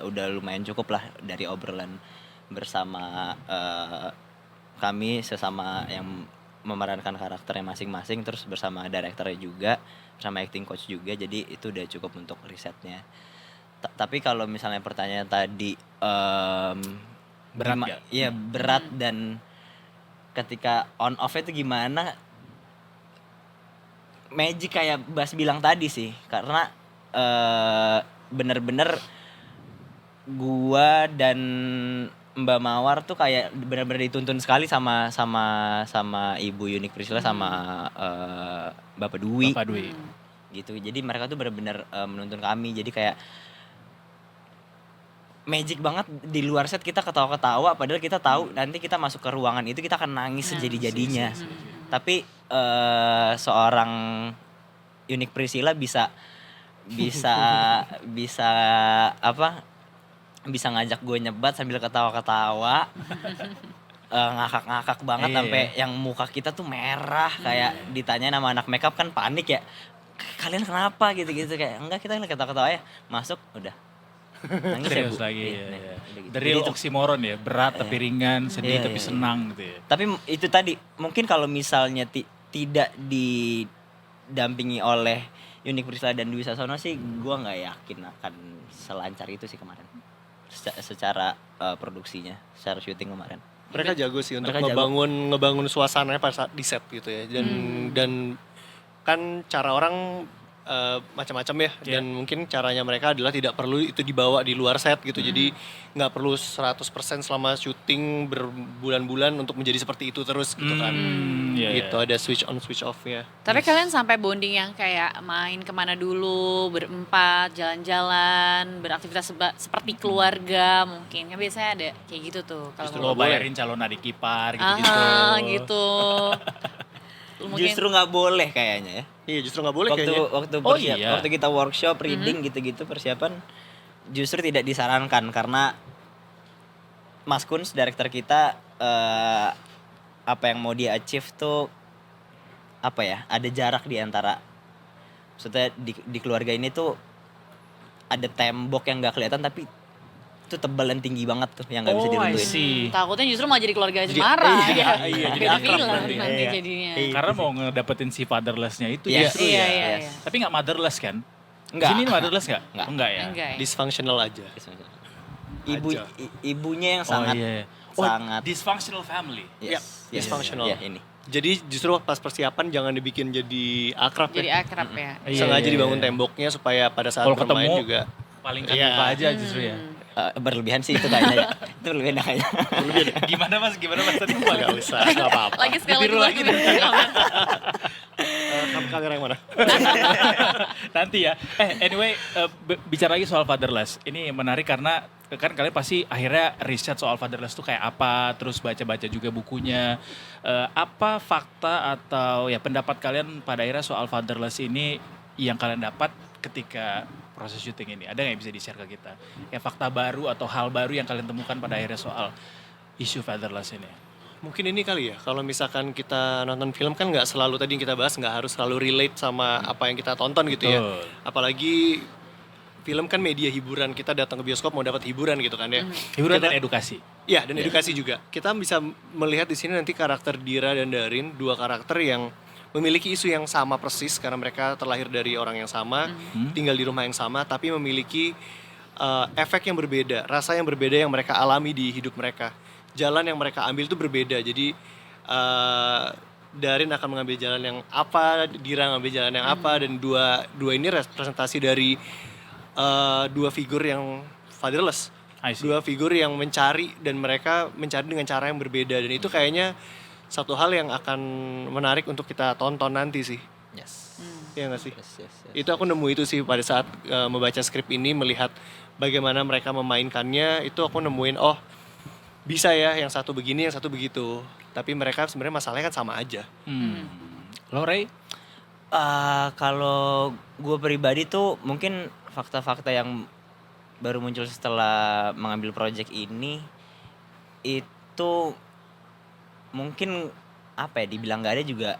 udah lumayan cukup lah dari obrolan bersama kami sesama yang memerankan karakternya masing-masing, terus bersama direkturnya juga, bersama acting coach juga, jadi itu udah cukup untuk risetnya. Tapi kalau misalnya pertanyaan tadi Berat nggak? Iya berat dan ketika on off itu gimana? Magic kayak Bas bilang tadi sih, karena bener-bener gua dan Mbak Mawar tuh kayak bener-bener dituntun sekali sama Ibu Unique Priscilla sama Bapak Dwi. Bapak Dwi. Gitu. Jadi mereka tuh bener-bener menuntun kami. Jadi kayak magic banget, di luar set kita ketawa-ketawa padahal kita tahu nanti kita masuk ke ruangan itu kita akan nangis sejadi-jadinya. Tapi seorang Unique Priscilla bisa ngajak gue nyebat sambil ketawa-ketawa. Ngakak-ngakak banget sampai yang muka kita tuh merah, kayak ditanya sama anak makeup kan panik ya. Kalian kenapa gitu-gitu, kayak enggak, kita ketawa-ketawa ya. Masuk udah. Nangis ya, Serius Bu. lagi Iya, ya. udah Ya. gitu. The Jadi real itu- oxymoron ya, berat tapi ringan, sedih Iya, tapi iya, senang gitu ya. Tapi itu tadi, mungkin kalau misalnya tidak didampingi oleh Unique Priscilla dan Dwi Sasono sih, gue nggak yakin akan selancar itu sih kemarin. Secara produksinya, secara syuting kemarin. Mereka jago sih untuk Mereka jago. ngebangun suasananya pas saat di set gitu ya. Dan kan cara orang macam-macam ya, dan mungkin caranya mereka adalah tidak perlu itu dibawa di luar set gitu. Jadi nggak perlu 100% selama syuting berbulan-bulan untuk menjadi seperti itu terus gitu kan. Iya, Gitu, ada switch on switch off-nya. Tapi kalian sampai bonding yang kayak main kemana dulu, berempat, jalan-jalan, beraktivitas seperti keluarga mungkin. Kan biasanya ada kayak gitu tuh. Justru Lo nggak boleh. bayarin calon adik ipar gitu-gitu. Gitu. Mungkin Justru nggak boleh kayaknya ya. Iya, justru nggak boleh Waktu kayaknya. iya. waktu kita workshop, reading gitu-gitu persiapan, justru tidak disarankan karena Mas Kunz, director kita, apa yang mau dia achieve tuh apa ya? Ada jarak di antara, maksudnya di keluarga ini tuh ada tembok yang nggak kelihatan tapi itu tebal dan tinggi banget tuh yang nggak bisa Oh, I diruntuhin. see. takutnya justru malah jadi keluarga Asmara. iya, jadi Beda akrab film nanti. nanti Iya. jadinya. Karena mau ngedapetin si fatherless-nya itu Yes. justru Iya, ya. iya, Yes. iya. Tapi nggak motherless kan? Enggak. Di sini motherless nggak? Nggak. Enggak ya? Enggak ya? Dysfunctional aja. Ibu Aja. ibunya yang sangat iya. sangat dysfunctional family. yes, yes, dysfunctional. ya, ini. Jadi justru pas persiapan jangan dibikin jadi akrab Jadi ya. akrab ya. Iya, Sengaja iya, dibangun iya. temboknya supaya pada saat Kalau bermain ketemu, juga Paling Iya. kan aja justru ya. Berlebihan sih itu kayaknya ya. Itu berlebihan kayaknya. Gimana mas tadi? nggak usah, nggak apa-apa. Lagi sekali Ditiru lagi deh. Kamera yang mana? Nanti ya. Anyway, bicara lagi soal fatherless. Ini menarik karena kan kalian pasti akhirnya riset soal fatherless tuh kayak apa, terus baca-baca juga bukunya. Apa fakta atau ya pendapat kalian pada akhirnya soal fatherless ini yang kalian dapat ketika proses syuting ini? Ada nggak yang bisa di-share ke kita? Kayak fakta baru atau hal baru yang kalian temukan pada akhirnya soal isu fatherless ini? Mungkin ini kali ya, kalau misalkan kita nonton film kan nggak selalu tadi yang kita bahas nggak harus selalu relate sama apa yang kita tonton gitu ya. Betul. Apalagi film kan media hiburan, kita datang ke bioskop mau dapat hiburan gitu kan ya. Hiburan Kita- dan edukasi. Iya, dan edukasi juga. Kita bisa melihat di sini nanti karakter Dira dan Darin, dua karakter yang memiliki isu yang sama persis karena mereka terlahir dari orang yang sama, tinggal di rumah yang sama, tapi memiliki efek yang berbeda, rasa yang berbeda yang mereka alami di hidup mereka. Jalan yang mereka ambil itu berbeda. Jadi Darin akan mengambil jalan yang apa, Dira mengambil jalan yang apa, dan dua ini representasi dari dua figur yang fatherless. Dua figur yang mencari, dan mereka mencari dengan cara yang berbeda, dan itu kayaknya satu hal yang akan menarik untuk kita tonton nanti sih. Yes. Iya nggak sih? Yes. Itu aku nemu itu sih pada saat membaca skrip ini, melihat bagaimana mereka memainkannya. Itu aku nemuin, oh bisa ya yang satu begini, yang satu begitu. Tapi mereka sebenarnya masalahnya kan sama aja. Lo Ray? Kalau gue pribadi tuh mungkin fakta-fakta yang baru muncul setelah mengambil project ini itu mungkin apa ya, dibilang gak ada juga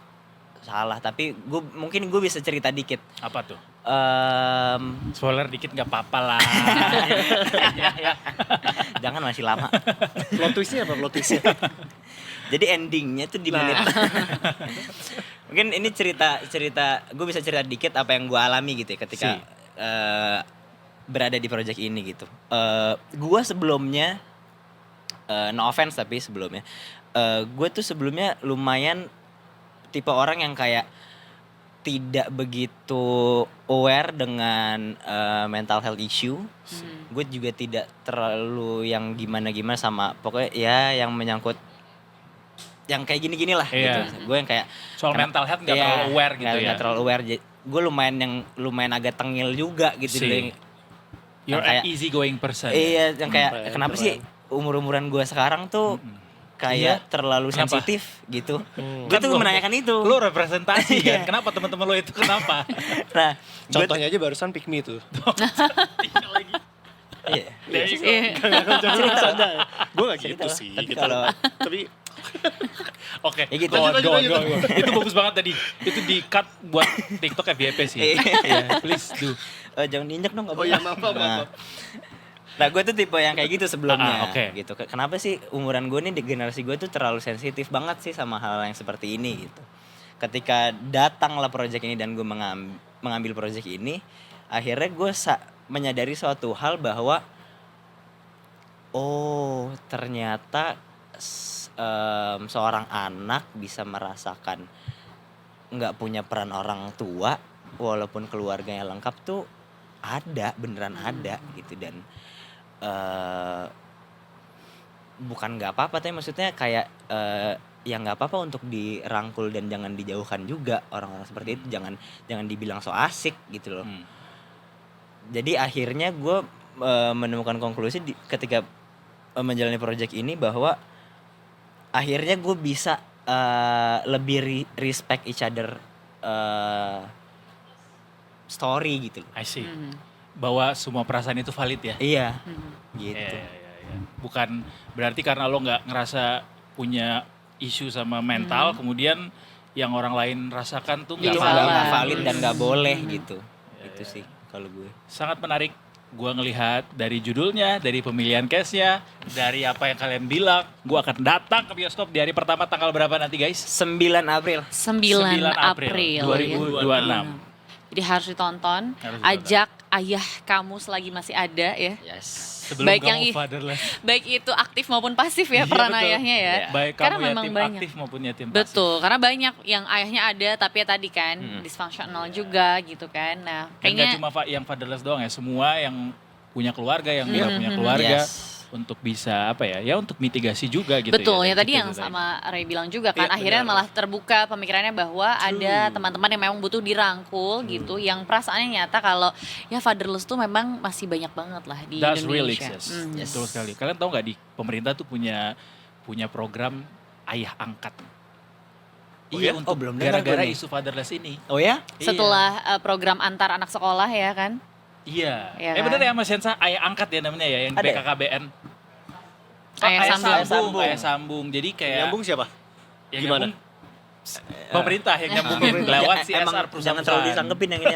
salah, tapi mungkin gue bisa cerita dikit. Apa tuh? Spoiler dikit nggak apa-apa lah. Jangan, masih lama. Plot twistnya apa plot twistnya? Jadi endingnya tuh di menit. Mungkin ini cerita gue bisa cerita dikit apa yang gue alami gitu ya ketika berada di project ini gitu. Gue sebelumnya no offense tapi sebelumnya gue tuh sebelumnya lumayan tipe orang yang kayak tidak begitu aware dengan mental health issue. Gue juga tidak terlalu yang gimana-gimana sama pokoknya ya yang menyangkut yang kayak gini-gini lah gitu. Gue yang kayak Soal mental health gak terlalu aware gitu ya. Gak terlalu aware. Gue lumayan agak tengil juga gitu. You're an easy going person. Iya, yang kayak kenapa sih umur-umuran gue sekarang tuh kayak terlalu sensitif gitu. Gue tuh menanyakan itu. Lu representasi kan? Kenapa teman-teman lo itu kenapa? Nah, contohnya aja barusan Pick Me tuh. Iya. Cerita. Gue gak gitu sih. Tapi kalau Oke, ya gitu. go on. Itu bagus banget tadi. Itu di cut buat TikTok FYP sih. Iya, please do. Jangan diinjak dong, nggak Oh boleh. iya, maaf. Nah, gue tuh tipe yang kayak gitu sebelumnya, Oke. gitu. Kenapa sih umuran gue nih, di generasi gue tuh terlalu sensitif banget sih sama hal yang seperti ini gitu. Ketika datanglah project ini dan gue mengambil project ini, akhirnya gue menyadari suatu hal bahwa oh ternyata seorang anak bisa merasakan nggak punya peran orang tua walaupun keluarganya lengkap tuh beneran ada gitu. Dan bukan nggak apa-apa, tapi maksudnya kayak ya nggak apa-apa untuk dirangkul dan jangan dijauhkan juga orang-orang seperti itu, jangan dibilang so asik gitu loh. Jadi akhirnya gue menemukan konklusi ketika menjalani project ini bahwa akhirnya gue bisa lebih respect each other story gitu loh. I see. Bahwa semua perasaan itu valid ya? Iya, gitu. Iya. Bukan berarti karena lo nggak ngerasa punya isu sama mental, kemudian yang orang lain rasakan tuh Itu nggak valid dan nggak boleh gitu. Itu sih kalau gue. Sangat menarik. Gue ngelihat dari judulnya, dari pemilihan case-nya, dari apa yang kalian bilang, gue akan datang ke bioskop di hari pertama tanggal berapa nanti guys? 9 April. 9 April 2026. Jadi harus ditonton. Ajak ayah kamu selagi masih ada ya. Yes. Sebelum Baik kamu yang fatherless. Baik itu aktif maupun pasif ya, Iya, peran betul. ayahnya ya. Baik Karena kamu memang yatim banyak. aktif maupun yatim pasif. Betul, karena banyak yang ayahnya ada tapi ya tadi kan disfungsional juga gitu kan. Nah, Dan gak kayaknya cuma yang fatherless doang ya, semua yang punya keluarga, yang nggak punya keluarga. Yes. Untuk bisa apa ya untuk mitigasi juga gitu. betul ya, Dan tadi gitu yang tadi. sama Ray bilang juga kan, Iya, akhirnya benar. malah terbuka pemikirannya bahwa ada teman-teman yang memang butuh dirangkul gitu, yang perasaannya nyata kalau ya fatherless tuh memang masih banyak banget lah di That's really Indonesia. exist. Yes. Betul sekali. Kalian tahu nggak di pemerintah tuh punya program ayah angkat. Iya? Untuk Oh, belum dengar gara-gara gue nih. isu fatherless ini. Oh ya? Setelah program antar anak sekolah ya kan. Iya. Iya Bener kan? ya Mas Sensa, ayah angkat ya namanya ya yang Ada ya? BKKBN. Ayah sambung. Ayah sambung. Jadi kayak Nyambung siapa? ya Gimana? nyambung pemerintah yang nyambungin lewat CSR Emang perusahaan. jangan terlalu disanggepin yang ini.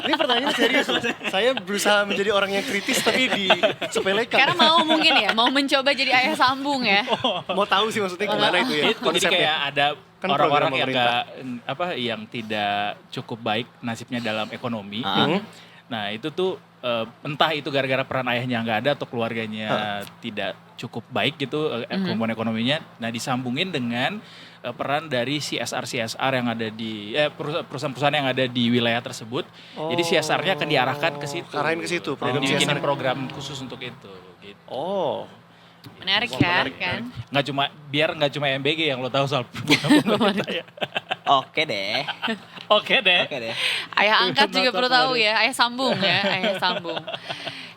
Ini pertanyaan serius loh. Saya berusaha menjadi orang yang kritis tapi disepelekan. Karena mau mungkin ya, mau mencoba jadi ayah sambung ya. Mau tahu sih maksudnya gimana itu ya Itu jadi kayak ada Kan orang-orang program yang pemerintah. yang tidak cukup baik nasibnya dalam ekonomi. Nah itu tuh entah itu gara-gara peran ayahnya nggak ada atau keluarganya tidak cukup baik gitu kemampuan ekonominya. Nah disambungin dengan peran dari CSR yang ada di perusahaan-perusahaan yang ada di wilayah tersebut. Jadi CSR-nya akan diarahkan ke situ. Arahin ke situ, Dan program dibikinin CSR. program khusus untuk itu. Gitu. Oh. Menarik kan? Nggak cuma MBG yang lo tahu soal pemerintah ya. Oke deh. Oke deh. Oke deh. Ayah angkat juga perlu tahu ya, ayah sambung ya, ayah sambung.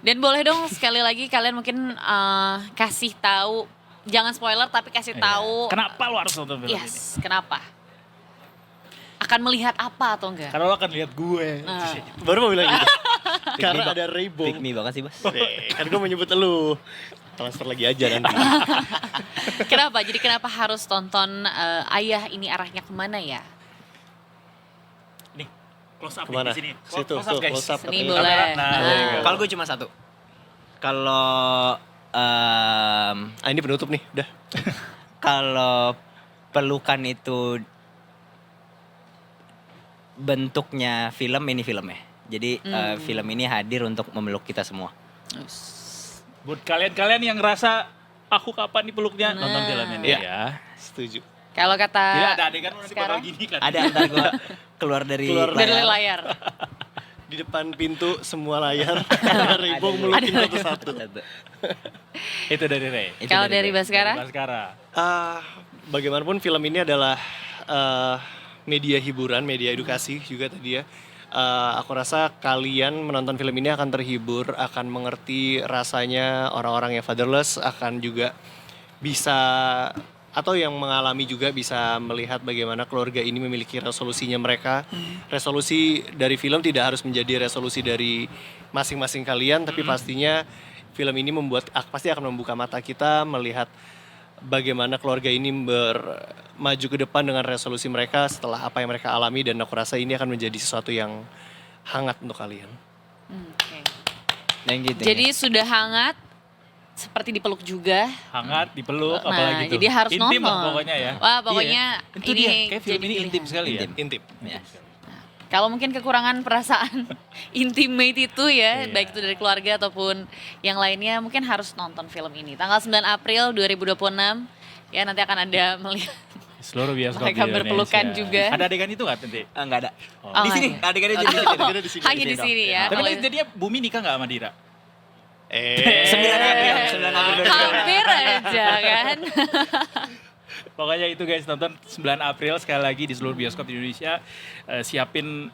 Dan boleh dong sekali lagi kalian mungkin kasih tahu, jangan spoiler tapi kasih tahu. Kenapa lo harus nonton film ini? Yes, kenapa? Akan melihat apa atau enggak? Karena lo akan lihat gue. Nah. Baru mau bilang gitu. Karena ada Pick Rainbow. me banget sih, Bos. Kan gue menyebut lu. Transfer lagi aja nanti. Kenapa? Jadi kenapa harus tonton Ayah ini arahnya kemana ya? Nih, close up Kemana? di sini. Situ, Close up tuh, guys. close up. Sini Oke. boleh. Nah, Kalau gue cuma satu. Kalau Ini penutup nih, udah. kalau pelukan itu bentuknya film, ini filmnya. Jadi film ini hadir untuk memeluk kita semua. buat kalian-kalian yang ngerasa aku kapan dipeluknya nonton film ini Iya. ya. Setuju. Kalau kata Jadi ada adegan nanti bakal sekarang gini kan. Ada antar gue keluar dari dari layar. Di depan pintu semua layar. Rainbow melukin satu-satu. Itu dari Ray. Itu Kalau dari Ray. Baskara? Baskara. Bagaimanapun film ini adalah media hiburan, media edukasi juga tadi ya. Aku rasa kalian menonton film ini akan terhibur, akan mengerti rasanya orang-orang yang fatherless, akan juga bisa atau yang mengalami juga bisa melihat bagaimana keluarga ini memiliki resolusinya mereka. Resolusi dari film tidak harus menjadi resolusi dari masing-masing kalian, tapi pastinya film ini pasti akan membuka mata kita melihat bagaimana keluarga ini maju ke depan dengan resolusi mereka setelah apa yang mereka alami, dan aku rasa ini akan menjadi sesuatu yang hangat untuk kalian. Oke. Dan gitu. Jadi sudah hangat, seperti dipeluk juga. Hangat, dipeluk, Nah, apalagi tuh. jadi harus Intim nonton. lah pokoknya ya. Wah, pokoknya Iya. Itu ini dia, kayak film jadi ini intim pilihan. sekali ya. Intip. Ya. Kalau mungkin kekurangan perasaan intimate itu ya, Iya. baik itu dari keluarga ataupun yang lainnya, mungkin harus nonton film ini. Tanggal 9 April 2026, ya nanti akan ada melihat. Seluruh bioskop Mereka di berpelukan Indonesia. juga. Ada adegan itu nggak nanti? Enggak ada. Oh. Oh, Di sini, nggak adegannya Oh, jadi di sini. di sini. hanya di sini ya. Tapi Kalau- nanti jadinya Bumi nikah nggak sama Dira? 9 April, 9 April. hampir aja kan. Pokoknya itu guys, nonton 9 April sekali lagi di seluruh bioskop di Indonesia. Siapin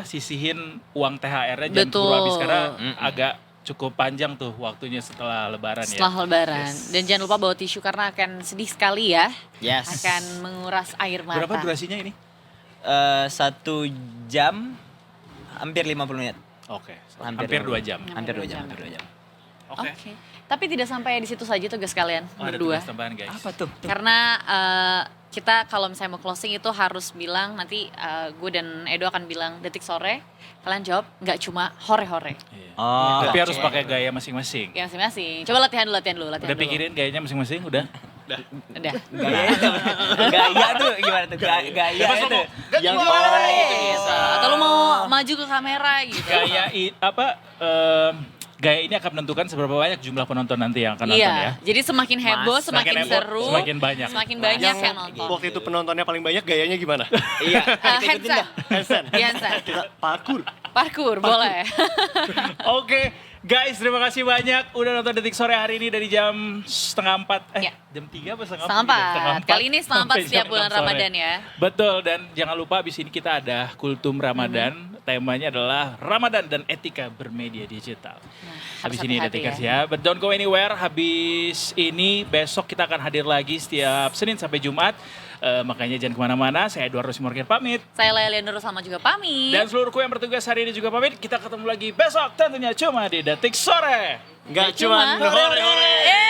sisihin uang THR-nya jangan Betul. keburu habis karena agak cukup panjang tuh waktunya setelah lebaran ya. Setelah lebaran. Dan jangan lupa bawa tisu karena akan sedih sekali ya. Yes. Akan menguras air mata. Berapa durasinya ini? 1 jam hampir 50 menit. Oke, Hampir hampir 2 jam. Hampir 2 jam, hampir 2 jam. Oke. Oke. Tapi tidak sampai di situ saja tugas kalian Oh, ada berdua. tugas tambahan guys. Apa tuh? Karena kita kalau misalnya mau closing itu harus bilang nanti gue dan Edo akan bilang detik sore. Kalian jawab nggak cuma hore-hore. Iya. Oh, Tapi oke. harus pakai gaya masing-masing. Ya masing-masing. Coba latihan dulu. Udah pikirin gayanya masing-masing udah? Udah. Gaya itu. Gaya tuh gimana tuh? Gaya itu. Yang Gitu. Atau lu mau maju ke kamera gitu. Gaya ini akan menentukan seberapa banyak jumlah penonton nanti yang akan nonton ya. Iya. Jadi semakin heboh, semakin heboh, seru, semakin banyak. semakin banyak yang nonton. waktu itu penontonnya paling banyak, gayanya gimana? Iya. Handstand. Handstand. Handstand. Kita Parkur boleh. Oke, guys, terima kasih banyak udah nonton Detik Sore hari ini dari jam 3:30. Ya. Jam 3 apa setengah 4? Kali ini setengah 4 Sampai setiap jam bulan 6 sore. Ramadan ya. Betul, dan jangan lupa abis ini kita ada Kultum Ramadan. Temanya adalah Ramadan dan etika bermedia digital. Harus Habis ini hati-hati Detikers ya. But don't go anywhere. Habis ini besok kita akan hadir lagi setiap Senin sampai Jumat. Makanya jangan kemana-mana. Saya Eduardo Simorgan pamit. Saya Lea Leonor sama juga pamit. Dan seluruh kru yang bertugas hari ini juga pamit. Kita ketemu lagi besok tentunya cuma di Detik Sore. Nggak cuma hore-hore.